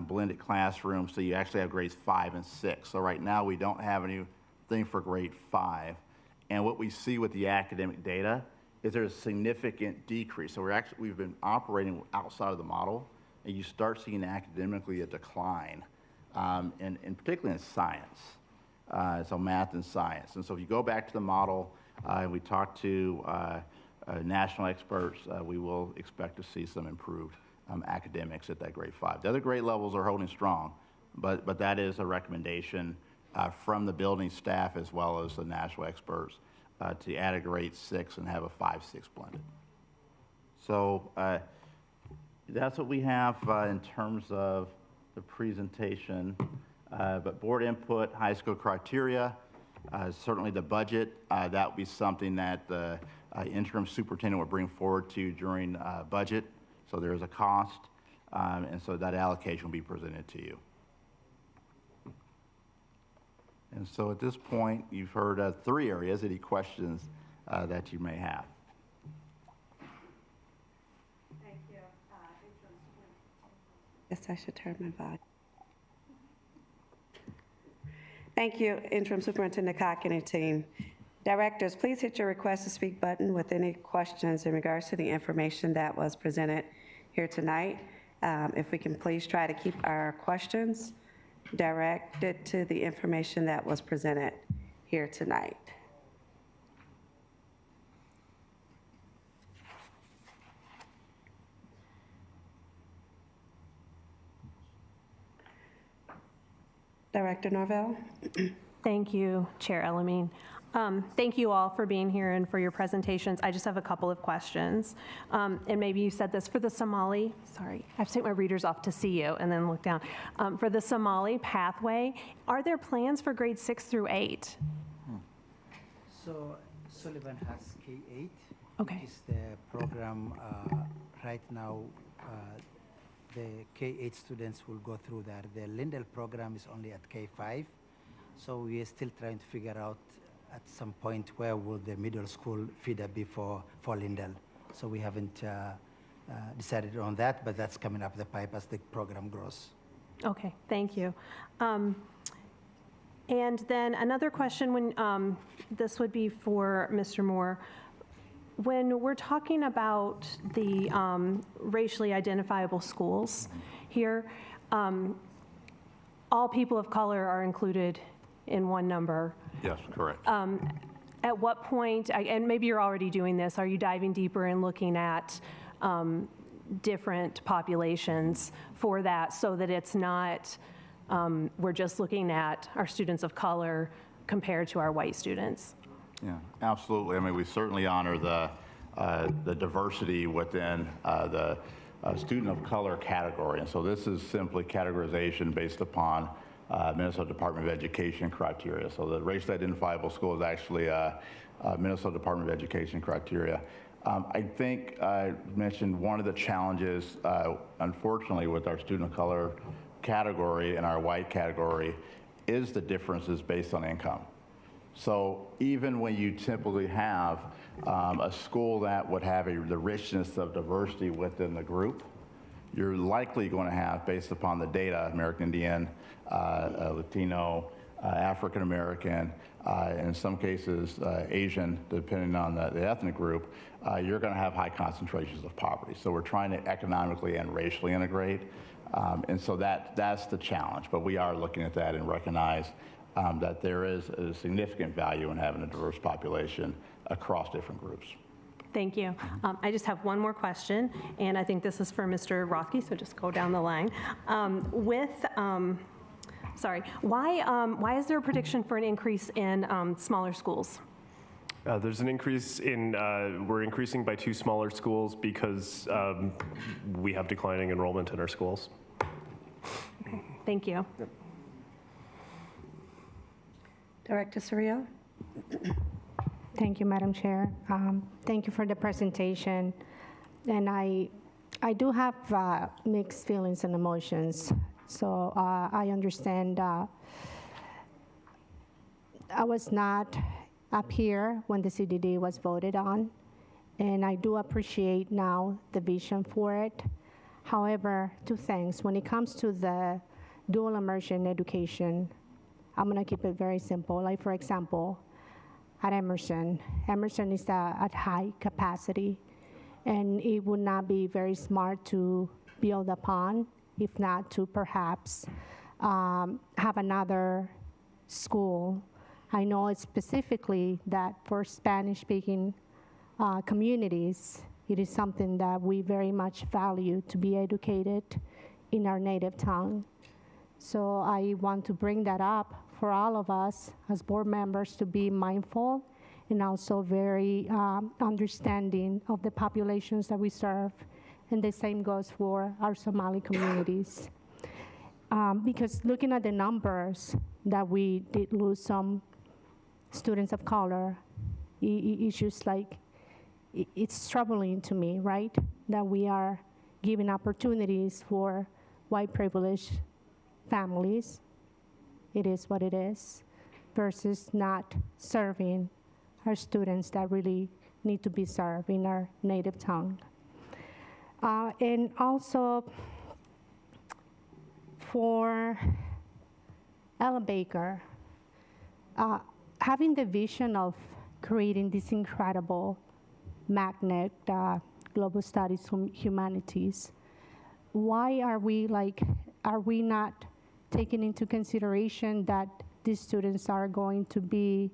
blended classroom, so you actually have grades 5 and 6. So right now we don't have anything for grade 5. And what we see with the academic data is there's a significant decrease. So we've been operating outside of the model, and you start seeing academically a decline, and particularly in science, so math and science. And so if you go back to the model, and we talk to national experts, we will expect to see some improved academics at that grade 5. The other grade levels are holding strong, but that is a recommendation from the building staff as well as the national experts to add a grade 6 and have a 5-6 blended. So that's what we have in terms of the presentation. But board input, high school criteria, certainly the budget, that would be something that the interim superintendent will bring forward to you during budget. So there is a cost, and so that allocation will be presented to you. And so at this point, you've heard 3 areas. Any questions that you may have? Thank you. Yes, I should turn my volume. Thank you, Interim Superintendent Cock and team. Directors, please hit your request to speak button with any questions in regards to the information that was presented here tonight. If we can please try to keep our questions directed to the information that was presented here tonight. Director Norvell? Thank you, Chair Elamine. Thank you all for being here and for your presentations. I just have a couple of questions. And maybe you said this for the Somali, sorry, I have to take my readers off to see you and then look down. For the Somali pathway, are there plans for grades 6 through 8? So Sullivan has K-8. Okay. Which is the program right now. The K-8 students will go through that. The Lindell program is only at K-5. So we are still trying to figure out at some point where will the middle school feeder be for Lindell. So we haven't decided on that, but that's coming up the pipe as the program grows. Okay, thank you. And then another question, when this would be for Mr. Moore. When we're talking about the racially identifiable schools here, all people of color are included in one number. Yes, correct. At what point, and maybe you're already doing this, are you diving deeper and looking at different populations for that so that it's not, we're just looking at our students of color compared to our white students? Yeah, absolutely. I mean, we certainly honor the diversity within the student of color category. And so this is simply categorization based upon Minnesota Department of Education criteria. So the racially identifiable school is actually Minnesota Department of Education criteria. I think I mentioned one of the challenges, unfortunately, with our student of color category and our white category is the differences based on income. So even when you typically have a school that would have the richness of diversity within the group, you're likely going to have, based upon the data, American Indian, Latino, African American, in some cases Asian, depending on the ethnic group, you're going to have high concentrations of poverty. So we're trying to economically and racially integrate. And so that's the challenge. But we are looking at that and recognize that there is a significant value in having a diverse population across different groups. Thank you. I just have one more question, and I think this is for Mr. Rothke, so just go down the line. Why is there a prediction for an increase in smaller schools? There's an increase in, we're increasing by 2 smaller schools because we have declining enrollment in our schools. Okay. Thank you. Yep. Director Surreal. Thank you, Madam Chair. Thank you for the presentation. And I do have mixed feelings and emotions. So I understand I was not up here when the CDD was voted on, and I do appreciate now the vision for it. However, two things. When it comes to the dual immersion education, I'm gonna keep it very simple. Like for example, at Emerson is at high capacity, and it would not be very smart to build upon, if not to perhaps have another school. I know it's specifically that for Spanish-speaking communities, it is something that we very much value, to be educated in our native tongue. So I want to bring that up for all of us as board members to be mindful and also very understanding of the populations that we serve. And the same goes for our Somali communities. Because looking at the numbers that we did lose some students of color, it's just like, it's troubling to me, right? That we are giving opportunities for white privileged families, it is what it is, versus not serving our students that really need to be served in our native tongue. And also for Ella Baker, having the vision of creating this incredible magnet, Global Studies Humanities, why are we not taking into consideration that these students are going to be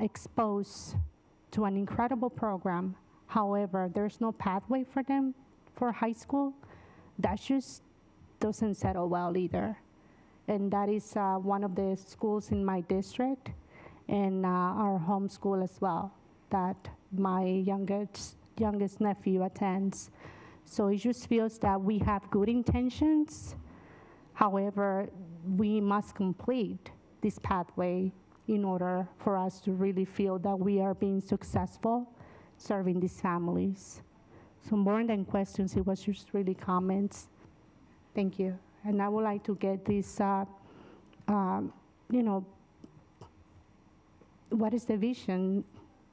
exposed to an incredible program? However, there's no pathway for them for high school. That just doesn't settle well either. And that is one of the schools in my district and our home school as well, that my youngest nephew attends. So it just feels that we have good intentions. However, we must complete this pathway in order for us to really feel that we are being successful serving these families. So more than questions, it was just really comments. Thank you. And I would like to get this, what is the vision?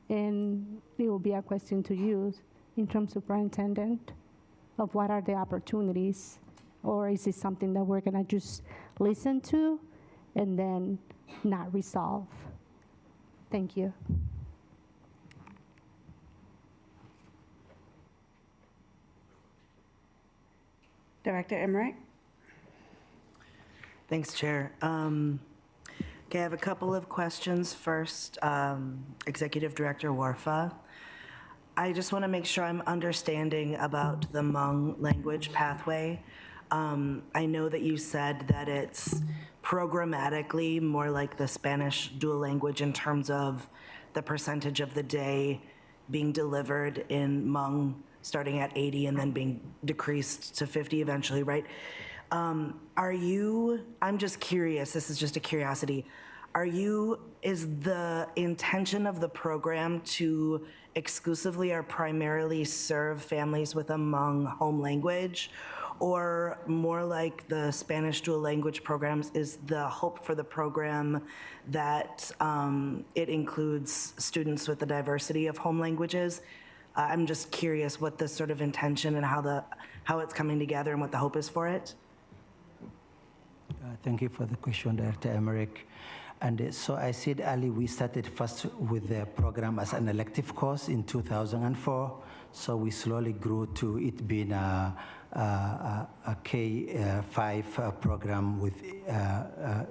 And it will be a question to you in terms of superintendent of what are the opportunities, or is it something that we're gonna just listen to and then not resolve? Thank you. Director Emmerich. Thanks, Chair. Okay, I have a couple of questions. First, Executive Director Warfa. I just want to make sure I'm understanding about the Hmong language pathway. I know that you said that it's programmatically more like the Spanish dual language in terms of the percentage of the day being delivered in Hmong, starting at 80 and then being decreased to 50 eventually, right? I'm just curious, this is just a curiosity, is the intention of the program to exclusively or primarily serve families with a Hmong home language, or more like the Spanish dual language programs, is the hope for the program that it includes students with the diversity of home languages? I'm just curious what the sort of intention and how it's coming together and what the hope is for it. Thank you for the question, Director Emmerich. And so I said earlier, we started first with the program as an elective course in 2004. So we slowly grew to it being a K-5 program with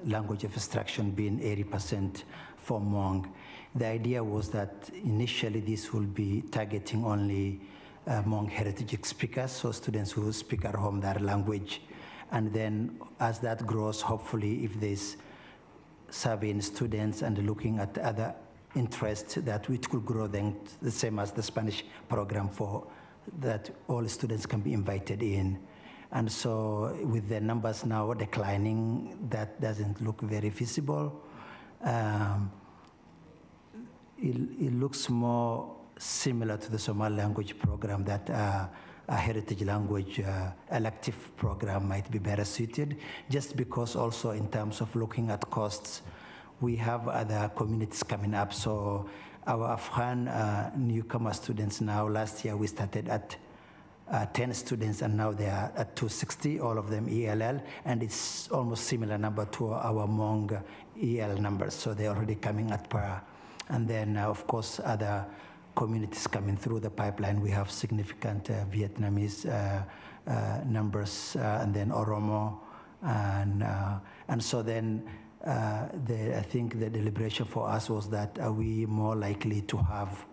language of instruction being 80% for Hmong. The idea was that initially this will be targeting only Hmong heritage speakers, so students who speak at home their language. And then as that grows, hopefully if there's serving students and looking at other interests, that it could grow then the same as the Spanish program for that all students can be invited in. And so with the numbers now declining, that doesn't look very feasible. it looks more similar to the Somali language program, that a heritage language elective program might be better suited, just because also in terms of looking at costs, we have other communities coming up. So our Afghan newcomer students now, last year we started at 10 students, and now they are at 260, all of them ELL, and it's almost similar number to our Hmong EL numbers, so they're already coming at par. And then, of course, other communities coming through the pipeline. We have significant Vietnamese numbers, and then Oromo, and so then I think the deliberation for us was that are we more likely to have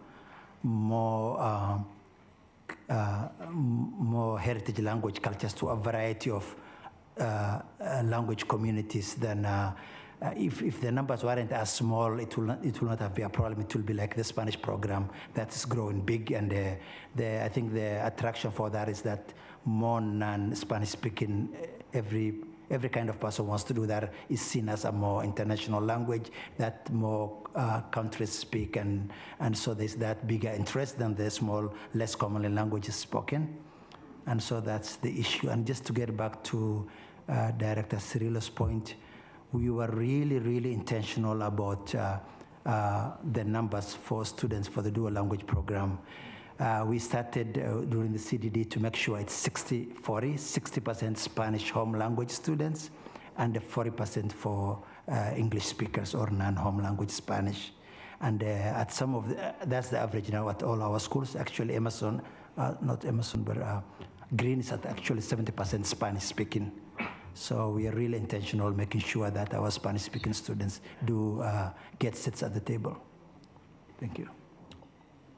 more heritage language cultures to a variety of language communities than if the numbers weren't as small, it will not have been a problem. It will be like the Spanish program that is growing big, and I think the attraction for that is that more non-Spanish speaking, every kind of person wants to do that, is seen as a more international language that more countries speak, and so there's that bigger interest than the small, less commonly languages spoken. And so that's the issue. And just to get back to Director Cirillo's point, we were really, really intentional about the numbers for students for the dual language program. We started during the CDD to make sure it's 60-40, 60% Spanish home language students and 40% for English speakers or non-home language Spanish. And at some of that's the average now at all our schools. Actually, Emerson, not Emerson, but Green is at actually 70% Spanish speaking. So we are really intentional making sure that our Spanish speaking students do get seats at the table. Thank you.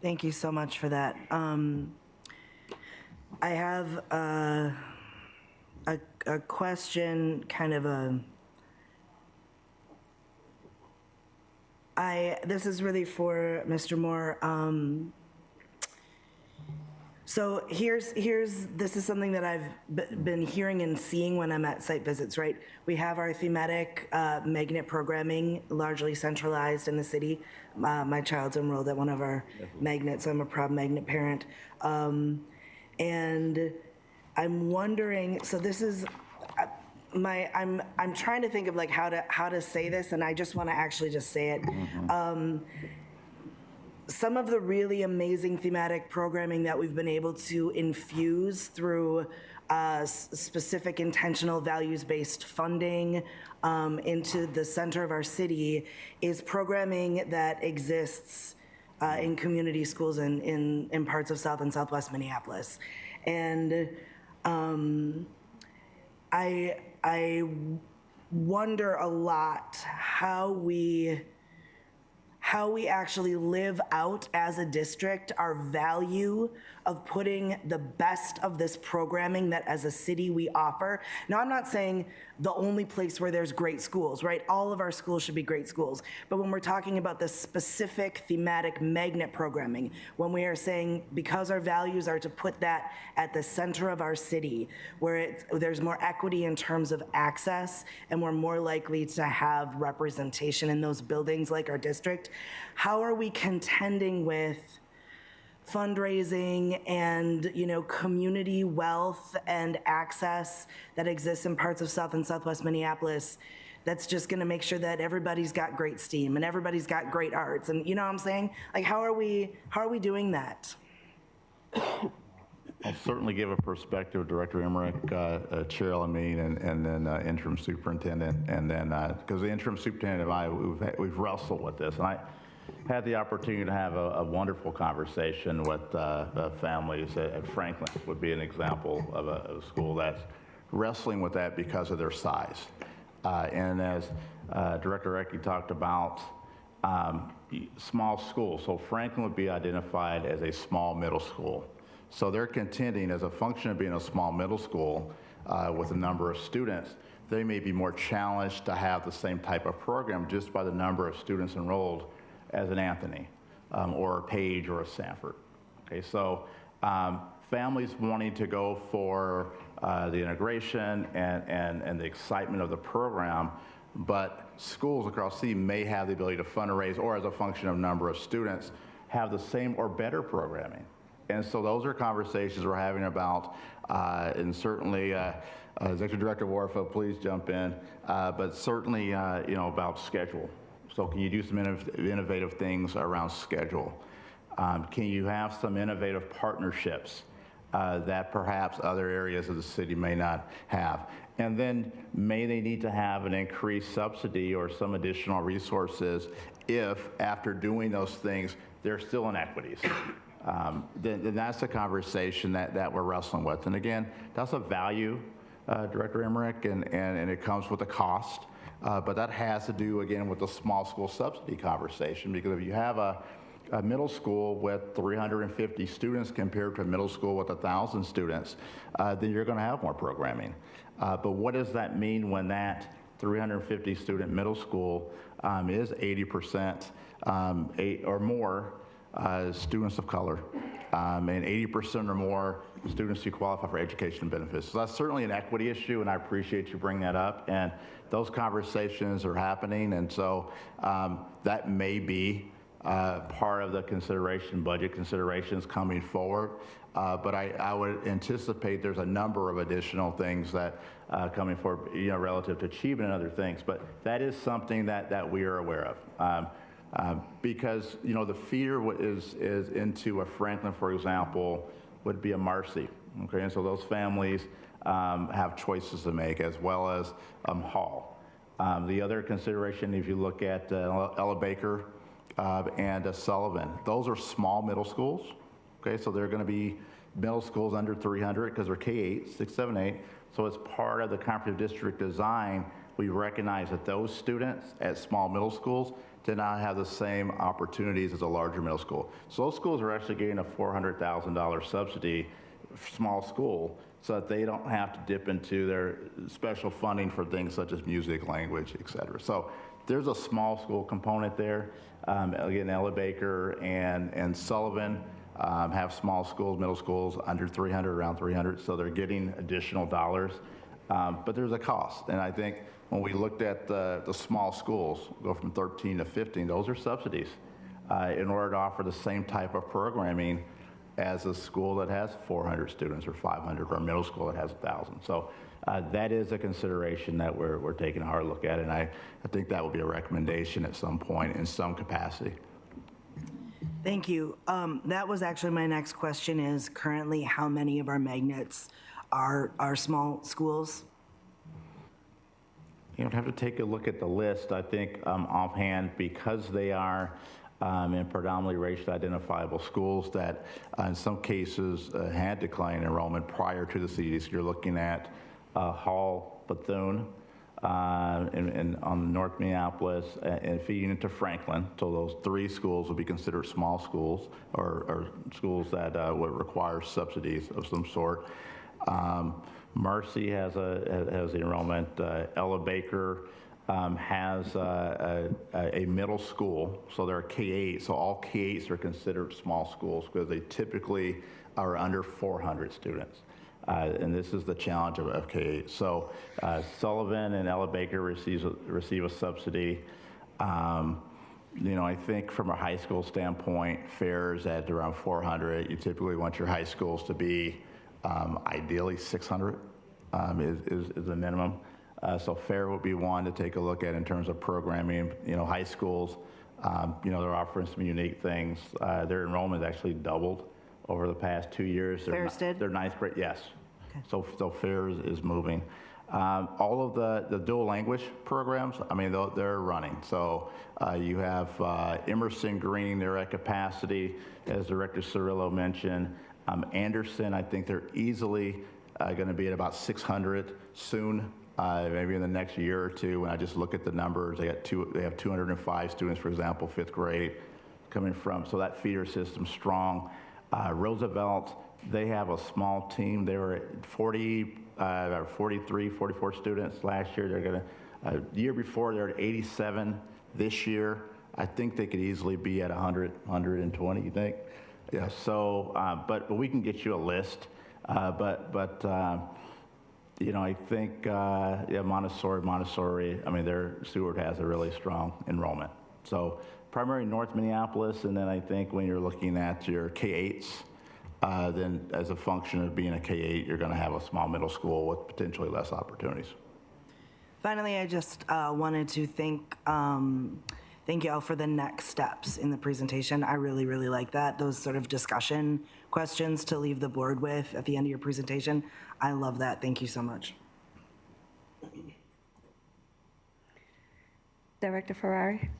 Thank you so much for that. I have a question, kind of this is really for Mr. Moore. So this is something that I've been hearing and seeing when I'm at site visits, right? We have our thematic magnet programming largely centralized in the city. My child's enrolled at one of our magnets. I'm a proud magnet parent. And I'm wondering, so this is, I'm trying to think of like how to say this, and I just want to actually just say it. Some of the really amazing thematic programming that we've been able to infuse through specific intentional values-based funding into the center of our city is programming that exists in community schools in parts of South and Southwest Minneapolis. And I wonder a lot how we actually live out as a district our value of putting the best of this programming that as a city we offer. Now, I'm not saying the only place where there's great schools, right? All of our schools should be great schools. But when we're talking about the specific thematic magnet programming, when we are saying because our values are to put that at the center of our city, where there's more equity in terms of access, and we're more likely to have representation in those buildings like our district, how are we contending with fundraising and, community wealth and access that exists in parts of South and Southwest Minneapolis that's just going to make sure that everybody's got great STEAM and everybody's got great arts? And you know what I'm saying? Like, how are we doing that? I'll certainly give a perspective, Director Emmerich, Chair Elamine, and then Interim Superintendent, and then, because the Interim Superintendent and I, we've wrestled with this, and I had the opportunity to have a wonderful conversation with families at Franklin, would be an example of a school that's wrestling with that because of their size. And as Director Recchi talked about, small schools, so Franklin would be identified as a small middle school. So they're contending as a function of being a small middle school with a number of students, they may be more challenged to have the same type of program just by the number of students enrolled as an Anthony or a Page or a Sanford. Okay, so families wanting to go for the integration and the excitement of the program, but schools across the city may have the ability to fundraise, or as a function of number of students, have the same or better programming. And so those are conversations we're having about, and certainly, Executive Director Warfa, please jump in, but certainly, you know, about schedule. So can you do some innovative things around schedule? Can you have some innovative partnerships that perhaps other areas of the city may not have? And then may they need to have an increased subsidy or some additional resources if, after doing those things, there's still inequities? Then that's the conversation that we're wrestling with. And again, that's a value, Director Emmerich, and it comes with a cost. But that has to do, again, with the small school subsidy conversation, because if you have a middle school with 350 students compared to a middle school with 1,000 students, then you're going to have more programming. But what does that mean when that 350 student middle school is 80% or more students of color, and 80% or more students who qualify for education benefits? So that's certainly an equity issue, and I appreciate you bringing that up. And those conversations are happening, and so that may be part of the consideration, budget considerations coming forward. But I would anticipate there's a number of additional things that coming forward, you know, relative to achievement and other things. But that is something that we are aware of. Because, you know, the feeder is into a Franklin, for example, would be a Marcy. Okay, and so those families have choices to make, as well as Hall. The other consideration, if you look at Ella Baker and Sullivan, those are small middle schools. Okay, so they're going to be middle schools under 300 because they're K-8, 6, 7, 8. So as part of the comprehensive district design, we recognize that those students at small middle schools do not have the same opportunities as a larger middle school. So those schools are actually getting a $400,000 subsidy, small school, so that they don't have to dip into their special funding for things such as music, language, et cetera. So there's a small school component there. Again, Ella Baker and Sullivan have small schools, middle schools under 300, around 300, so they're getting additional dollars. But there's a cost, and I think when we looked at the small schools, go from 13 to 15, those are subsidies in order to offer the same type of programming as a school that has 400 students or 500, or a middle school that has 1,000. So that is a consideration that we're taking a hard look at, and I think that will be a recommendation at some point in some capacity. Thank you. That was actually my next question, is currently how many of our magnets are small schools? You would have to take a look at the list. I think offhand, because they are in predominantly racially identifiable schools that in some cases had declined enrollment prior to the CDs. You're looking at Hall, Bethune, and on North Minneapolis, and feeding into Franklin. So those three schools would be considered small schools, or schools that would require subsidies of some sort. Marcy has the enrollment. Ella Baker has a middle school, so they're K-8, so all K-8s are considered small schools because they typically are under 400 students. And this is the challenge of K-8. So Sullivan and Ella Baker receive a subsidy. You know, I think from a high school standpoint, fares at around 400. You typically want your high schools to be ideally 600 is the minimum. So FAIR would be one to take a look at in terms of programming. You know, high schools, you know, they're offering some unique things. Their enrollment actually doubled over the past 2 years. FAIR's did? Their ninth grade, yes. Okay. So FAIR is moving. All of the dual language programs, I mean, they're running. So you have Emerson Green, they're at capacity, as Director Cirillo mentioned. Anderson, I think they're easily going to be at about 600 soon, maybe in the next year or two. When I just look at the numbers, they have 205 students, for example, fifth grade coming from. So that feeder system's strong. Roosevelt, they have a small team. They were at 43, 44 students last year. They're going to, the year before, they're at 87 this year. I think they could easily be at 100, 120, you think? Yeah, so, but we can get you a list. But you know, I think, yeah, Montessori, I mean, Seward has a really strong enrollment. So primary North Minneapolis, and then I think when you're looking at your K-8s, then as a function of being a K-8, you're going to have a small middle school with potentially less opportunities. Finally, I just wanted to thank you all for the next steps in the presentation. I really, really like that. Those sort of discussion questions to leave the board with at the end of your presentation. I love that. Thank you so much. Director Ferrari.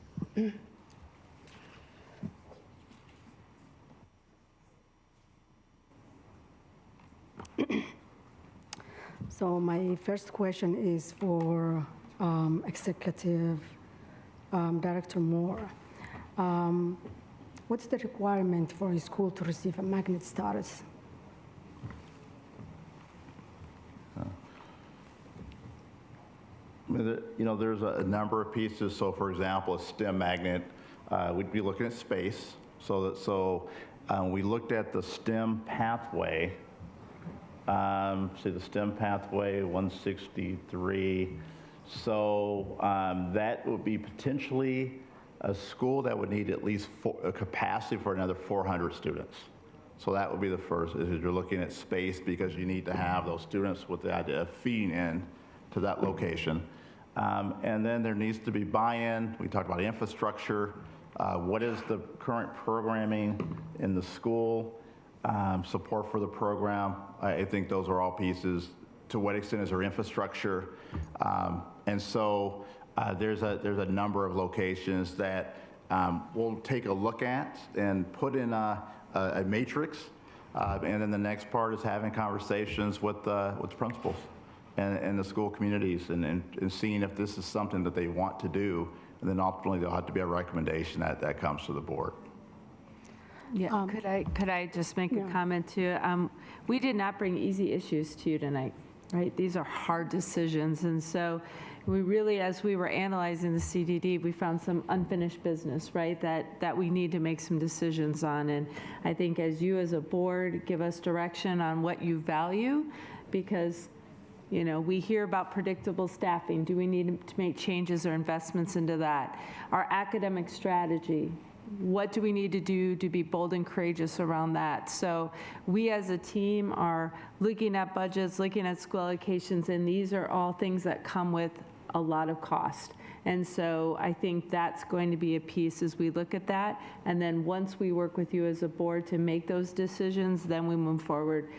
So my first question is for Executive Director Moore. What's the requirement for a school to receive a magnet status? You know, there's a number of pieces. So, for example, a STEM magnet, we'd be looking at space. So we looked at the STEM pathway. See the STEM pathway 163. So that would be potentially a school that would need at least a capacity for another 400 students. So that would be the first, is you're looking at space because you need to have those students with the idea of feeding in to that location. And then there needs to be buy-in. We talked about infrastructure. What is the current programming in the school? Support for the program. I think those are all pieces. To what extent is there infrastructure? And so there's a number of locations that we'll take a look at and put in a matrix. And then the next part is having conversations with the principals and the school communities and seeing if this is something that they want to do. And then ultimately there'll have to be a recommendation that comes to the board. Yeah, could I just make a comment too? We did not bring easy issues to you tonight, right? These are hard decisions. And so we really, as we were analyzing the CDD, we found some unfinished business, right? That we need to make some decisions on. And I think as you as a board give us direction on what you value, because you know, we hear about predictable staffing. Do we need to make changes or investments into that? Our academic strategy, what do we need to do to be bold and courageous around that? So we as a team are looking at budgets, looking at school allocations, and these are all things that come with a lot of cost. And so I think that's going to be a piece as we look at that. And then once we work with you as a board to make those decisions, then we move forward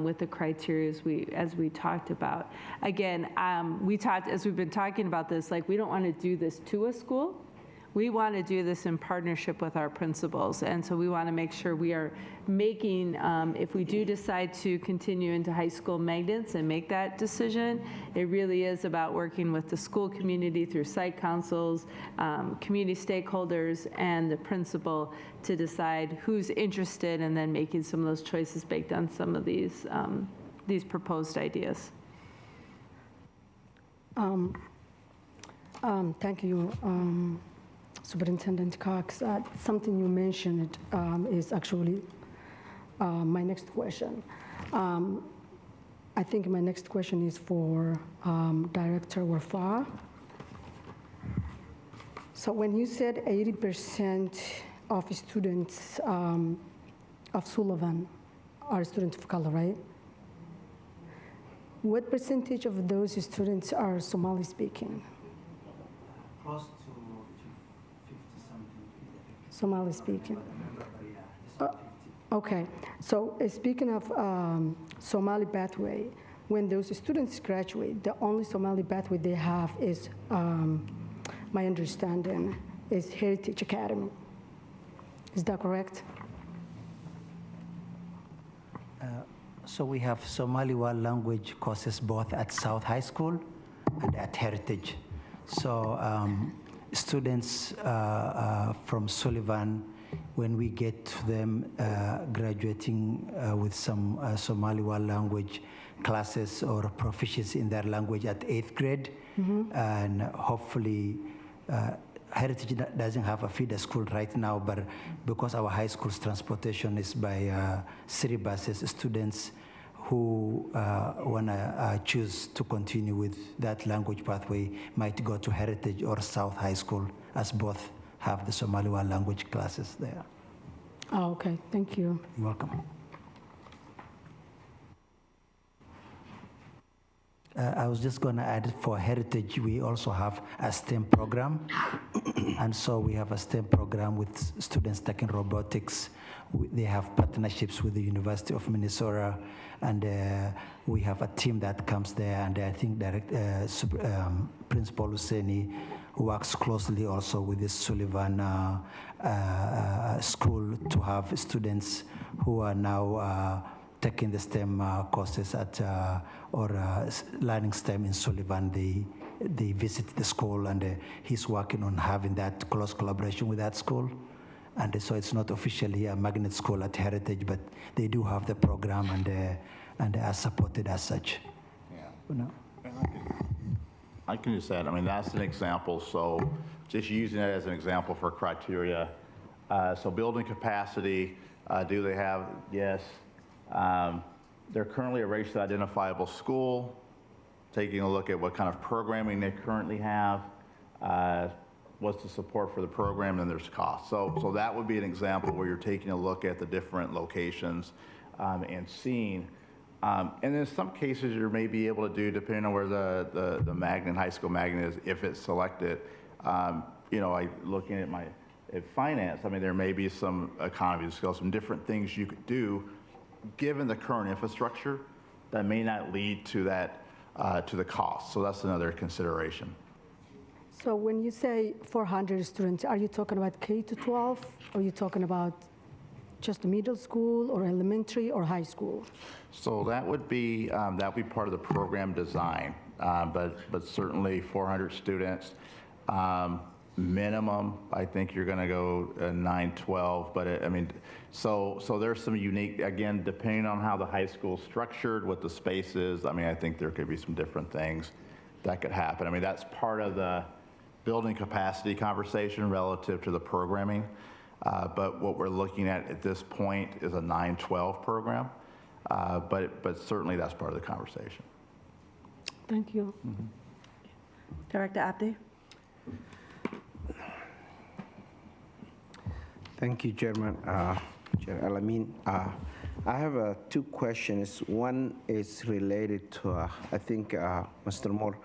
with the criteria as we talked about. Again, as we've been talking about this, like we don't want to do this to a school. We want to do this in partnership with our principals. And so we want to make sure we are making, if we do decide to continue into high school magnets and make that decision, it really is about working with the school community through site councils, community stakeholders, and the principal to decide who's interested and then making some of those choices based on some of these proposed ideas. Thank you. Superintendent Cox, something you mentioned is actually my next question. I think my next question is for Director Warfaa. So when you said 80% of students of Sullivan are students of color, right? What percentage of those students are Somali speaking? Close to Somali speaking. Okay, so speaking of Somali pathway, when those students graduate, the only Somali pathway they have is, my understanding, is Heritage Academy. Is that correct? So we have Somali World Language courses both at South High School and at Heritage. So students from Sullivan, when we get to them graduating with some Somali World Language classes or proficiency in their language at 8th grade, and hopefully Heritage doesn't have a feeder school right now, but because our high school's transportation is by city buses, students who want to choose to continue with that language pathway might go to Heritage or South High School, as both have the Somali One language classes there. Oh, okay, thank you. You're welcome. I was just going to add, for Heritage, we also have a STEM program. And so we have a STEM program with students taking robotics. They have partnerships with the University of Minnesota, and we have a team that comes there, and I think Principal Husseini works closely also with the Sullivan School to have students who are now taking the STEM courses at learning STEM in Sullivan. They visit the school, and he's working on having that close collaboration with that school. And so it's not officially a magnet school at Heritage, but they do have the program, and are supported as such. Yeah. You know? I can just add, I mean, that's an example. So just using it as an example for criteria. So building capacity, do they have? Yes. They're currently a racially identifiable school, taking a look at what kind of programming they currently have, what's the support for the program, and there's cost. So that would be an example where you're taking a look at the different locations and seeing. And in some cases, you may be able to do, depending on where the magnet, high school magnet is, if it's selected. Looking at finance, I mean, there may be some economies of scale, some different things you could do given the current infrastructure that may not lead to that, to the cost. So that's another consideration. So when you say 400 students, are you talking about K to 12? Or are you talking about just middle school or elementary or high school? So that would be part of the program design, but certainly 400 students. Minimum, I think you're going to go 9-12, but so there's some unique, again, depending on how the high school is structured, what the space is, I mean, I think there could be some different things that could happen. I mean, that's part of the building capacity conversation relative to the programming, but what we're looking at this point is a 9-12 program, but certainly that's part of the conversation. Thank you. Mm-hmm. Director Abdi? Thank you, Chairman. Chair Alamin. I have two questions. One is related to, I think, Mr. Moore.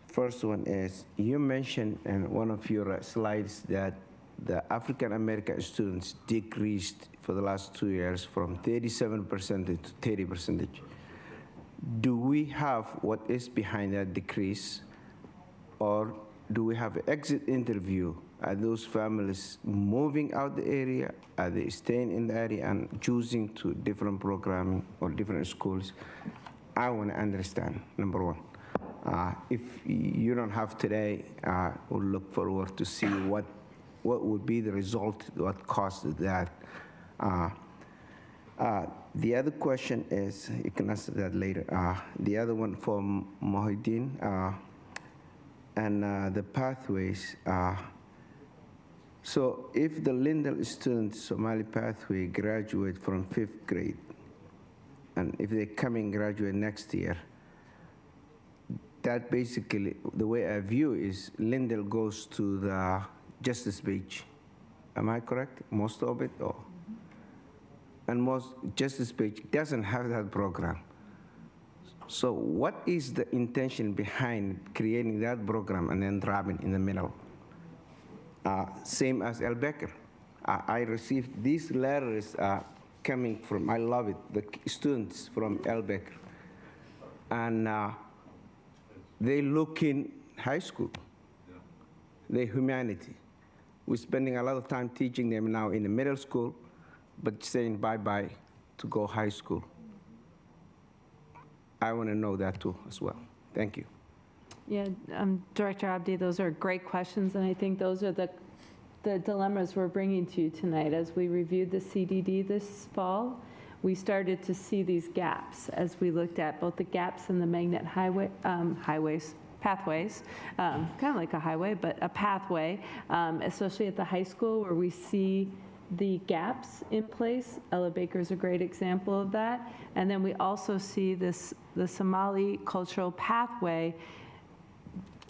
First one is, you mentioned in one of your slides that the African American students decreased for the last 2 years from 37% to 30%. Do we have what is behind that decrease, or do we have an exit interview? Are those families moving out the area? Are they staying in the area and choosing to different programming or different schools? I want to understand, number one. If you don't have today, we'll look forward to see what would be the result, what caused that. The other question is, you can answer that later. The other one for Mohideen and the pathways. So if the Lindell students Somali pathway graduate from 5th grade, and if they come and graduate next year, that basically, the way I view is Lindell goes to the Justice Beach. Am I correct? Most of it? Or? And most Justice Beach doesn't have that program. So what is the intention behind creating that program and then dropping in the middle? Same as El Becker. I received these letters coming from, I love it, the students from El Becker. And they look in high school, the humanity. We're spending a lot of time teaching them now in the middle school, but saying bye-bye to go high school. I want to know that too as well. Thank you. Yeah, Director Abdi, those are great questions, and I think those are the dilemmas we're bringing to you tonight. As we reviewed the CDD this fall, we started to see these gaps as we looked at both the gaps in the magnet pathways, kind of like a highway, but a pathway, especially at the high school where we see the gaps in place. Ella Baker is a great example of that. And then we also see the Somali cultural pathway.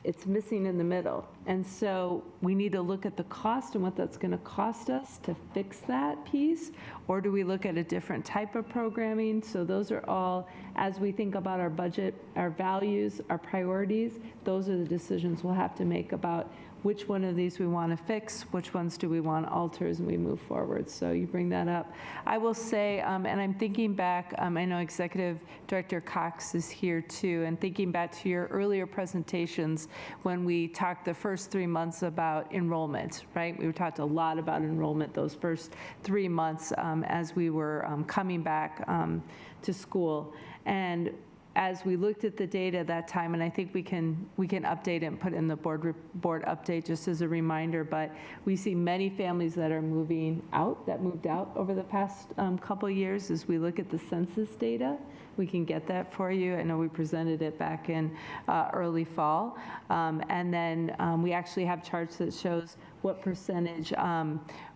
It's missing in the middle. And so we need to look at the cost and what that's going to cost us to fix that piece, or do we look at a different type of programming? So those are all, as we think about our budget, our values, our priorities, those are the decisions we'll have to make about which one of these we want to fix, which ones do we want to alter as we move forward. So you bring that up. I will say, and I'm thinking back, I know Executive Director Cox is here too, and thinking back to your earlier presentations when we talked the first 3 months about enrollment, right? We talked a lot about enrollment those first 3 months as we were coming back to school. And as we looked at the data that time, and I think we can update it and put in the board update just as a reminder, but we see many families that are moving out, that moved out over the past couple years. As we look at the census data, we can get that for you. I know we presented it back in early fall. And then we actually have charts that shows what percentage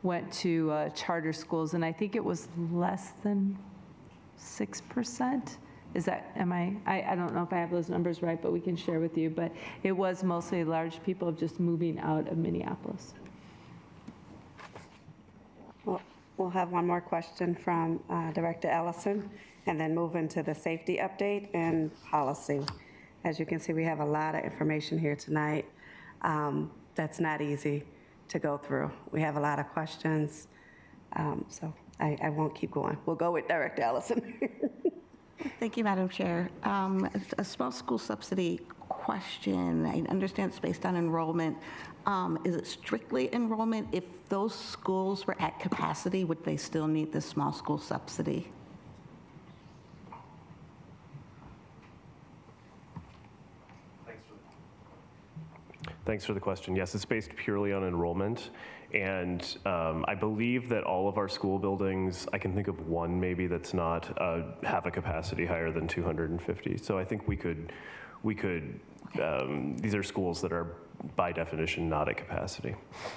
went to charter schools, and I think it was less than 6%. Is that, I don't know if I have those numbers right, but we can share with you. But it was mostly large people just moving out of Minneapolis. We'll have one more question from Director Ellison, and then move into the safety update and policy. As you can see, we have a lot of information here tonight. That's not easy to go through. We have a lot of questions, so I won't keep going. We'll go with Director Ellison. Thank you, Madam Chair. A small school subsidy question. I understand it's based on enrollment. Is it strictly enrollment? If those schools were at capacity, would they still need the small school subsidy? Thanks for the question. Yes, it's based purely on enrollment. And I believe that all of our school buildings, I can think of one maybe that's not, have a capacity higher than 250. So I think we could, these are schools that are by definition not at capacity.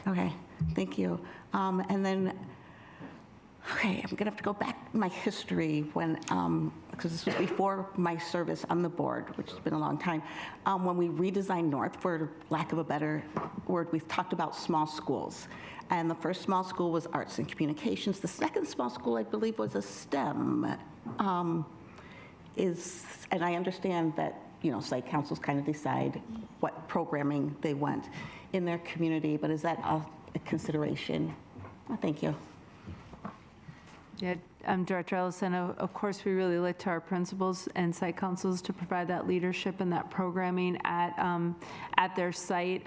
Okay, thank you. And then, okay, I'm gonna have to go back in my history when, because this was before my service on the board, which has been a long time. When we redesigned North, for lack of a better word, we've talked about small schools. And the first small school was arts and communications. The second small school, I believe, was a STEM. And I understand that, site councils kind of decide what programming they want in their community, but is that a consideration? Thank you. Yeah, Director Ellison, of course, we really look to our principals and site councils to provide that leadership and that programming at their site.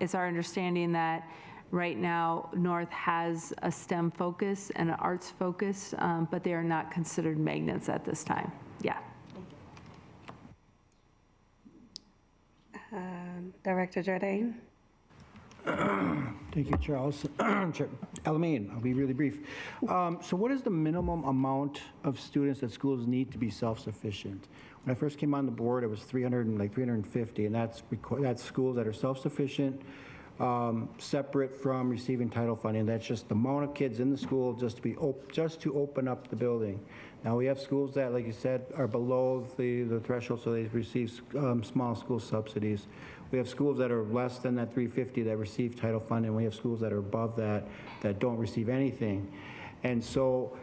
It's our understanding that right now North has a STEM focus and an arts focus, but they are not considered magnets at this time. Yeah. Director Jordan. Thank you, Charles. Alameen, I'll be really brief. So what is the minimum amount of students that schools need to be self-sufficient? When I first came on the board, it was 350, and that's schools that are self-sufficient, separate from receiving title funding. That's just the amount of kids in the school just to open up the building. Now we have schools that, like you said, are below the threshold, so they receive small school subsidies. We have schools that are less than that 350 that receive title funding. We have schools that are above that don't receive anything. And so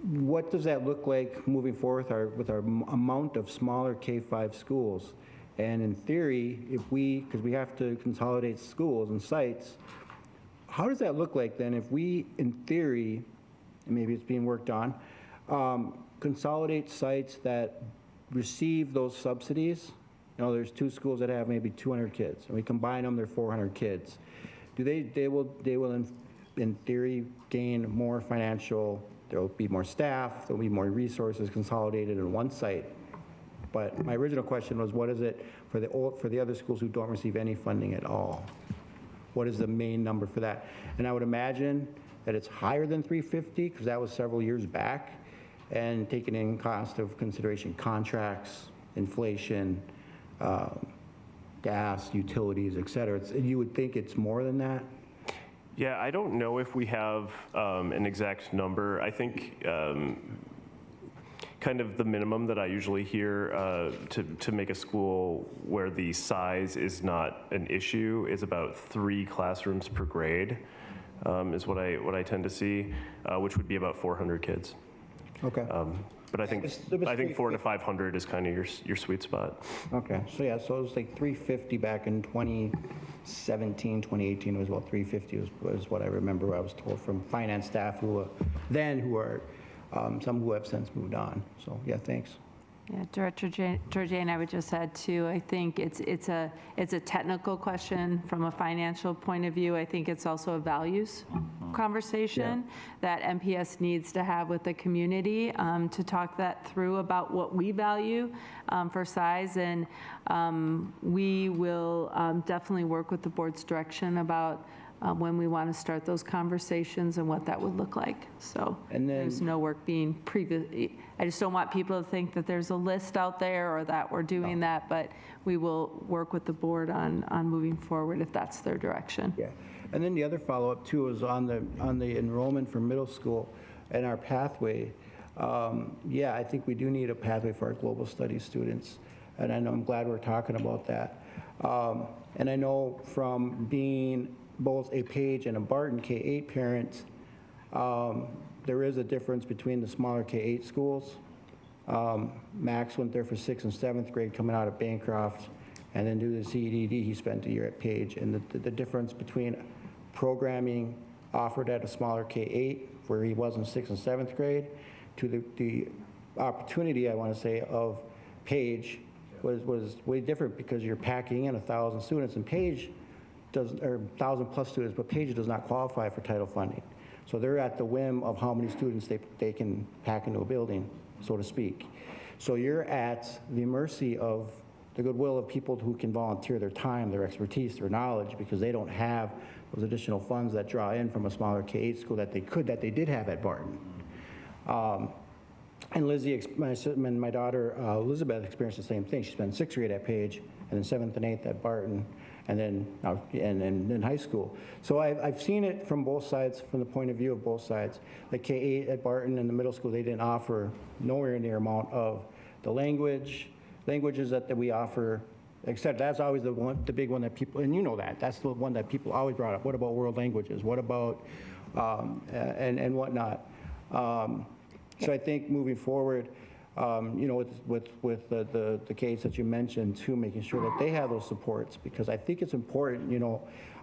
what does that look like moving forward with our amount of smaller K-5 schools? And in theory, because we have to consolidate schools and sites, how does that look like then if we, in theory, and maybe it's being worked on, consolidate sites that receive those subsidies? There's 2 schools that have maybe 200 kids, and we combine them, they're 400 kids. They will in theory gain more financial, there'll be more staff, there'll be more resources consolidated in one site. But my original question was, what is it for the other schools who don't receive any funding at all? What is the main number for that? And I would imagine that it's higher than 350, because that was several years back, and taking in cost of consideration contracts, inflation, gas, utilities, et cetera. You would think it's more than that? Yeah, I don't know if we have an exact number. I think kind of the minimum that I usually hear to make a school where the size is not an issue is about 3 classrooms per grade, is what I tend to see, which would be about 400 kids. Okay. But I think 400 to 500 is kind of your sweet spot. Okay, so yeah, so it was like 350 back in 2017, 2018, it was about 350 was what I remember I was told from finance staff who are some who have since moved on. So yeah, thanks. Yeah, Director Georgianne, I would just add too, I think it's a technical question from a financial point of view. I think it's also a values conversation that MPS needs to have with the community to talk that through about what we value for size. And we will definitely work with the board's direction about when we want to start those conversations and what that would look like. So there's no work being I just don't want people to think that there's a list out there or that we're doing that, but we will work with the board on moving forward if that's their direction. Yeah, and then the other follow-up too is on the enrollment for middle school and our pathway. Yeah, I think we do need a pathway for our global studies students, and I'm glad we're talking about that. And I know from being both a Page and a Barton K-8 parent, there is a difference between the smaller K-8 schools. Max went there for 6th and 7th grade coming out of Bancroft, and then due to the CEDD, he spent a year at Page. And the difference between programming offered at a smaller K-8, where he was in 6th and 7th grade, to the opportunity, I want to say, of Page was way different because you're packing in 1,000 students, and Page or 1,000+ students, but Page does not qualify for title funding. So they're at the whim of how many students they can pack into a building, so to speak. So you're at the mercy of the goodwill of people who can volunteer their time, their expertise, their knowledge, because they don't have those additional funds that draw in from a smaller K-8 school that they did have at Barton. And Lizzie, my daughter Elizabeth experienced the same thing. She spent 6th grade at Page, and then 7th and 8th at Barton, and then in high school. So I've seen it from both sides, from the point of view of both sides. Like K-8 at Barton in the middle school, they didn't offer nowhere near amount of the languages that we offer, except that's always the big one that people, and you know that's the one that people always brought up. What about world languages? What about, and whatnot. So I think moving forward, with the case that you mentioned too, making sure that they have those supports, because I think it's important.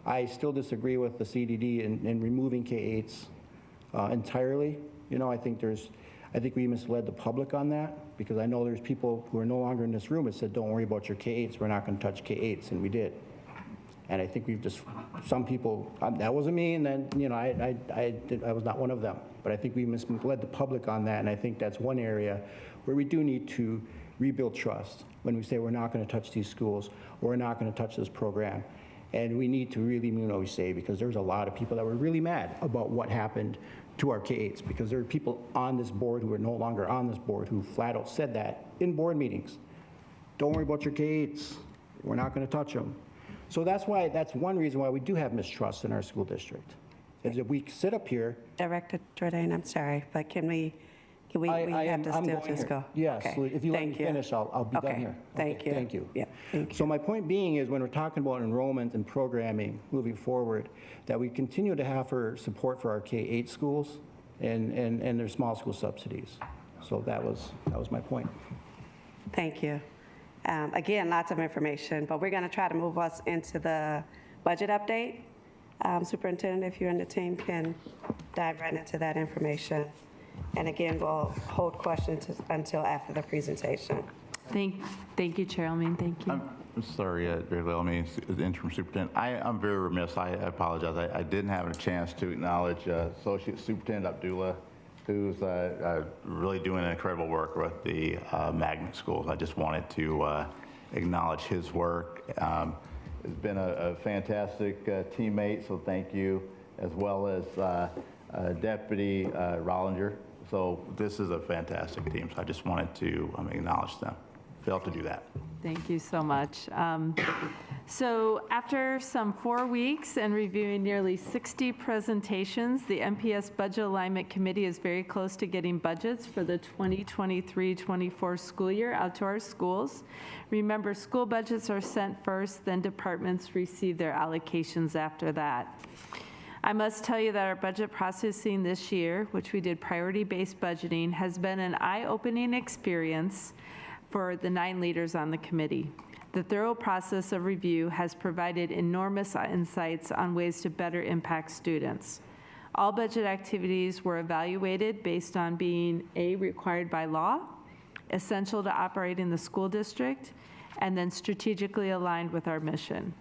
I still disagree with the CDD in removing K-8s entirely. I think we misled the public on that, because I know there's people who are no longer in this room that said, don't worry about your K-8s, we're not going to touch K-8s, and we did. And I think some people, that wasn't me, and then, I was not one of them. But I think we misled the public on that, and I think that's one area where we do need to rebuild trust when we say we're not going to touch these schools, or we're not going to touch this program. And we need to really mean what we say, because there's a lot of people that were really mad about what happened to our K-8s, because there are people on this board who are no longer on this board who flat out said that in board meetings. Don't worry about your K-8s. We're not going to touch them. So that's one reason why we do have mistrust in our school district. Is if we sit up here. Director Jordan, I'm sorry, but can we have to still just go? Yes, okay. If you let me finish, I'll be done here. Thank you. Thank you. Yeah, thank you. So my point being is when we're talking about enrollment and programming moving forward, that we continue to have support for our K-8 schools and their small school subsidies. So that was my point. Thank you. Again, lots of information, but we're going to try to move us into the budget update. Superintendent, if you and the team can dive right into that information. And again, we'll hold questions until after the presentation. Thank you, Chair Elmine. Thank you. I'm sorry, Director Elmine, the interim superintendent. I'm very remiss. I apologize. I didn't have a chance to acknowledge Associate Superintendent Abdullah, who's really doing incredible work with the magnet schools. I just wanted to acknowledge his work. Has been a fantastic teammate, so thank you, as well as Deputy Rollinger. So this is a fantastic team, so I just wanted to acknowledge them. fail to do that. Thank you so much. So after some 4 weeks and reviewing nearly 60 presentations, the MPS Budget Alignment Committee is very close to getting budgets for the 2023-24 school year out to our schools. Remember, school budgets are sent first, then departments receive their allocations after that. I must tell you that our budget processing this year, which we did priority-based budgeting, has been an eye-opening experience for the 9 leaders on the committee. The thorough process of review has provided enormous insights on ways to better impact students. All budget activities were evaluated based on being A, required by law, essential to operate in the school district, and then strategically aligned with our mission.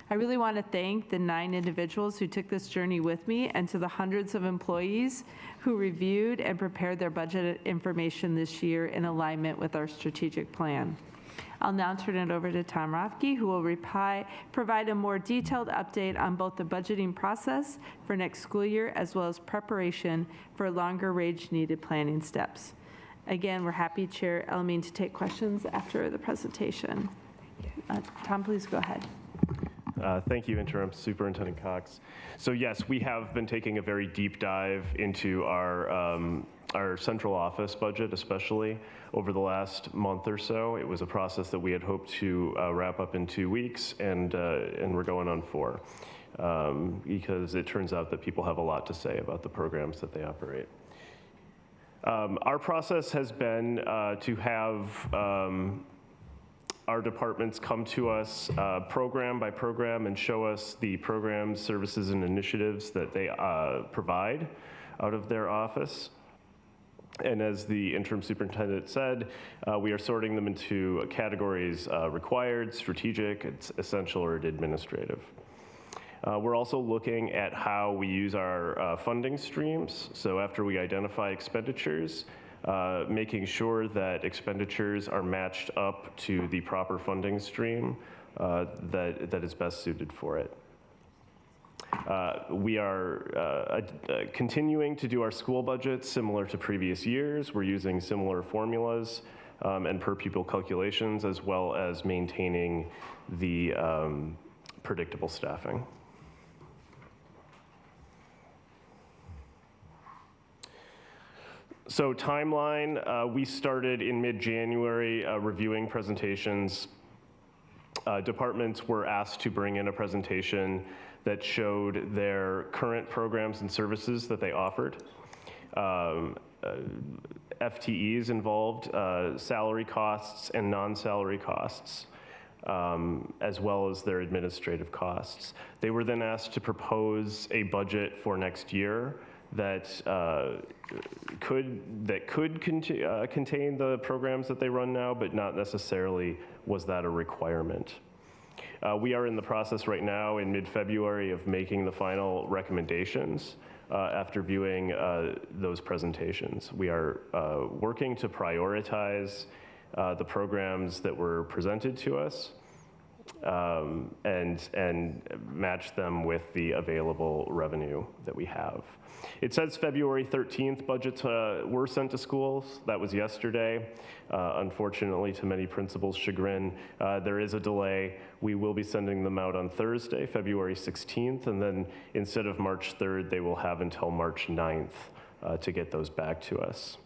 I really want to thank the 9 individuals who took this journey with me and to the hundreds of employees who reviewed and prepared their budget information this year in alignment with our strategic plan. I'll now turn it over to Tom Rofke, who will provide a more detailed update on both the budgeting process for next school year as well as preparation for longer range needed planning steps. Again, we're happy, Chair Elamine, to take questions after the presentation. Tom, please go ahead. Thank you, Interim Superintendent Cox. So yes, we have been taking a very deep dive into our central office budget, especially over the last month or so. It was a process that we had hoped to wrap up in 2 weeks, and we're going on 4, because it turns out that people have a lot to say about the programs that they operate. Our process has been to have our departments come to us program by program and show us the programs, services, and initiatives that they provide out of their office. And as the interim superintendent said, we are sorting them into categories: required, strategic, essential, or administrative. We're also looking at how we use our funding streams. So after we identify expenditures, making sure that expenditures are matched up to the proper funding stream that is best suited for it. We are continuing to do our school budgets similar to previous years. We're using similar formulas and per pupil calculations, as well as maintaining the predictable staffing. So timeline, we started in mid-January reviewing presentations. Departments were asked to bring in a presentation that showed their current programs and services that they offered. FTEs involved, salary costs and non-salary costs, as well as their administrative costs. They were then asked to propose a budget for next year that could contain the programs that they run now, but not necessarily was that a requirement. We are in the process right now in mid-February of making the final recommendations after viewing those presentations. We are working to prioritize the programs that were presented to us and match them with the available revenue that we have. It says February 13th budgets were sent to schools. That was yesterday. Unfortunately, to many principals' chagrin, there is a delay. We will be sending them out on Thursday, February 16th, and then instead of March 3rd, they will have until March 9th to get those back to us.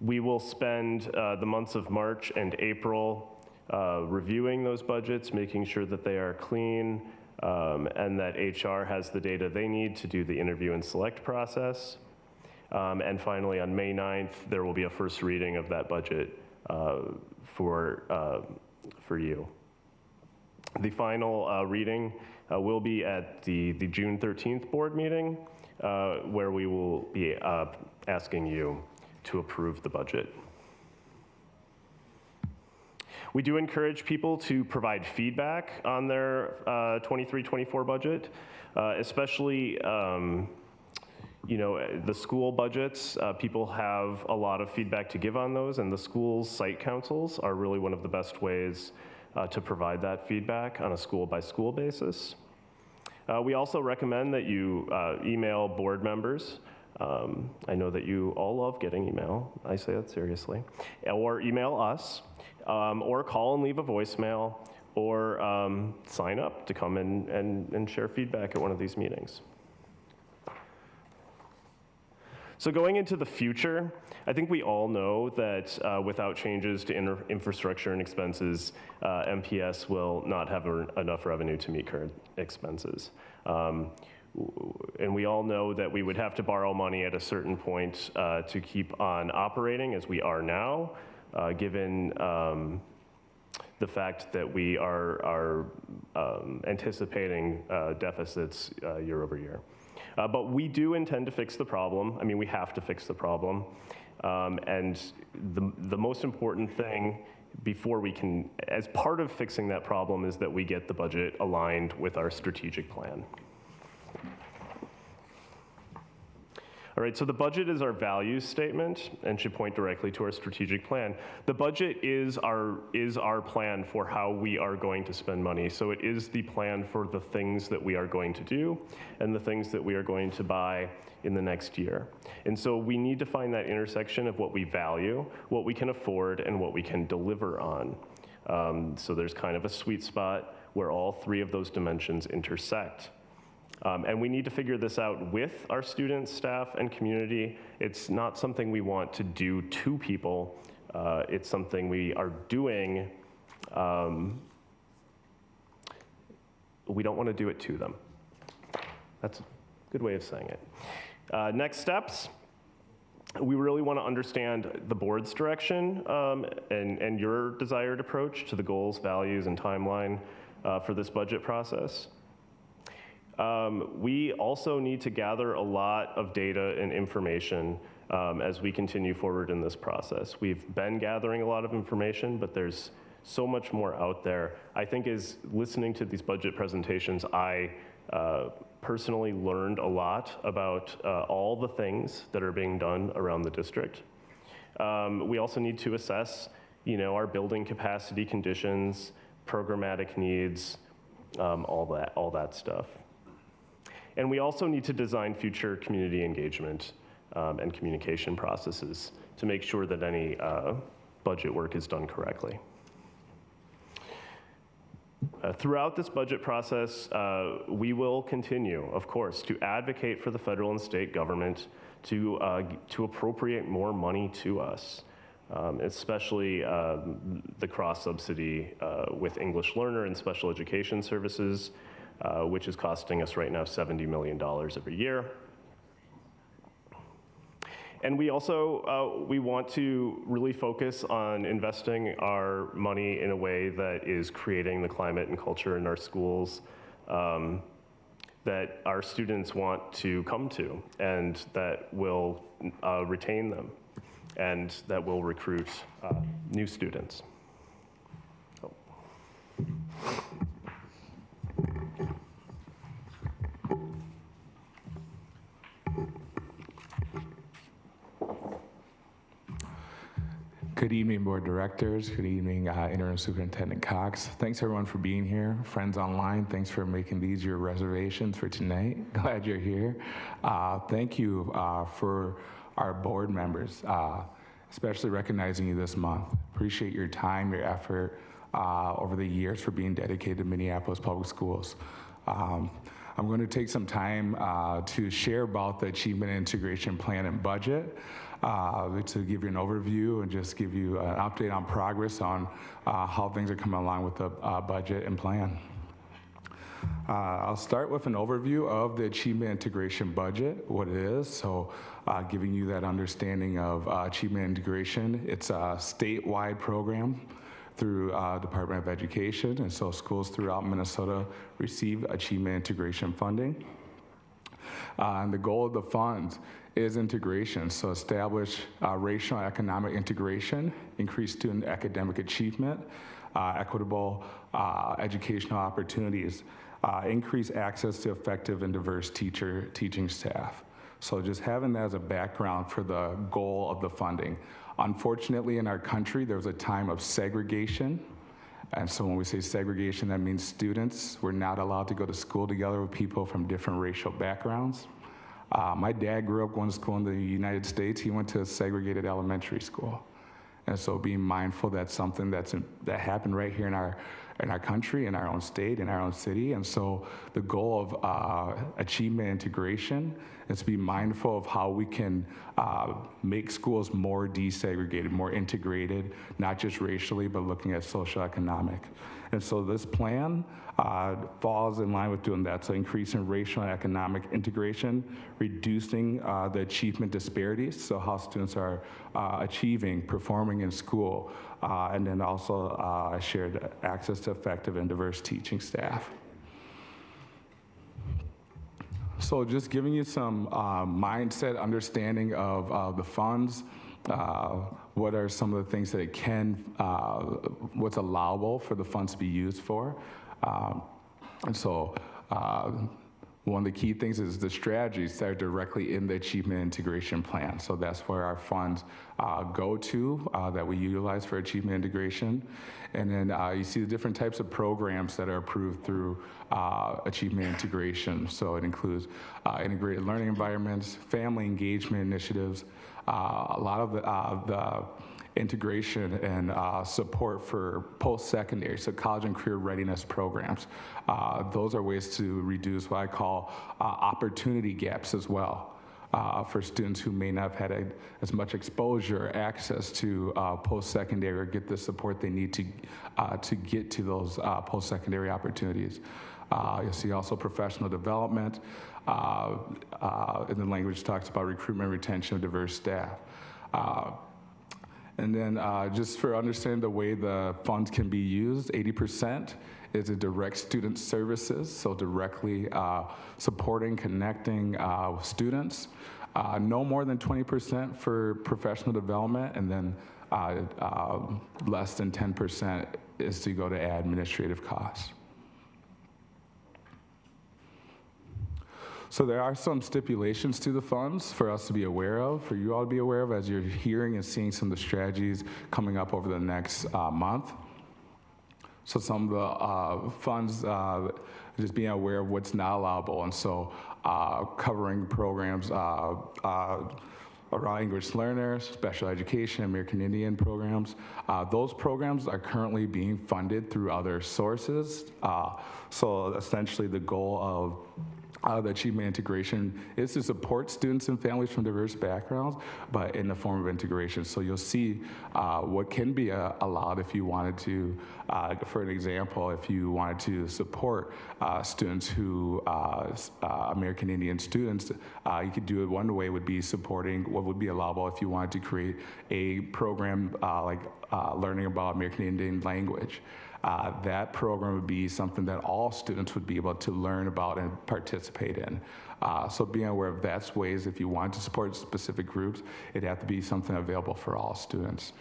We will spend the months of March and April reviewing those budgets, making sure that they are clean, and that HR has the data they need to do the interview and select process. And finally, on May 9th, there will be a first reading of that budget for you. The final reading will be at the June 13th board meeting, where we will be asking you to approve the budget. We do encourage people to provide feedback on their 23-24 budget, especially the school budgets. People have a lot of feedback to give on those, and the school's site councils are really one of the best ways to provide that feedback on a school-by-school basis. We also recommend that you email board members. I know that you all love getting email. I say that seriously. Or email us or call and leave a voicemail, or sign up to come and share feedback at one of these meetings. So going into the future, I think we all know that without changes to infrastructure and expenses, MPS will not have enough revenue to meet current expenses. And we all know that we would have to borrow money at a certain point to keep on operating as we are now, given the fact that we are anticipating deficits year over year. But we do intend to fix the problem. I mean, we have to fix the problem. And the most important thing before we can, as part of fixing that problem, is that we get the budget aligned with our strategic plan. All right, so the budget is our values statement and should point directly to our strategic plan. The budget is our plan for how we are going to spend money. So it is the plan for the things that we are going to do and the things that we are going to buy in the next year. And so we need to find that intersection of what we value, what we can afford, and what we can deliver on. So there's kind of a sweet spot where all three of those dimensions intersect. And we need to figure this out with our students, staff, and community. It's not something we want to do to people. It's something we are doing. We don't want to do it to them. That's a good way of saying it. Next steps. We really want to understand the board's direction and your desired approach to the goals, values, and timeline for this budget process. We also need to gather a lot of data and information as we continue forward in this process. We've been gathering a lot of information, but there's so much more out there. I think as listening to these budget presentations, I personally learned a lot about all the things that are being done around the district. We also need to assess, our building capacity conditions, programmatic needs, all that stuff. And we also need to design future community engagement and communication processes to make sure that any budget work is done correctly. Throughout this budget process, we will continue, of course, to advocate for the federal and state government to appropriate more money to us, especially the cross-subsidy with English Learner and special education services, which is costing us right now $70 million every year. And we also, we want to really focus on investing our money in a way that is creating the climate and culture in our schools that our students want to come to, and that will retain them, and that will recruit new students. Oh. Good evening, board directors. Good evening, Interim Superintendent Cox. Thanks everyone for being here. Friends online, thanks for making these your reservations for tonight. Glad you're here. Thank you for our board members, especially recognizing you this month. Appreciate your time, your effort over the years for being dedicated to Minneapolis Public Schools. I'm going to take some time to share about the Achievement Integration Plan and Budget, to give you an overview and just give you an update on progress on how things are coming along with the budget and plan. I'll start with an overview of the Achievement Integration Budget, what it is. So giving you that understanding of Achievement Integration. It's a statewide program through Department of Education, and so schools throughout Minnesota receive Achievement Integration funding. And the goal of the funds is integration, so establish racial and economic integration, increase student academic achievement, equitable educational opportunities, increase access to effective and diverse teaching staff. So just having that as a background for the goal of the funding. Unfortunately, in our country, there was a time of segregation. And so when we say segregation, that means students were not allowed to go to school together with people from different racial backgrounds. My dad grew up going to school in the United States. He went to a segregated elementary school. And so being mindful that's something that happened right here in our country, in our own state, in our own city. And so the goal of achievement integration is to be mindful of how we can make schools more desegregated, more integrated, not just racially, but looking at socioeconomic. And so this plan falls in line with doing that. So increasing racial and economic integration, reducing the achievement disparities, so how students are achieving, performing in school, and then also shared access to effective and diverse teaching staff. So just giving you some mindset understanding of the funds, what are some of the things that it can, what's allowable for the funds to be used for. And so one of the key things is the strategies that are directly in the achievement integration plan. So that's where our funds go to, that we utilize for achievement integration. And then you see the different types of programs that are approved through achievement integration. So it includes integrated learning environments, family engagement initiatives, a lot of the integration and support for post-secondary, so college and career readiness programs. Those are ways to reduce what I call opportunity gaps as well for students who may not have had as much exposure or access to post-secondary or get the support they need to get to those post-secondary opportunities. You'll see also professional development, and the language talks about recruitment, retention of diverse staff. And then just for understanding the way the funds can be used, 80% is a direct student services, so directly supporting, connecting students. No more than 20% for professional development, and then less than 10% is to go to administrative costs. So there are some stipulations to the funds for us to be aware of, for you all to be aware of as you're hearing and seeing some of the strategies coming up over the next month. So some of the funds, just being aware of what's not allowable, and so covering programs around English learners, special education, American Indian programs. Those programs are currently being funded through other sources. So essentially the goal of the achievement integration is to support students and families from diverse backgrounds, but in the form of integration. So you'll see what can be allowed if you wanted to, for an example, if you wanted to support students who, American Indian students, you could do it one way would be supporting what would be allowable if you wanted to create a program like learning about American Indian language. That program would be something that all students would be able to learn about and participate in. So being aware of that's ways, if you want to support specific groups, it'd have to be something available for all students.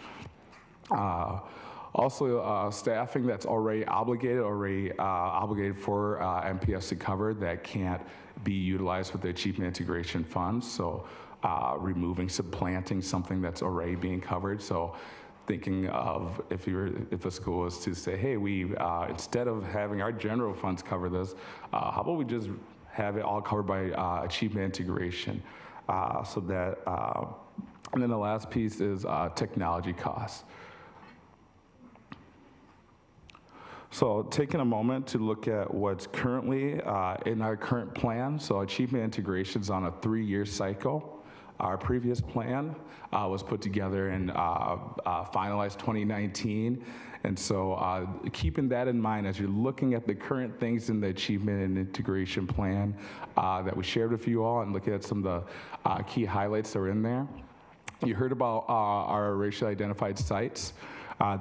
Also, staffing that's already obligated for MPS to cover that can't be utilized with the achievement integration funds. So removing, supplanting something that's already being covered. So thinking of if a school is to say, hey, we instead of having our general funds cover this, how about we just have it all covered by achievement integration? So that, and then the last piece is technology costs. So taking a moment to look at what's currently in our current plan. So achievement integration is on a 3-year cycle. Our previous plan was put together and finalized 2019. And so keeping that in mind as you're looking at the current things in the achievement and integration plan that we shared with you all and looking at some of the key highlights that are in there. You heard about our racially identified sites.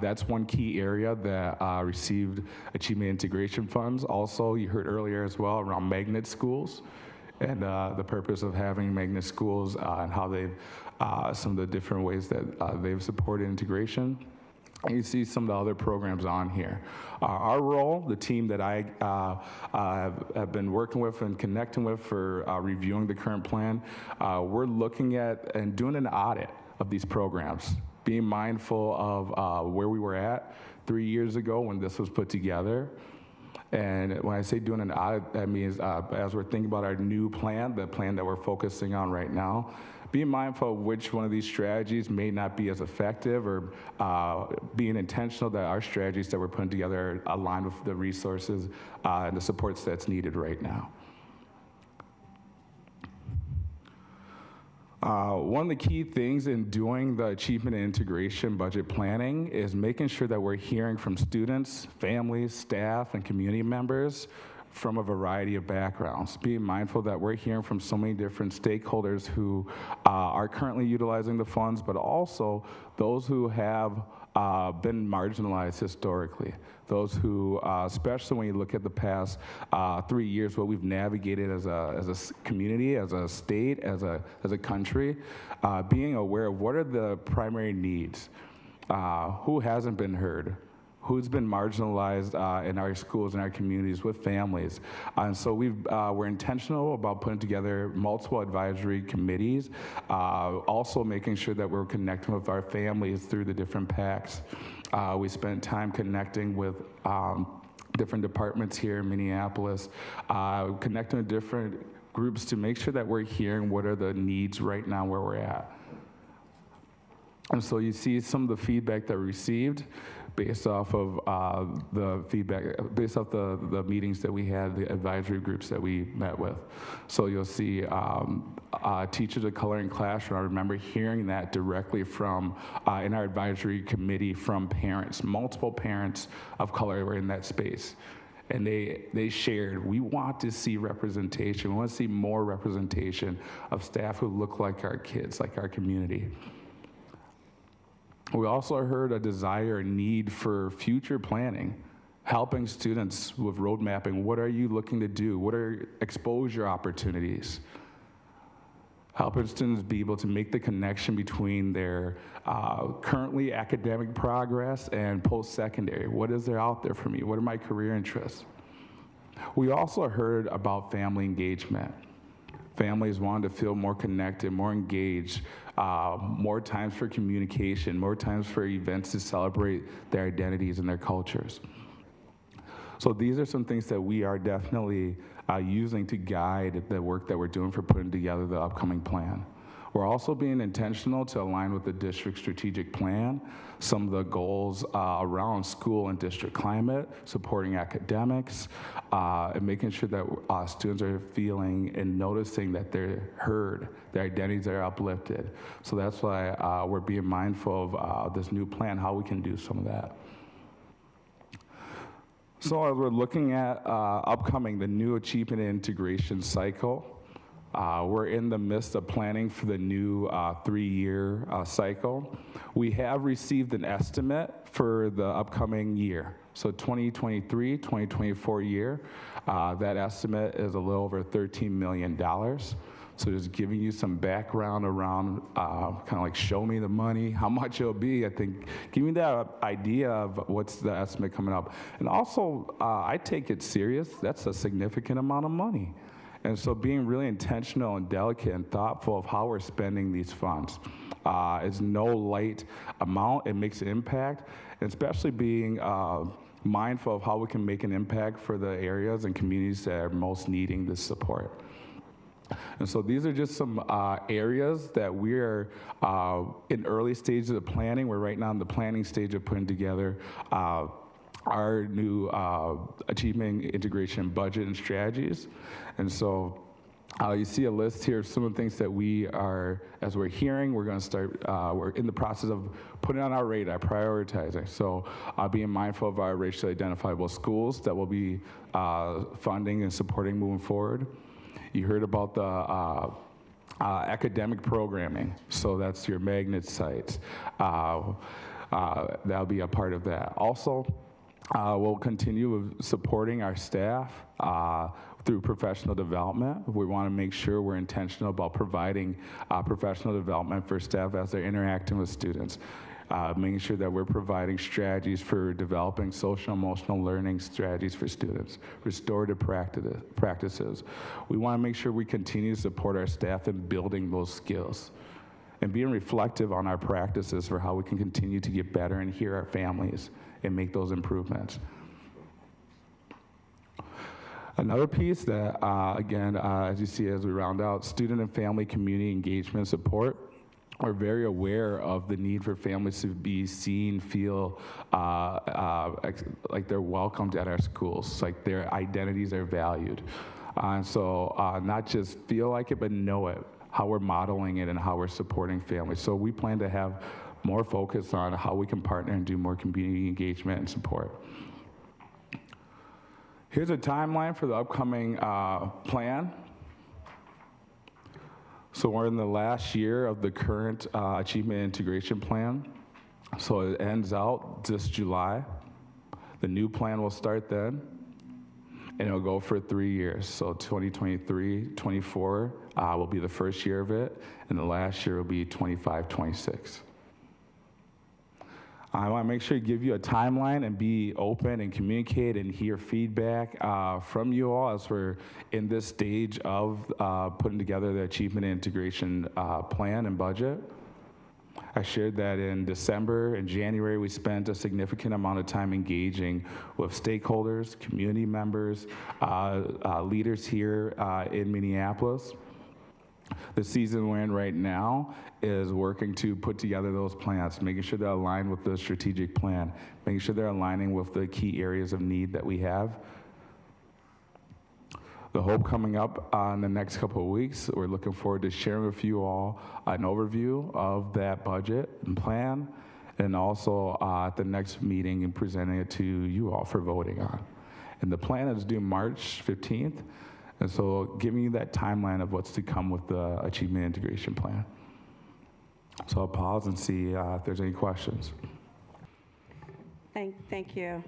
That's one key area that received achievement integration funds. Also, you heard earlier as well around magnet schools and the purpose of having magnet schools and how they've, some of the different ways that they've supported integration. And you see some of the other programs on here. Our role, the team that I have been working with and connecting with for reviewing the current plan, we're looking at and doing an audit of these programs, being mindful of where we were at 3 years ago when this was put together. And when I say doing an audit, that means as we're thinking about our new plan, the plan that we're focusing on right now, being mindful of which one of these strategies may not be as effective, or being intentional that our strategies that we're putting together are aligned with the resources and the supports that's needed right now. One of the key things in doing the achievement and integration budget planning is making sure that we're hearing from students, families, staff, and community members from a variety of backgrounds. Being mindful that we're hearing from so many different stakeholders who are currently utilizing the funds, but also those who have been marginalized historically. Those who, especially when you look at the past 3 years, what we've navigated as a community, as a state, as a country, being aware of what are the primary needs, who hasn't been heard, who's been marginalized in our schools and our communities with families. And so we're intentional about putting together multiple advisory committees, also making sure that we're connecting with our families through the different PACs. We spent time connecting with different departments here in Minneapolis, connecting with different groups to make sure that we're hearing what are the needs right now where we're at. And so you see some of the feedback that we received based off of the feedback, based off the meetings that we had, the advisory groups that we met with. So you'll see teachers of color in classroom. I remember hearing that directly from, in our advisory committee, from parents. Multiple parents of color were in that space. And they shared, we want to see representation. We want to see more representation of staff who look like our kids, like our community. We also heard a desire and need for future planning, helping students with road mapping. What are you looking to do? What are exposure opportunities? Helping students be able to make the connection between their currently academic progress and post-secondary. What is there out there for me? What are my career interests? We also heard about family engagement. Families wanted to feel more connected, more engaged, more times for communication, more times for events to celebrate their identities and their cultures. So these are some things that we are definitely using to guide the work that we're doing for putting together the upcoming plan. We're also being intentional to align with the district strategic plan, some of the goals around school and district climate, supporting academics, and making sure that students are feeling and noticing that they're heard, their identities are uplifted. So that's why we're being mindful of this new plan, how we can do some of that. So as we're looking at upcoming, the new achievement and integration cycle, we're in the midst of planning for the new 3-year cycle. We have received an estimate for the upcoming year. So 2023, 2024 year, that estimate is a little over $13 million. So just giving you some background around kind of like show me the money, how much it'll be. I think give me that idea of what's the estimate coming up. And also, I take it serious. That's a significant amount of money. And so being really intentional and delicate and thoughtful of how we're spending these funds is no light amount. It makes an impact, and especially being mindful of how we can make an impact for the areas and communities that are most needing this support. And so these are just some areas that we're in early stages of planning. We're right now in the planning stage of putting together our new achievement integration budget and strategies. And so you see a list here of some of the things that we are, as we're hearing, we're going to start, we're in the process of putting on our radar, prioritizing. So being mindful of our racially identifiable schools that will be funding and supporting moving forward. You heard about the academic programming. So that's your magnet sites. That'll be a part of that. Also, we'll continue with supporting our staff through professional development. We want to make sure we're intentional about providing professional development for staff as they're interacting with students. Making sure that we're providing strategies for developing social emotional learning strategies for students, restorative practices. We want to make sure we continue to support our staff in building those skills and being reflective on our practices for how we can continue to get better and hear our families and make those improvements. Another piece that, again, as you see as we round out, student and family community engagement support. We're very aware of the need for families to be seen, feel like they're welcomed at our schools, like their identities are valued. And so not just feel like it, but know it, how we're modeling it and how we're supporting families. So we plan to have more focus on how we can partner and do more community engagement and support. Here's a timeline for the upcoming plan. So we're in the last year of the current Achievement Integration Plan. So it ends out this July. The new plan will start then, and it'll go for 3 years. So 2023, 24 will be the first year of it, and the last year will be 25, 26. I want to make sure to give you a timeline and be open and communicate and hear feedback from you all as we're in this stage of putting together the Achievement Integration Plan and budget. I shared that in December and January, we spent a significant amount of time engaging with stakeholders, community members, leaders here in Minneapolis. The season we're in right now is working to put together those plans, making sure they're aligned with the strategic plan, making sure they're aligning with the key areas of need that we have. The Hope coming up in the next couple of weeks, we're looking forward to sharing with you all an overview of that budget and plan, and also at the next meeting and presenting it to you all for voting on. And the plan is due March 15th. And so giving you that timeline of what's to come with the Achievement Integration Plan. So I'll pause and see if there's any questions. Thank you,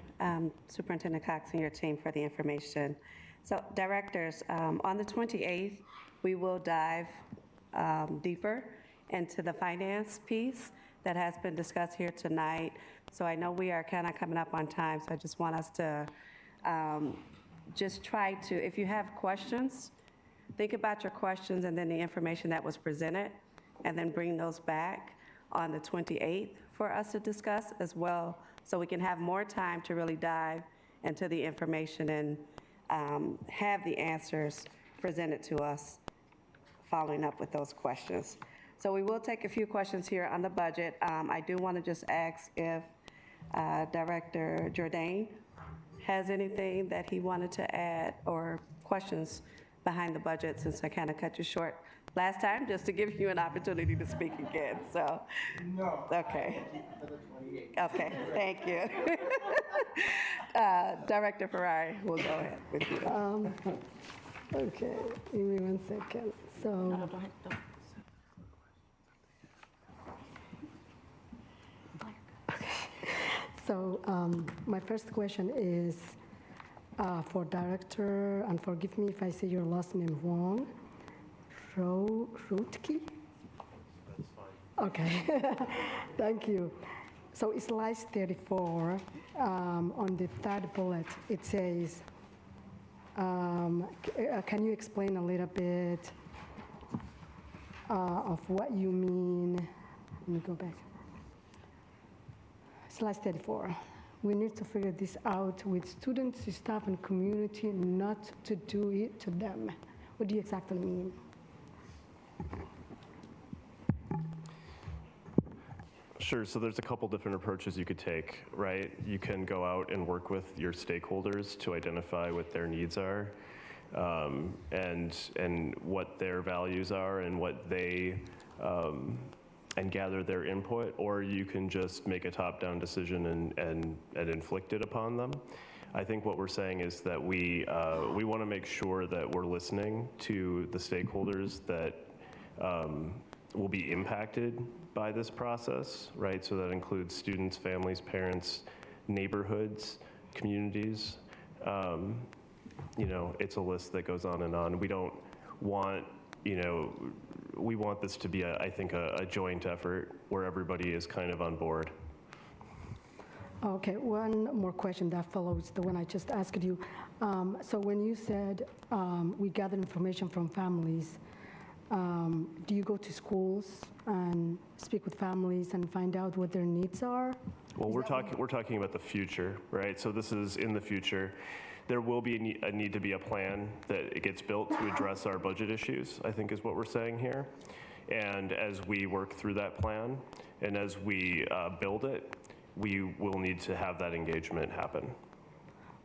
Superintendent Cox and your team for the information. So directors, on the 28th, we will dive deeper into the finance piece that has been discussed here tonight. So I know we are kind of coming up on time, so I just want us to just try to, if you have questions, think about your questions and then the information that was presented, and then bring those back on the 28th for us to discuss as well, so we can have more time to really dive into the information and have the answers presented to us following up with those questions. So we will take a few questions here on the budget. I do want to just ask if Director Jourdain has anything that he wanted to add or questions behind the budget, since I kind of cut you short last time, just to give you an opportunity to speak again. So, no. Okay. Okay, thank you. Director Ferrari, we'll go ahead with you. Okay, give me 1 second. So. So my first question is for Director, and forgive me if I say your last name wrong, Rutke? That's fine. Okay, thank you. So it's slide 34, on the third bullet, it says, can you explain a little bit of what you mean? Let me go back. Slide 34. We need to figure this out with students, staff, and community, not to do it to them. What do you exactly mean? Sure, so there's a couple different approaches you could take, right? You can go out and work with your stakeholders to identify what their needs are, and what their values are, and what they, and gather their input, or you can just make a top-down decision and inflict it upon them. I think what we're saying is that we want to make sure that we're listening to the stakeholders that will be impacted by this process, right? So that includes students, families, parents, neighborhoods, communities. You know, it's a list that goes on and on. We don't want, you know, we want this to be, I think, a joint effort where everybody is kind of on board. Okay, one more question that follows the one I just asked you. So when you said we gather information from families, do you go to schools and speak with families and find out what their needs are? Well, we're talking about the future, right? So this is in the future. There will be a need to be a plan that it gets built to address our budget issues, I think is what we're saying here. And as we work through that plan and as we build it, we will need to have that engagement happen.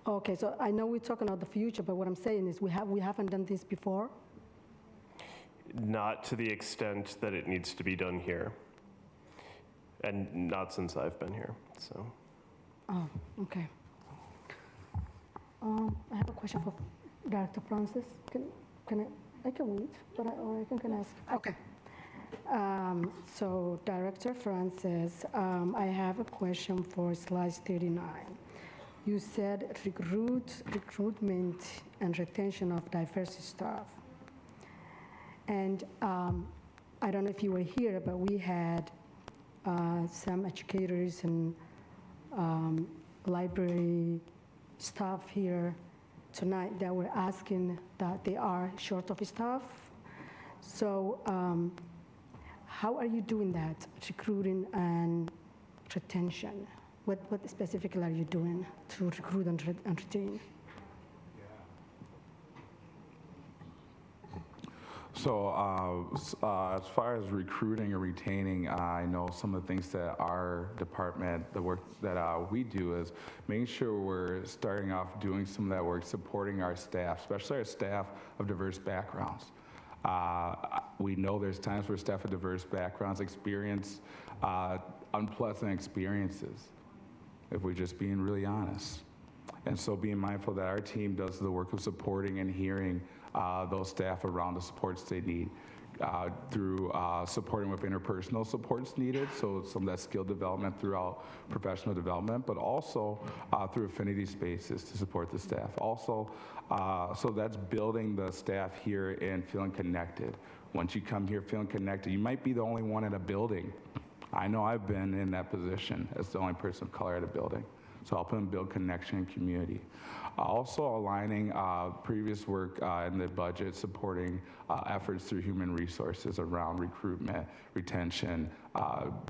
Okay, so I know we're talking about the future, but what I'm saying is we haven't done this before. Not to the extent that it needs to be done here. And not since I've been here, so. Oh, okay. I have a question for Director Francis. I can wait, but I can ask. Okay. So Director Francis, I have a question for slide 39. You said recruitment and retention of diverse staff. And I don't know if you were here, but we had some educators and library staff here tonight that were asking that they are short of staff. So how are you doing that, recruiting and retention? What specifically are you doing to recruit and retain? So as far as recruiting and retaining, I know some of the things that our department, the work that we do is making sure we're starting off doing some of that work, supporting our staff, especially our staff of diverse backgrounds. We know there's times where staff of diverse backgrounds experience unpleasant experiences, if we're just being really honest. And so being mindful that our team does the work of supporting and hearing those staff around the supports they need through supporting with interpersonal supports needed, so some of that skill development throughout professional development, but also through affinity spaces to support the staff. Also, so that's building the staff here and feeling connected. Once you come here feeling connected, you might be the only one in a building. I know I've been in that position as the only person of color at a building. So helping them build connection and community. Also aligning previous work in the budget, supporting efforts through human resources around recruitment, retention,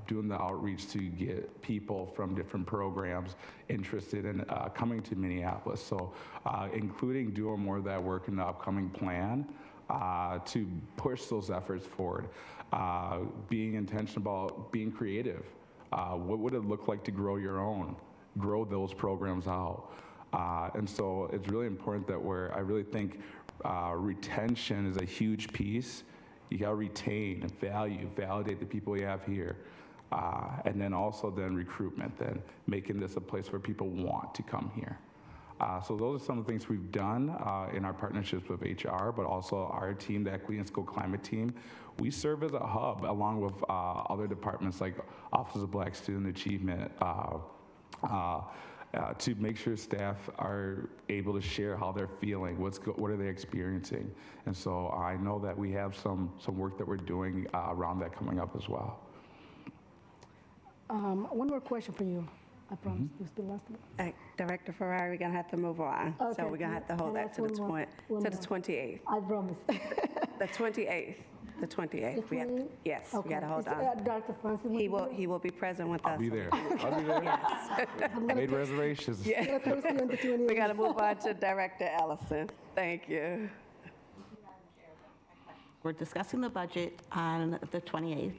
doing the outreach to get people from different programs interested in coming to Minneapolis. So including doing more of that work in the upcoming plan to push those efforts forward. Being intentional about being creative. What would it look like to grow your own? Grow those programs out. And so it's really important that I really think retention is a huge piece. You gotta retain and validate the people you have here. And then also then recruitment, then making this a place where people want to come here. So those are some of the things we've done in our partnerships with HR, but also our team, the Equity and School Climate team. We serve as a hub along with other departments like Office of Black Student Achievement, to make sure staff are able to share how they're feeling, what are they experiencing. And so I know that we have some work that we're doing around that coming up as well. One more question for you. I promise this is the last one. Director Ferrari, we're gonna have to move on. Okay. So we're gonna have to hold that to the 28th. I promise. The 28th. The 28th. We have to, yes, we gotta hold on. Dr. Francis, He will be present with us. I'll be there. I'll be there. Yes. Made reservations. Yeah. We gotta move on to Director Ellison. Thank you. We're discussing the budget on the 28th.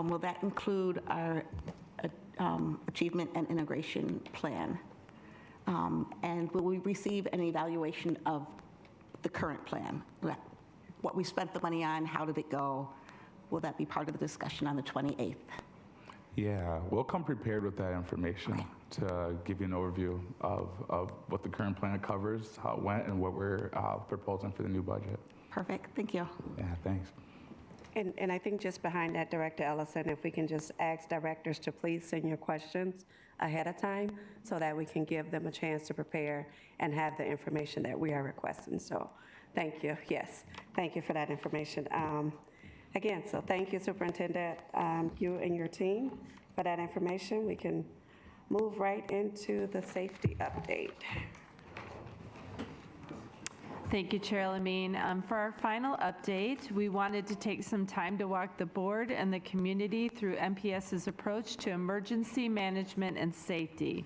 Will that include our achievement and integration plan? And will we receive an evaluation of the current plan? What we spent the money on, how did it go? Will that be part of the discussion on the 28th? Yeah, we'll come prepared with that information to give you an overview of what the current plan covers, how it went, and what we're proposing for the new budget. Perfect, thank you. Yeah, thanks. And I think just behind that, Director Ellison, if we can just ask directors to please send your questions ahead of time so that we can give them a chance to prepare and have the information that we are requesting. So thank you. Yes, thank you for that information. Again, so thank you, Superintendent, you and your team for that information. We can move right into the safety update. Thank you, Chair Lamine. For our final update, we wanted to take some time to walk the board and the community through MPS's approach to emergency management and safety.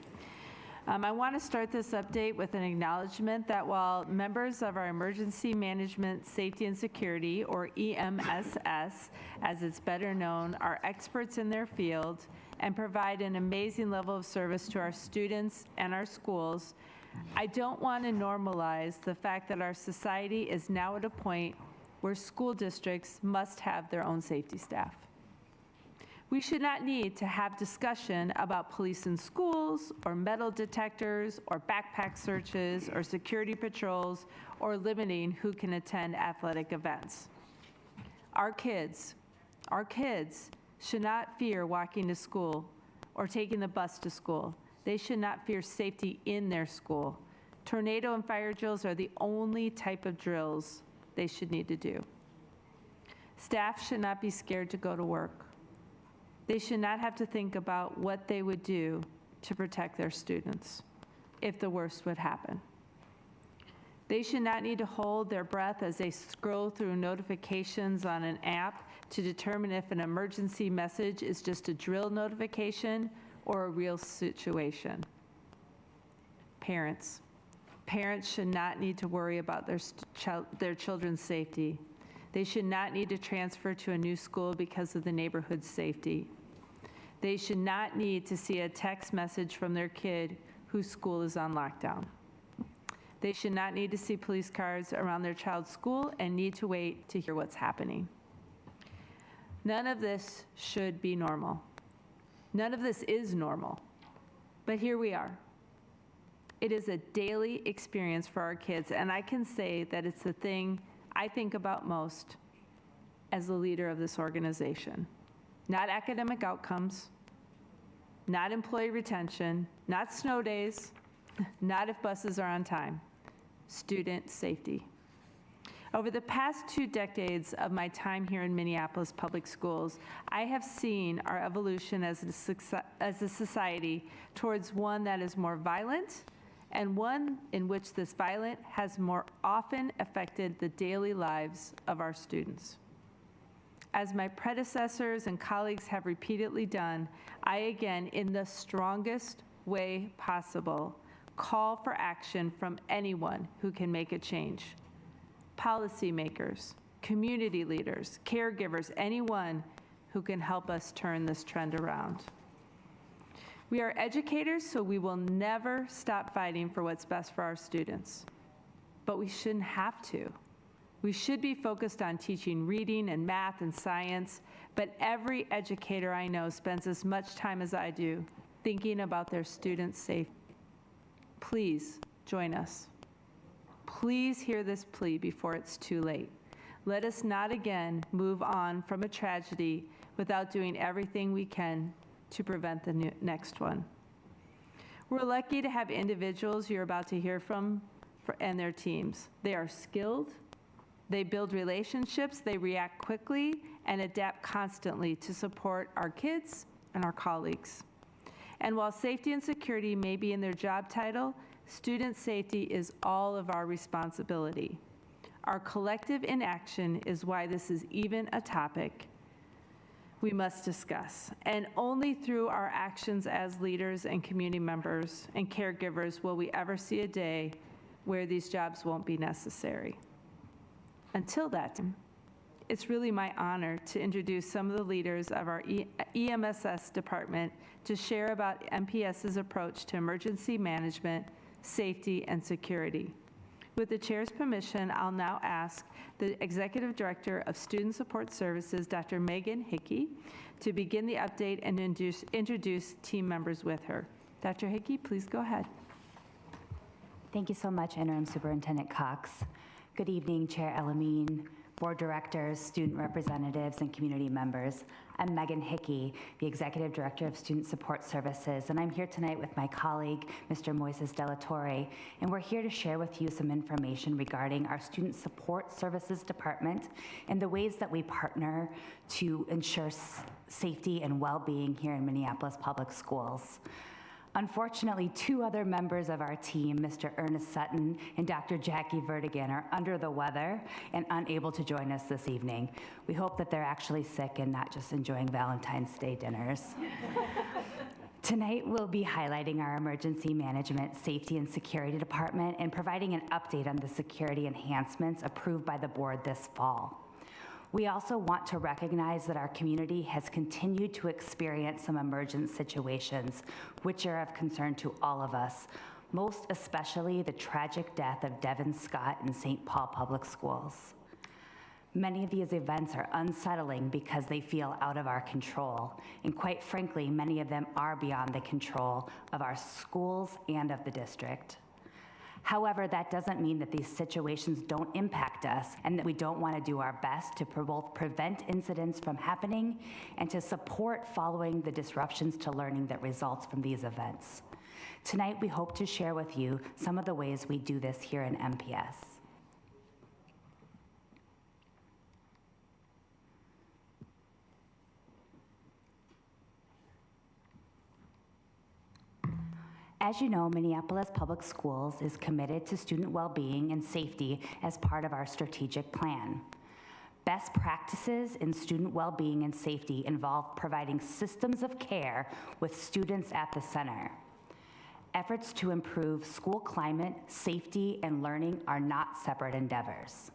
I want to start this update with an acknowledgement that while members of our Emergency Management, Safety and Security, or EMSS, as it's better known, are experts in their field and provide an amazing level of service to our students and our schools, I don't want to normalize the fact that our society is now at a point where school districts must have their own safety staff. We should not need to have discussion about police in schools, or metal detectors, or backpack searches, or security patrols, or limiting who can attend athletic events. Our kids should not fear walking to school or taking the bus to school. They should not fear safety in their school. Tornado and fire drills are the only type of drills they should need to do. Staff should not be scared to go to work. They should not have to think about what they would do to protect their students if the worst would happen. They should not need to hold their breath as they scroll through notifications on an app to determine if an emergency message is just a drill notification or a real situation. Parents should not need to worry about their children's safety. They should not need to transfer to a new school because of the neighborhood's safety. They should not need to see a text message from their kid whose school is on lockdown. They should not need to see police cars around their child's school and need to wait to hear what's happening. None of this should be normal. None of this is normal, but here we are. It is a daily experience for our kids, and I can say that it's the thing I think about most as the leader of this organization. Not academic outcomes, not employee retention, not snow days, not if buses are on time. Student safety. Over the past 2 decades of my time here in Minneapolis Public Schools, I have seen our evolution as a society towards one that is more violent and one in which this violence has more often affected the daily lives of our students. As my predecessors and colleagues have repeatedly done, I again, in the strongest way possible, call for action from anyone who can make a change. Policymakers, community leaders, caregivers, anyone who can help us turn this trend around. We are educators, so we will never stop fighting for what's best for our students. But we shouldn't have to. We should be focused on teaching reading and math and science, but every educator I know spends as much time as I do thinking about their students' safety. Please join us. Please hear this plea before it's too late. Let us not again move on from a tragedy without doing everything we can to prevent the next one. We're lucky to have individuals you're about to hear from and their teams. They are skilled, they build relationships, they react quickly, and adapt constantly to support our kids and our colleagues. And while safety and security may be in their job title, student safety is all of our responsibility. Our collective inaction is why this is even a topic we must discuss. And only through our actions as leaders and community members and caregivers will we ever see a day where these jobs won't be necessary. Until that time, it's really my honor to introduce some of the leaders of our EMSS department to share about MPS's approach to emergency management, safety, and security. With the chair's permission, I'll now ask the Executive Director of Student Support Services, Dr. Megan Hickey, to begin the update and introduce team members with her. Dr. Hickey, please go ahead. Thank you so much, Interim Superintendent Cox. Good evening, Chair Elamine, board directors, student representatives, and community members. I'm Megan Hickey, the Executive Director of Student Support Services, and I'm here tonight with my colleague, Mr. Moises De La Torre, and we're here to share with you some information regarding our Student Support Services Department and the ways that we partner to ensure safety and well-being here in Minneapolis Public Schools. Unfortunately, 2 other members of our team, Mr. Ernest Sutton and Dr. Jackie Vertigan, are under the weather and unable to join us this evening. We hope that they're actually sick and not just enjoying Valentine's Day dinners. Tonight, we'll be highlighting our Emergency Management, Safety, and Security Department and providing an update on the security enhancements approved by the board this fall. We also want to recognize that our community has continued to experience some emergent situations, which are of concern to all of us, most especially the tragic death of Devin Scott in St. Paul Public Schools. Many of these events are unsettling because they feel out of our control, and quite frankly, many of them are beyond the control of our schools and of the district. However, that doesn't mean that these situations don't impact us and that we don't want to do our best to both prevent incidents from happening and to support following the disruptions to learning that results from these events. Tonight, we hope to share with you some of the ways we do this here in MPS. As you know, Minneapolis Public Schools is committed to student well-being and safety as part of our strategic plan. Best practices in student well-being and safety involve providing systems of care with students at the center. Efforts to improve school climate, safety, and learning are not separate endeavors.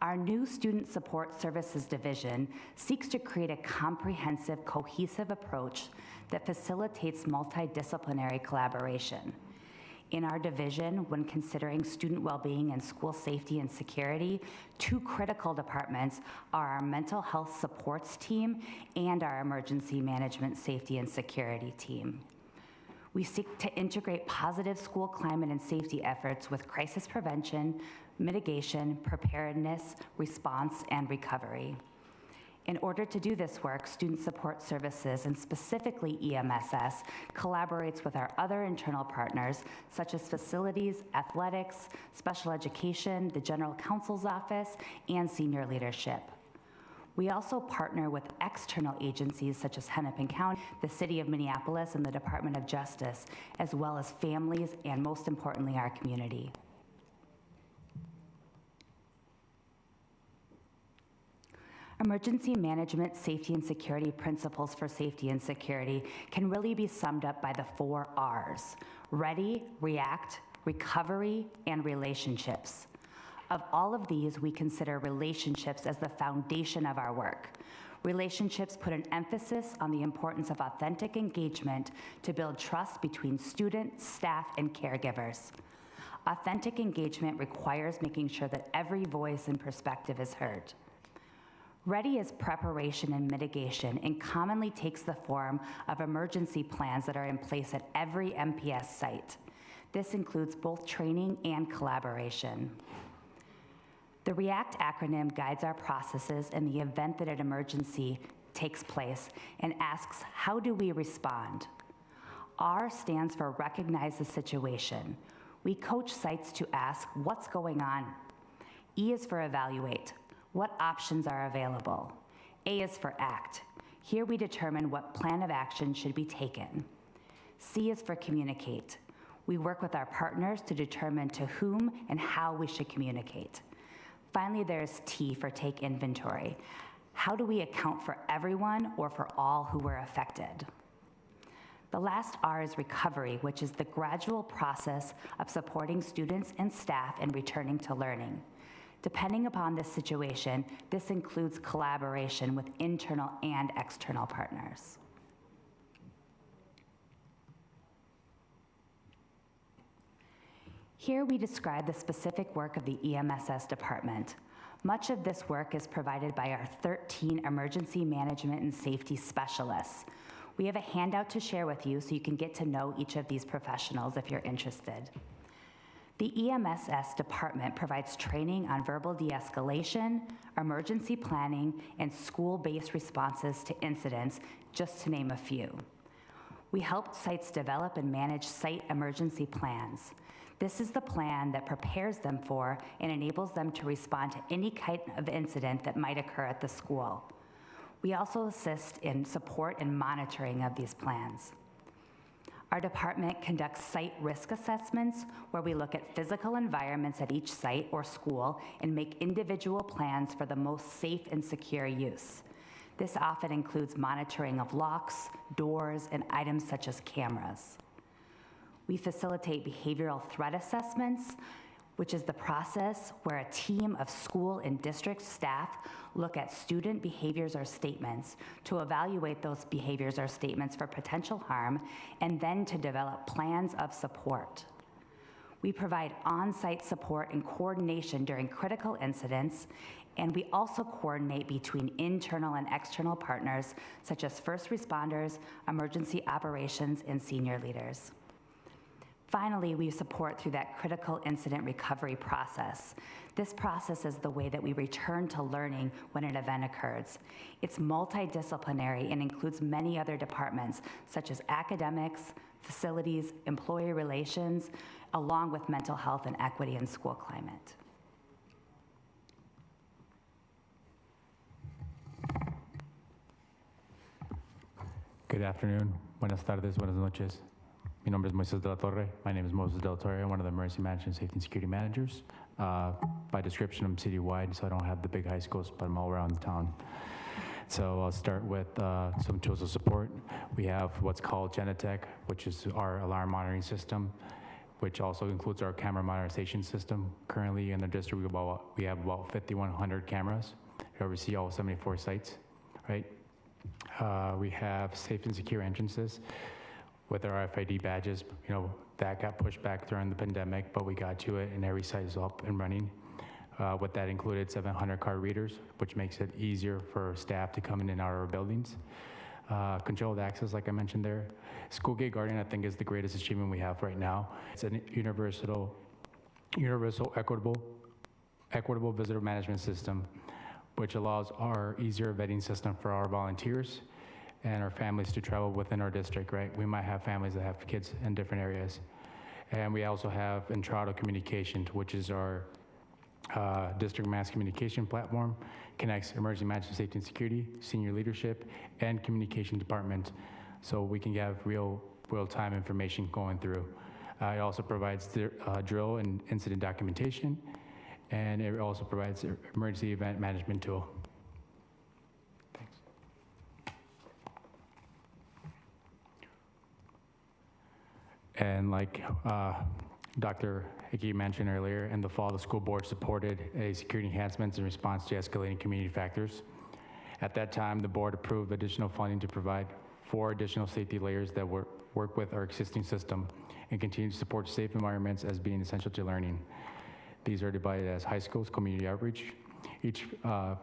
Our new Student Support Services Division seeks to create a comprehensive, cohesive approach that facilitates multidisciplinary collaboration. In our division, when considering student well-being and school safety and security, two critical departments are our mental health supports team and our emergency management, safety, and security team. We seek to integrate positive school climate and safety efforts with crisis prevention, mitigation, preparedness, response, and recovery. In order to do this work, Student Support Services, and specifically EMSS, collaborates with our other internal partners, such as facilities, athletics, special education, the General Counsel's Office, and senior leadership. We also partner with external agencies such as Hennepin County, the City of Minneapolis, and the Department of Justice, as well as families and, most importantly, our community. Emergency management, safety, and security principles for safety and security can really be summed up by the 4 R's: ready, react, recovery, and relationships. Of all of these, we consider relationships as the foundation of our work. Relationships put an emphasis on the importance of authentic engagement to build trust between students, staff, and caregivers. Authentic engagement requires making sure that every voice and perspective is heard. Ready is preparation and mitigation and commonly takes the form of emergency plans that are in place at every MPS site. This includes both training and collaboration. The REACT acronym guides our processes in the event that an emergency takes place and asks, how do we respond? R stands for recognize the situation. We coach sites to ask, what's going on? E is for evaluate. What options are available? A is for act. Here we determine what plan of action should be taken. C is for communicate. We work with our partners to determine to whom and how we should communicate. Finally, there's T for take inventory. How do we account for everyone or for all who were affected? The last R is recovery, which is the gradual process of supporting students and staff in returning to learning. Depending upon this situation, this includes collaboration with internal and external partners. Here we describe the specific work of the EMSS department. Much of this work is provided by our 13 emergency management and safety specialists. We have a handout to share with you so you can get to know each of these professionals if you're interested. The EMSS department provides training on verbal de-escalation, emergency planning, and school-based responses to incidents, just to name a few. We help sites develop and manage site emergency plans. This is the plan that prepares them for and enables them to respond to any kind of incident that might occur at the school. We also assist in support and monitoring of these plans. Our department conducts site risk assessments where we look at physical environments at each site or school and make individual plans for the most safe and secure use. This often includes monitoring of locks, doors, and items such as cameras. We facilitate behavioral threat assessments, which is the process where a team of school and district staff look at student behaviors or statements to evaluate those behaviors or statements for potential harm, and then to develop plans of support. We provide on-site support and coordination during critical incidents, and we also coordinate between internal and external partners, such as first responders, emergency operations, and senior leaders. Finally, we support through that critical incident recovery process. This process is the way that we return to learning when an event occurs. It's multidisciplinary and includes many other departments, such as academics, facilities, employee relations, along with mental health and equity and school climate. Good afternoon, buenas tardes, buenas noches. Mi nombre es Moises de la Torre. My name is Moses Del Torre. I'm one of the emergency management, safety, and security managers. By description, I'm citywide, so I don't have the big high schools, but I'm all around the town. So I'll start with some tools of support. We have what's called Genetec, which is our alarm monitoring system, which also includes our camera monitoring system. Currently in the district, we have about 5,100 cameras to oversee all 74 sites, right? We have safe and secure entrances with our RFID badges. You know, that got pushed back during the pandemic, but we got to it and every site is up and running. What that included 700 card readers, which makes it easier for staff to come in and out of our buildings. Controlled access, like I mentioned there. School Gate Guardian, I think, is the greatest achievement we have right now. It's a universal equitable visitor management system, which allows our easier vetting system for our volunteers and our families to travel within our district, right? We might have families that have kids in different areas. And we also have Entrado Communications, which is our district mass communication platform, connects emergency management, safety and security, senior leadership, and communication department, so we can have real-time information going through. It also provides drill and incident documentation, and it also provides an emergency event management tool. Thanks. And like Dr. Hickey mentioned earlier, in the fall, the school board supported a security enhancements in response to escalating community factors. At that time, the board approved additional funding to provide 4 additional safety layers that work with our existing system and continue to support safe environments as being essential to learning. These are divided as high schools, community outreach. Each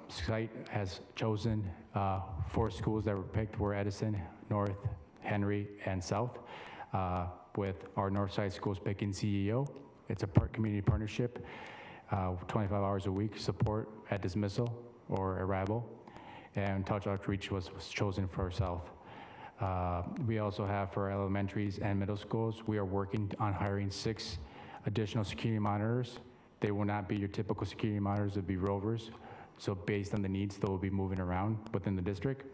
site has chosen 4 schools that were picked were Edison, North, Henry, and South, with our Northside schools picking CEO. It's a community partnership, 25 hours a week, support at dismissal or arrival, and touch outreach was chosen for South. We also have for our elementaries and middle schools, we are working on hiring 6 additional security monitors. They will not be your typical security monitors, they'll be rovers. So based on the needs, they will be moving around within the district.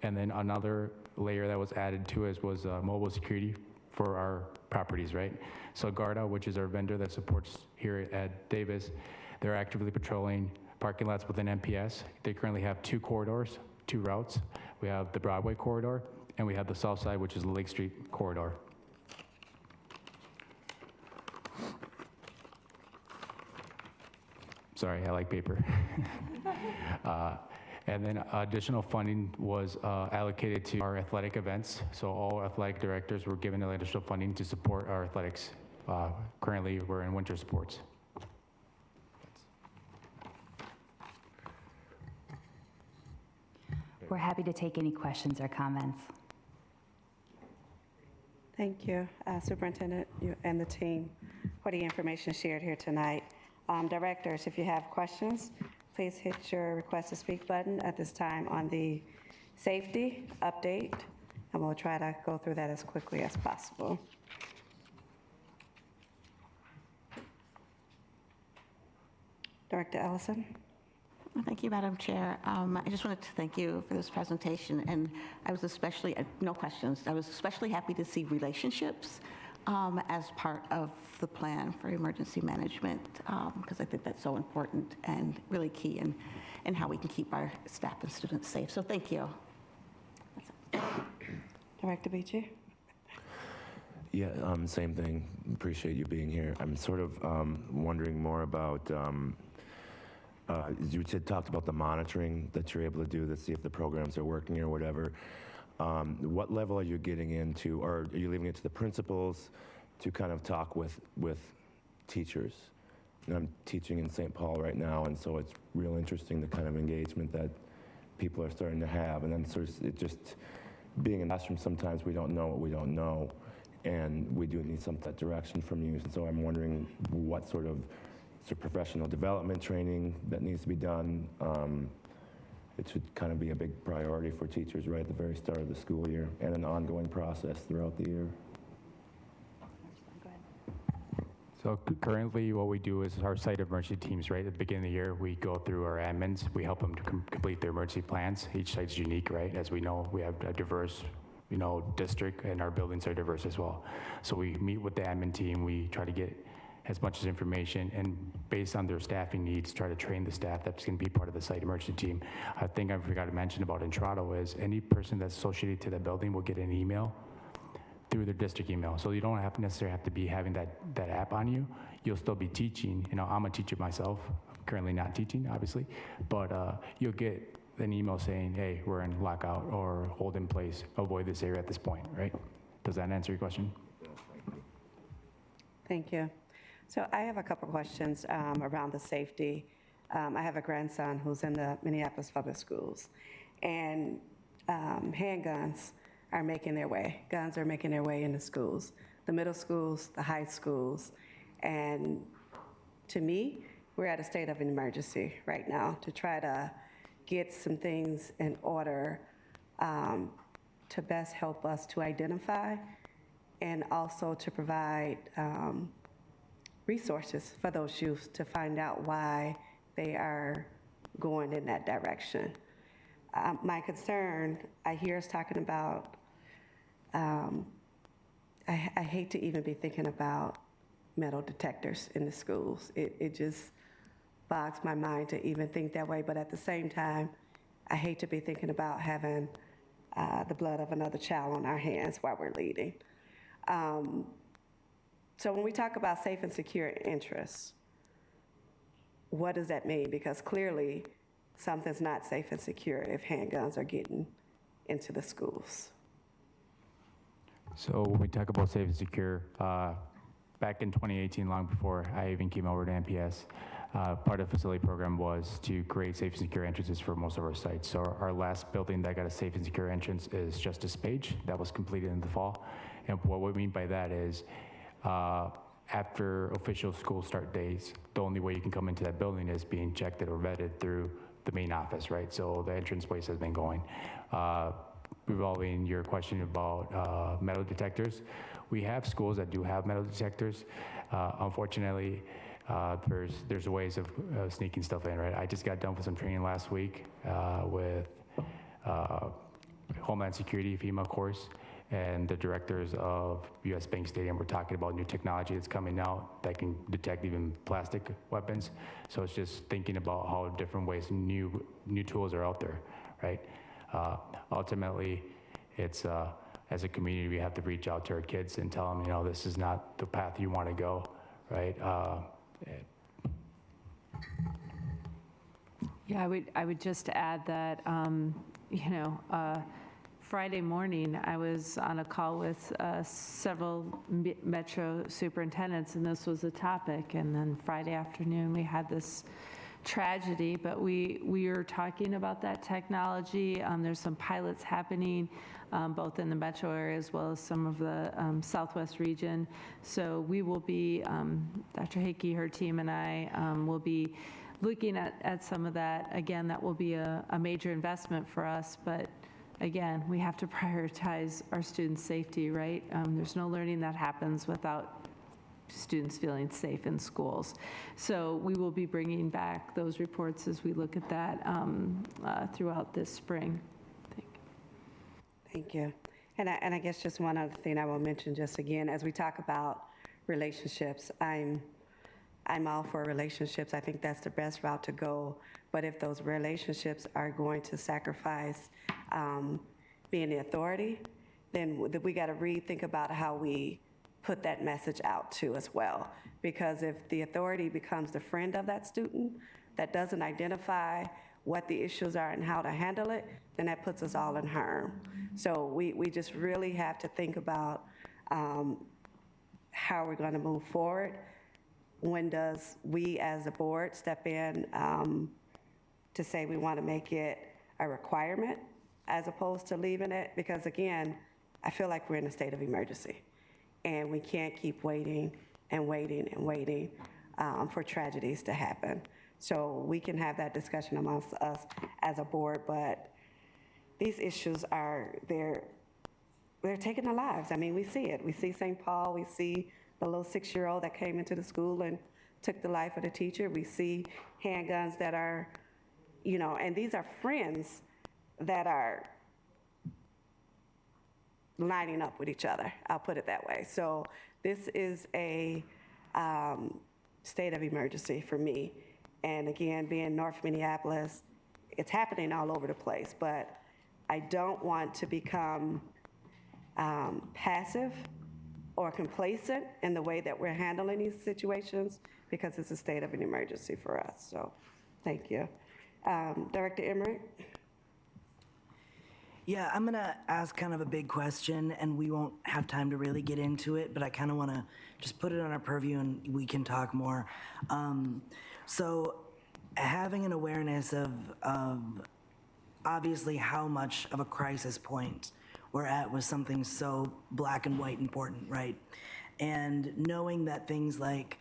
And then another layer that was added to us was mobile security for our properties, right? So Garda, which is our vendor that supports here at Davis, they're actively patrolling parking lots within MPS. They currently have 2 corridors, 2 routes. We have the Broadway corridor, and we have the South Side, which is the Lake Street corridor. Sorry, I like paper. And then additional funding was allocated to our athletic events. So all athletic directors were given additional funding to support our athletics. Currently, we're in winter sports. We're happy to take any questions or comments. Thank you, Superintendent, you and the team, for the information shared here tonight. Directors, if you have questions, please hit your request to speak button at this time on the safety update, and we'll try to go through that as quickly as possible. Director Ellison. Thank you, Madam Chair. I just wanted to thank you for this presentation, and I was especially, no questions, I was especially happy to see relationships as part of the plan for emergency management, because I think that's so important and really key and how we can keep our staff and students safe. So thank you. Director Beachy? Yeah, same thing. Appreciate you being here. I'm sort of wondering more about, you talked about the monitoring that you're able to do to see if the programs are working or whatever. What level are you getting into, or are you leaving it to the principals to kind of talk with teachers? And I'm teaching in St. Paul right now, and so it's real interesting the kind of engagement that people are starting to have. And then sort of it just being in the classroom, sometimes we don't know what we don't know, and we do need some that direction from you. And so I'm wondering what sort of professional development training that needs to be done. It should kind of be a big priority for teachers right at the very start of the school year, and an ongoing process throughout the year. So currently what we do is our site emergency teams, right? At the beginning of the year, we go through our admins. We help them to complete their emergency plans. Each site's unique, right? As we know, we have a diverse, district, and our buildings are diverse as well. So we meet with the admin team. We try to get as much as information, and based on their staffing needs, try to train the staff that's going to be part of the site emergency team. I think I forgot to mention about Entrado is any person that's associated to that building will get an email through their district email. So you don't necessarily have to be having that app on you. You'll still be teaching. I'm a teacher myself. I'm currently not teaching, obviously, but you'll get an email saying, hey, we're in lockout or hold in place, avoid this area at this point, right? Does that answer your question? Thank you. So I have a couple questions around the safety. I have a grandson who's in the Minneapolis Public Schools, and handguns are making their way. Guns are making their way into schools, the middle schools, the high schools. And to me, we're at a state of an emergency right now to try to get some things in order to best help us to identify and also to provide resources for those youth to find out why they are going in that direction. My concern, I hear us talking about, I hate to even be thinking about metal detectors in the schools. It just bogs my mind to even think that way, but at the same time, I hate to be thinking about having the blood of another child on our hands while we're leading. So when we talk about safe and secure interests, what does that mean? Because clearly something's not safe and secure if handguns are getting into the schools. So when we talk about safe and secure, back in 2018, long before I even came over to MPS, part of the facility program was to create safe and secure entrances for most of our sites. So our last building that got a safe and secure entrance is Justice Page. That was completed in the fall. And what we mean by that is after official school start days, the only way you can come into that building is being checked or vetted through the main office, right? So the entrance place has been going. Revolving your question about metal detectors, we have schools that do have metal detectors. Unfortunately, there's ways of sneaking stuff in, right? I just got done with some training last week with Homeland Security FEMA course, and the directors of US Bank Stadium were talking about new technology that's coming out that can detect even plastic weapons. So it's just thinking about how different ways, new tools are out there, right? Ultimately, it's as a community, we have to reach out to our kids and tell them, this is not the path you want to go, right? Yeah, I would just add that, Friday morning, I was on a call with several Metro superintendents, and this was a topic. And then Friday afternoon, we had this tragedy, but we are talking about that technology. There's some pilots happening both in the metro area as well as some of the Southwest region. So we will be, Dr. Hickey, her team, and I will be looking at some of that. Again, that will be a major investment for us, but again, we have to prioritize our students' safety, right? There's no learning that happens without students feeling safe in schools. So we will be bringing back those reports as we look at that throughout this spring. Thank you. And I guess just one other thing I will mention just again, as we talk about relationships, I'm all for relationships. I think that's the best route to go. But if those relationships are going to sacrifice being the authority, then we got to rethink about how we put that message out too as well. Because if the authority becomes the friend of that student that doesn't identify what the issues are and how to handle it, then that puts us all in harm. So we just really have to think about how we're going to move forward. When does we as a board step in to say we want to make it a requirement as opposed to leaving it? Because again, I feel like we're in a state of emergency and we can't keep waiting and waiting and waiting for tragedies to happen. So we can have that discussion amongst us as a board, but these issues are, they're taking their lives. I mean, we see it. We see St. Paul, we see the little 6-year-old that came into the school and took the life of the teacher. We see handguns that are, you know, and these are friends that are lining up with each other. I'll put it that way. So this is a state of emergency for me. And again, being North Minneapolis, it's happening all over the place, but I don't want to become passive or complacent in the way that we're handling these situations because it's a state of an emergency for us. So thank you. Director Emmerich? Yeah, I'm going to ask kind of a big question, and we won't have time to really get into it, but I kind of want to just put it on our purview and we can talk more. So having an awareness of obviously how much of a crisis point we're at with something so black and white important, right? And knowing that things like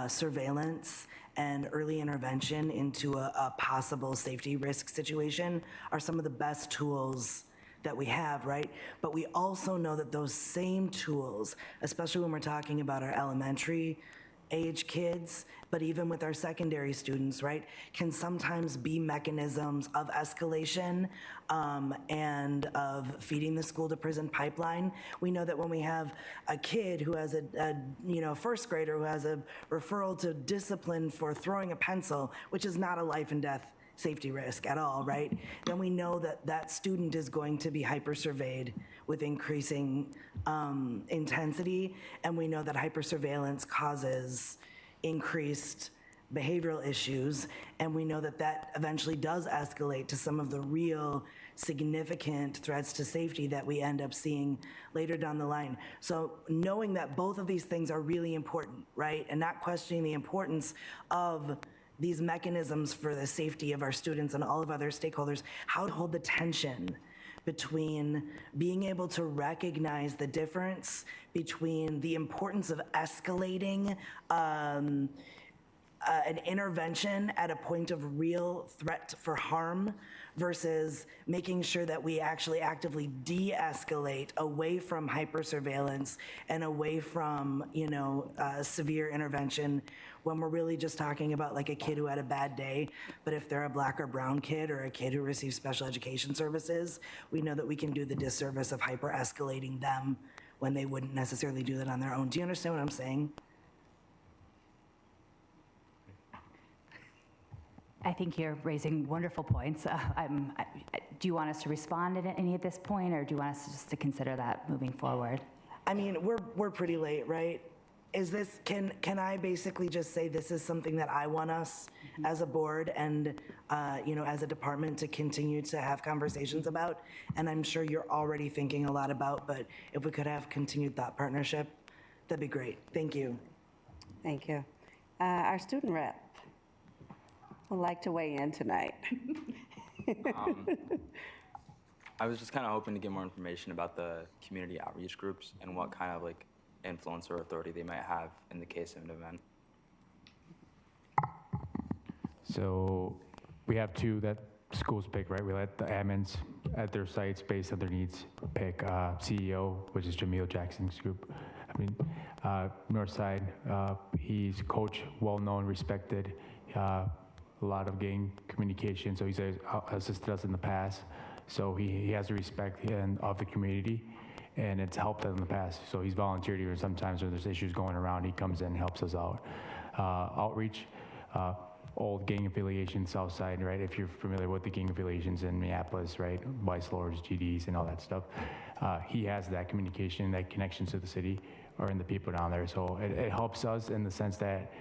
surveillance and early intervention into a possible safety risk situation are some of the best tools that we have, right? But we also know that those same tools, especially when we're talking about our elementary age kids, but even with our secondary students, right, can sometimes be mechanisms of escalation and of feeding the school to prison pipeline. We know that when we have a kid who has a first grader who has a referral to discipline for throwing a pencil, which is not a life and death safety risk at all, right? Then we know that that student is going to be hyper-surveyed with increasing intensity, and we know that hyper-surveillance causes increased behavioral issues, and we know that that eventually does escalate to some of the real significant threats to safety that we end up seeing later down the line. So knowing that both of these things are really important, right? And not questioning the importance of these mechanisms for the safety of our students and all of other stakeholders, how to hold the tension between being able to recognize the difference between the importance of escalating an intervention at a point of real threat for harm versus making sure that we actually actively de-escalate away from hyper-surveillance and away from, severe intervention when we're really just talking about like a kid who had a bad day. But if they're a black or brown kid or a kid who receives special education services, we know that we can do the disservice of hyper-escalating them when they wouldn't necessarily do that on their own. Do you understand what I'm saying? I think you're raising wonderful points. Do you want us to respond at any at this point, or do you want us just to consider that moving forward? I mean, we're pretty late, right? Is this, can I basically just say this is something that I want us as a board and, as a department to continue to have conversations about? And I'm sure you're already thinking a lot about, but if we could have continued thought partnership, that'd be great. Thank you. Thank you. Our student rep would like to weigh in tonight. I was just kind of hoping to get more information about the community outreach groups and what kind of influence or authority they might have in the case of an event. So we have two that schools pick, right? We let the admins at their sites based on their needs pick CEO, which is Jamil Jackson's group. Northside, he's coach, well-known, respected, a lot of gang communication, so he's assisted us in the past. So he has the respect of the community, and it's helped us in the past. So he's volunteered here. Sometimes when there's issues going around, he comes in and helps us out. Outreach, old gang affiliation South Side, right? If you're familiar with the gang affiliations in Minneapolis, right? Vice Lords, GDs, and all that stuff. He has that communication, that connection to the city or in the people down there. So it helps us in the sense that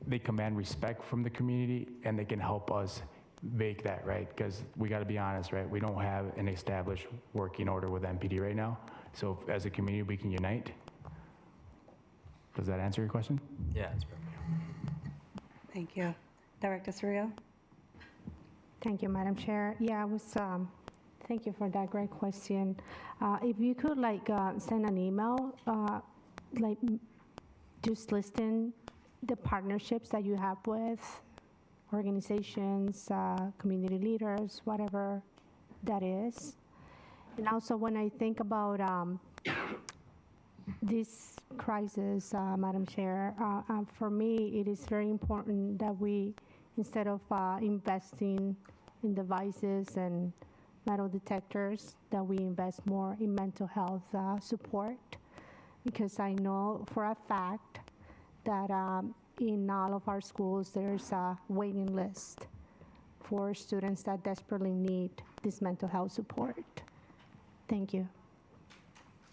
they command respect from the community and they can help us make that, right? Because we got to be honest, right? We don't have an established working order with MPD right now. So as a community, we can unite. Does that answer your question? Yeah, that's perfect. Thank you. Director Surreal? Thank you, Madam Chair. Yeah, I was, thank you for that great question. If you could send an email, just listing the partnerships that you have with organizations, community leaders, whatever that is. And also when I think about this crisis, Madam Chair, for me, it is very important that we, instead of investing in devices and metal detectors, that we invest more in mental health support, because I know for a fact that in all of our schools, there's a waiting list for students that desperately need this mental health support. Thank you.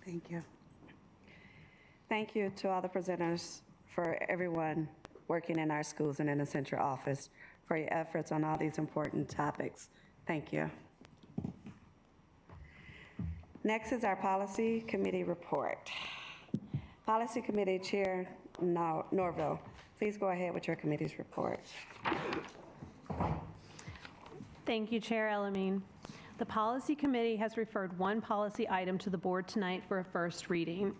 Thank you. Thank you to all the presenters, for everyone working in our schools and in the central office, for your efforts on all these important topics. Thank you. Next is our Policy Committee report. Policy Committee Chair Norville, please go ahead with your committee's report. Thank you, Chair Elamine. The Policy Committee has referred one policy item to the board tonight for a first reading,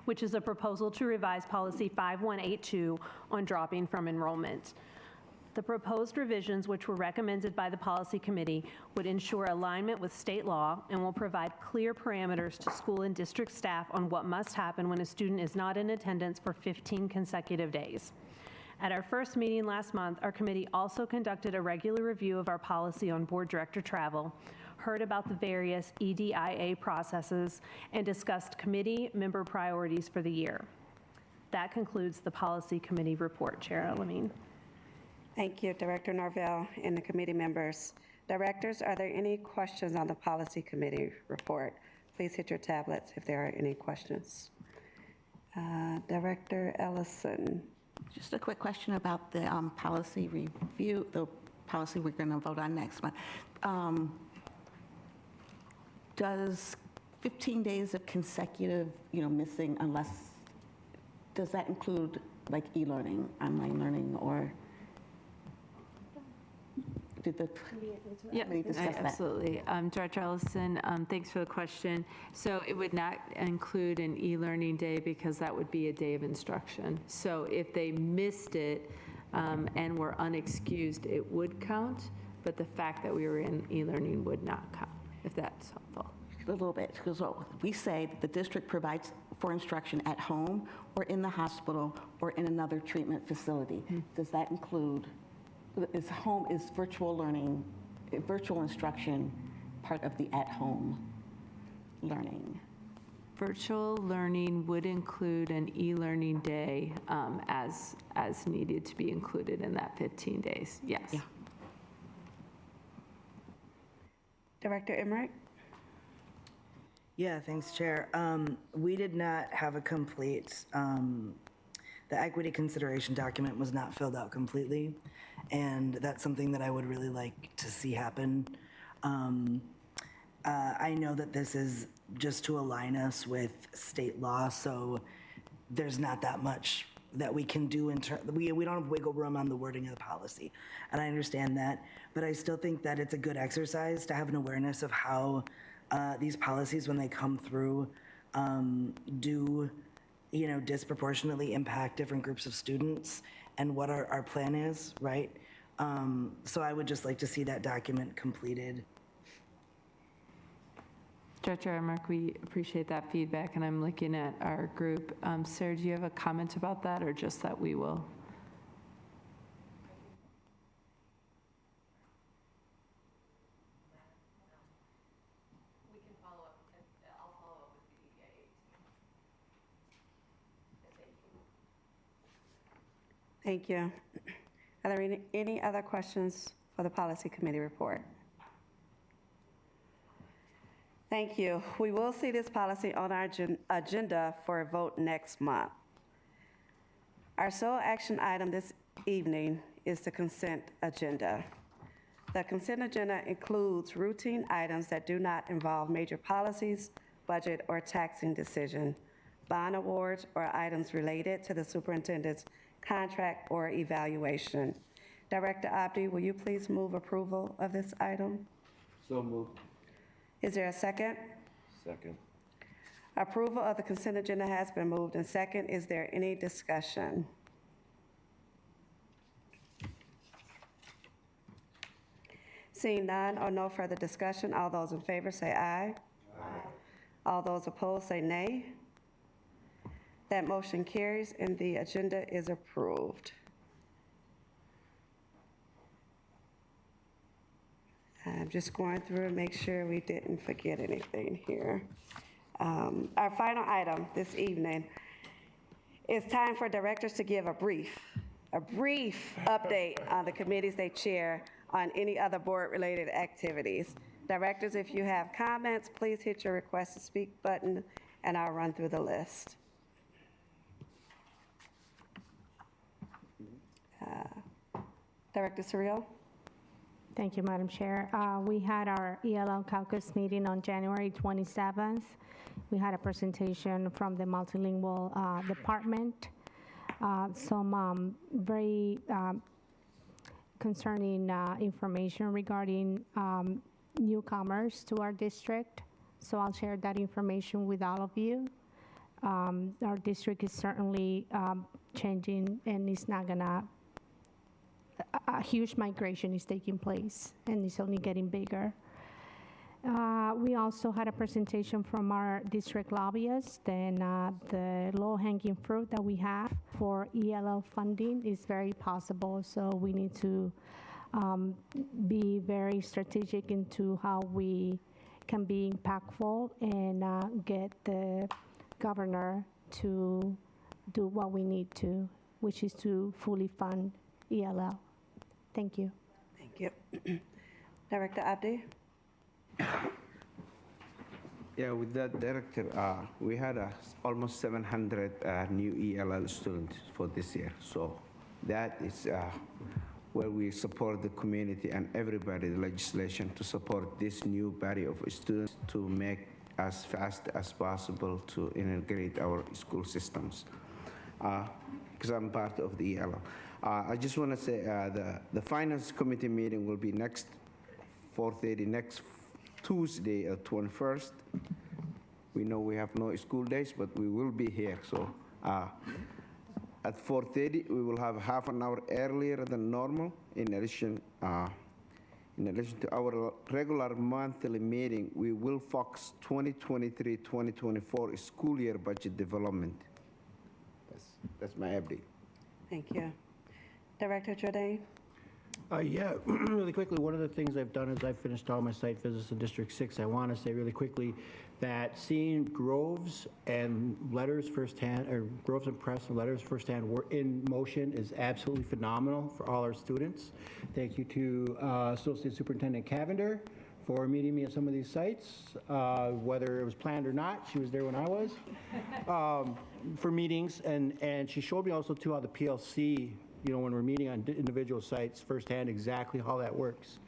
which is a proposal to revise Policy 5182 on dropping from enrollment. The proposed revisions, which were recommended by the Policy Committee, would ensure alignment with state law and will provide clear parameters to school and district staff on what must happen when a student is not in attendance for 15 consecutive days. At our first meeting last month, our committee also conducted a regular review of our policy on board director travel, heard about the various EDIA processes, and discussed committee member priorities for the year. That concludes the Policy Committee report, Chair Elamine. Thank you, Director Norville and the committee members. Directors, are there any questions on the Policy Committee report? Please hit your tablets if there are any questions. Director Ellison. Just a quick question about the policy review, the policy we're going to vote on next month. Does 15 days of consecutive, missing unless, does that include like e-learning, online learning, or did the committee discuss that? Absolutely. Director Ellison, thanks for the question. So it would not include an e-learning day because that would be a day of instruction. So if they missed it and were unexcused, it would count, but the fact that we were in e-learning would not count, if that's helpful. A little bit, because we say the district provides for instruction at home or in the hospital or in another treatment facility. Does that include, is virtual learning, virtual instruction part of the at-home learning? Virtual learning would include an e-learning day as needed to be included in that 15 days, yes. Yeah. Director Emmerich? Yeah, thanks, Chair. We did not have a complete, the equity consideration document was not filled out completely, and that's something that I would really like to see happen. I know that this is just to align us with state law, so there's not that much that we can do we don't have wiggle room on the wording of the policy, and I understand that, but I still think that it's a good exercise to have an awareness of how these policies, when they come through, do, disproportionately impact different groups of students and what our plan is, right? So I would just like to see that document completed. Director Emmerich, we appreciate that feedback, and I'm looking at our group. Sarah, do you have a comment about that, or just that we will? Thank you. Are there any other questions for the Policy Committee report? Thank you. We will see this policy on our agenda for a vote next month. Our sole action item this evening is the consent agenda. The consent agenda includes routine items that do not involve major policies, budget, or taxing decision, bond awards, or items related to the superintendent's contract or evaluation. Director Abdi, will you please move approval of this item? So moved. Is there a second? Second. Approval of the consent agenda has been moved and second. Is there any discussion? Seeing none or no further discussion, all those in favor say aye. Aye. All those opposed say nay. That motion carries and the agenda is approved. I'm just going through and make sure we didn't forget anything here. Our final item this evening is time for directors to give a brief update on the committees they chair on any other board-related activities. Directors, if you have comments, please hit your request to speak button and I'll run through the list. Director Surreal. Thank you, Madam Chair. We had our ELL caucus meeting on January 27th. We had a presentation from the multilingual department, some very concerning information regarding newcomers to our district. So I'll share that information with all of you. Our district is certainly changing and it's not gonna, a huge migration is taking place and it's only getting bigger. We also had a presentation from our district lobbyists, and the low-hanging fruit that we have for ELL funding is very possible, so we need to be very strategic into how we can be impactful and get the governor to do what we need to, which is to fully fund ELL. Thank you. Thank you. Director Abdi. Yeah, with that, Director, we had almost 700 new ELL students for this year. So that is where we support the community and everybody, the legislation, to support this new body of students to make as fast as possible to integrate our school systems. Because I'm part of the ELL. I just want to say the Finance Committee meeting will be next 4:30 next Tuesday, 21st. We know we have no school days, but we will be here. So at 4:30, we will have half an hour earlier than normal. In addition to our regular monthly meeting, we will focus 2023-2024 school year budget development. That's my update. Thank you. Director Jordan. Yeah, really quickly, one of the things I've done is I've finished all my site visits in District 6. I want to say really quickly that seeing Groves and letters firsthand, or Groves and Press and letters firsthand were in motion is absolutely phenomenal for all our students. Thank you to Associate Superintendent Cavender for meeting me at some of these sites, whether it was planned or not. She was there when I was, for meetings, and she showed me also too how the PLC, you know, when we're meeting on individual sites firsthand, exactly how that works.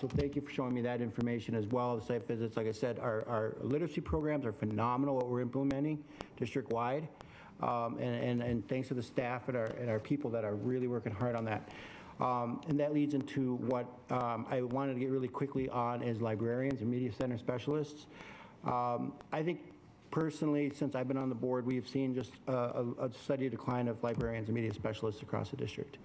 So thank you for showing me that information as well. The site visits, like I said, our literacy programs are phenomenal, what we're implementing district-wide. And thanks to the staff and our people that are really working hard on that. And that leads into what I wanted to get really quickly on is librarians and media center specialists. I think personally, since I've been on the board, we have seen just a steady decline of librarians and media specialists across the district.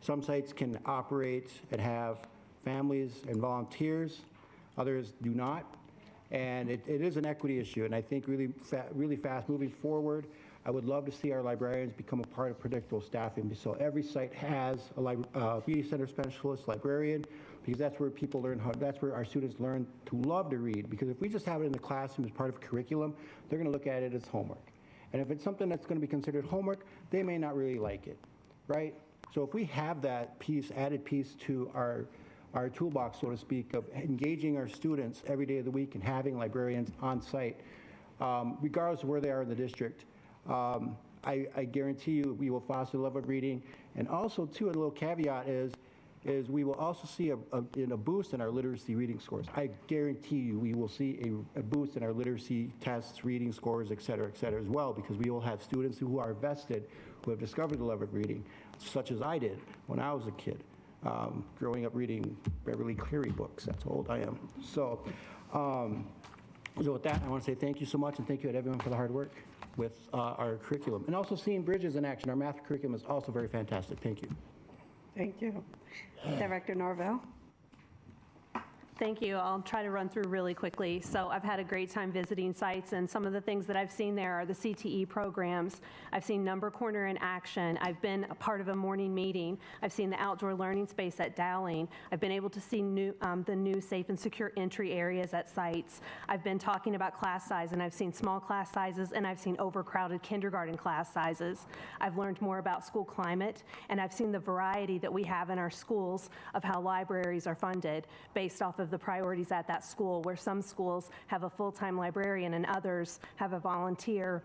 Some sites can operate and have families and volunteers, others do not. And it is an equity issue, and I think really fast moving forward, I would love to see our librarians become a part of predictable staffing. So every site has a media center specialist librarian, because that's where people learn that's where our students learn to love to read. Because if we just have it in the classroom as part of a curriculum, they're going to look at it as homework. And if it's something that's going to be considered homework, they may not really like it, right? So if we have that piece, added piece to our toolbox, so to speak, of engaging our students every day of the week and having librarians on site, regardless of where they are in the district, I guarantee you we will foster the love of reading. And also, too, a little caveat is we will also see a boost in our literacy reading scores. I guarantee you we will see a boost in our literacy tests, reading scores, et cetera, as well, because we will have students who are vested, who have discovered the love of reading, such as I did when I was a kid, growing up reading Beverly Cleary books. That's how old I am. So with that, I want to say thank you so much, and thank you to everyone for the hard work with our curriculum. And also seeing Bridges in action. Our math curriculum is also very fantastic. Thank you. Thank you. Director Norvell. Thank you. I'll try to run through really quickly. So I've had a great time visiting sites, and some of the things that I've seen there are the CTE programs. I've seen Number Corner in action. I've been a part of a morning meeting. I've seen the outdoor learning space at Dowling. I've been able to see the new safe and secure entry areas at sites. I've been talking about class size, and I've seen small class sizes, and I've seen overcrowded kindergarten class sizes. I've learned more about school climate, and I've seen the variety that we have in our schools of how libraries are funded based off of the priorities at that school, where some schools have a full-time librarian and others have a volunteer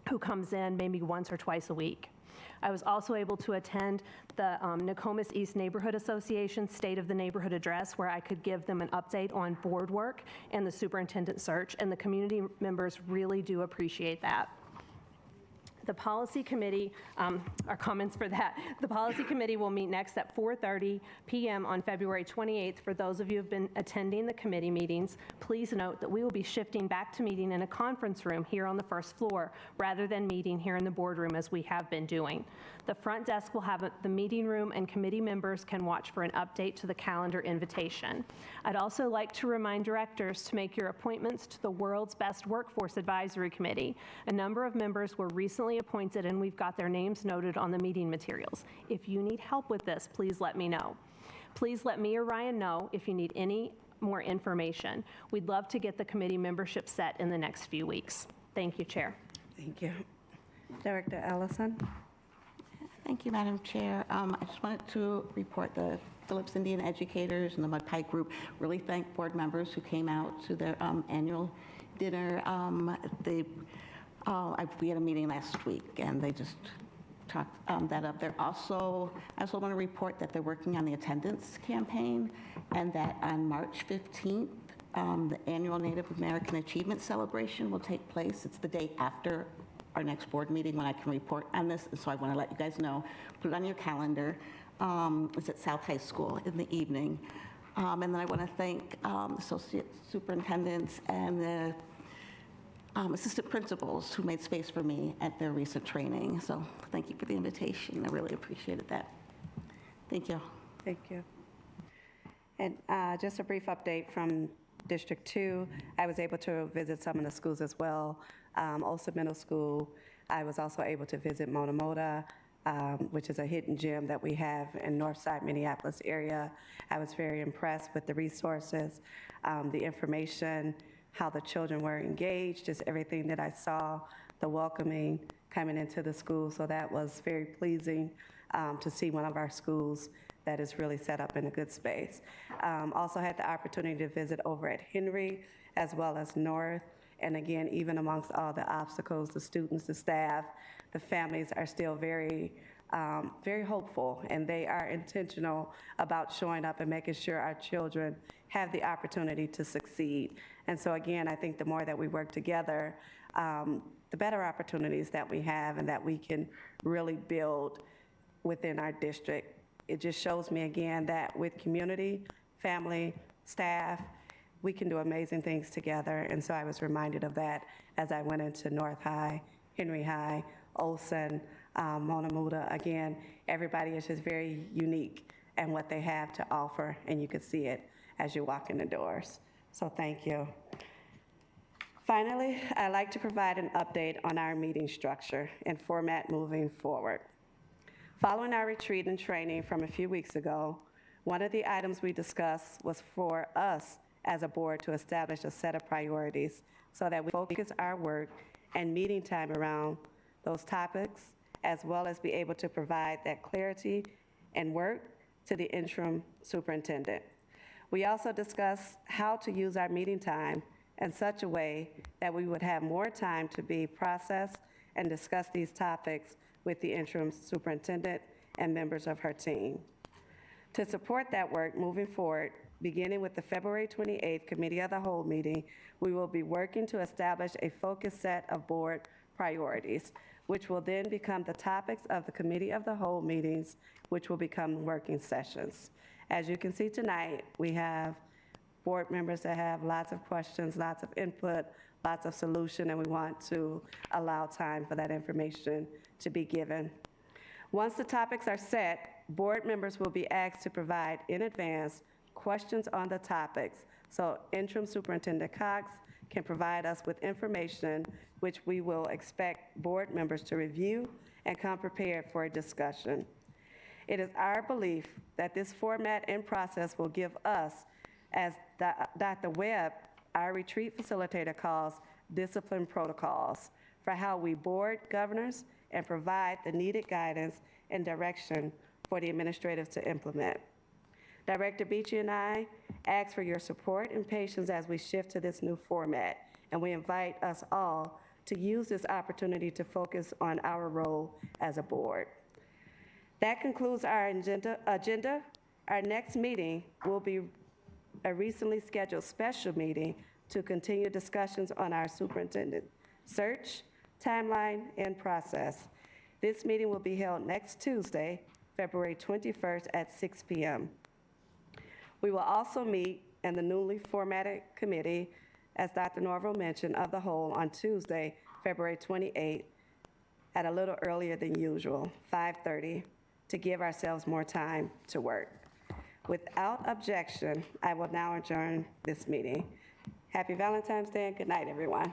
who comes in maybe once or twice a week. I was also able to attend the Nokomis East Neighborhood Association State of the Neighborhood Address, where I could give them an update on board work and the superintendent search, and the community members really do appreciate that. The policy committee, our comments for that, the policy committee will meet next at 4:30 p.m. on February 28th. For those of you who have been attending the committee meetings, please note that we will be shifting back to meeting in a conference room here on the first floor rather than meeting here in the boardroom as we have been doing. The front desk will have the meeting room, and committee members can watch for an update to the calendar invitation. I'd also like to remind directors to make your appointments to the World's Best Workforce Advisory Committee. A number of members were recently appointed, and we've got their names noted on the meeting materials. If you need help with this, please let me know. Please let me or Ryan know if you need any more information. We'd love to get the committee membership set in the next few weeks. Thank you, Chair. Thank you. Director Ellison. Thank you, Madam Chair. I just wanted to report the Phillips Indian educators and the Mud Pie group really thank board members who came out to their annual dinner. We had a meeting last week, and they just talked that up. I also want to report that they're working on the attendance campaign, and that on March 15th, the annual Native American Achievement Celebration will take place. It's the day after our next board meeting when I can report on this, so I want to let you guys know. Put it on your calendar. It's at South High School in the evening. And then I want to thank associate superintendents and the assistant principals who made space for me at their recent training. So thank you for the invitation. I really appreciated that. Thank you. Thank you. And just a brief update from District 2. I was able to visit some of the schools as well. Olson Middle School. I was also able to visit Mona Mota, which is a hidden gem that we have in Northside Minneapolis area. I was very impressed with the resources, the information, how the children were engaged, just everything that I saw, the welcoming coming into the school. So that was very pleasing to see one of our schools that is really set up in a good space. Also had the opportunity to visit over at Henry as well as North. And again, even amongst all the obstacles, the students, the staff, the families are still very, very hopeful, and they are intentional about showing up and making sure our children have the opportunity to succeed. And so again, I think the more that we work together, the better opportunities that we have and that we can really build within our district. It just shows me again that with community, family, staff, we can do amazing things together. And so I was reminded of that as I went into North High, Henry High, Olson, Mona Mota. Again, everybody is just very unique in what they have to offer, and you can see it as you walk in the doors. So thank you. Finally, I'd like to provide an update on our meeting structure and format moving forward. Following our retreat and training from a few weeks ago, one of the items we discussed was for us as a board to establish a set of priorities so that we focus our work and meeting time around those topics, as well as be able to provide that clarity and work to the interim superintendent. We also discussed how to use our meeting time in such a way that we would have more time to be processed and discuss these topics with the interim superintendent and members of her team. To support that work moving forward, beginning with the February 28th Committee of the Whole meeting, we will be working to establish a focused set of board priorities, which will then become the topics of the Committee of the Whole meetings, which will become working sessions. As you can see tonight, we have board members that have lots of questions, lots of input, lots of solution, and we want to allow time for that information to be given. Once the topics are set, board members will be asked to provide in advance questions on the topics, so Interim Superintendent Cox can provide us with information which we will expect board members to review and come prepared for a discussion. It is our belief that this format and process will give us, as Dr. Webb, our retreat facilitator, calls discipline protocols for how we board governors and provide the needed guidance and direction for the administrators to implement. Director Beachy and I ask for your support and patience as we shift to this new format, and we invite us all to use this opportunity to focus on our role as a board. That concludes our agenda. Our next meeting will be a recently scheduled special meeting to continue discussions on our superintendent search, timeline, and process. This meeting will be held next Tuesday, February 21st at 6 p.m. We will also meet in the newly formatted committee, as Dr. Norville mentioned, of the whole on Tuesday, February 28th, at a little earlier than usual, 5:30, to give ourselves more time to work. Without objection, I will now adjourn this meeting. Happy Valentine's Day and good night, everyone.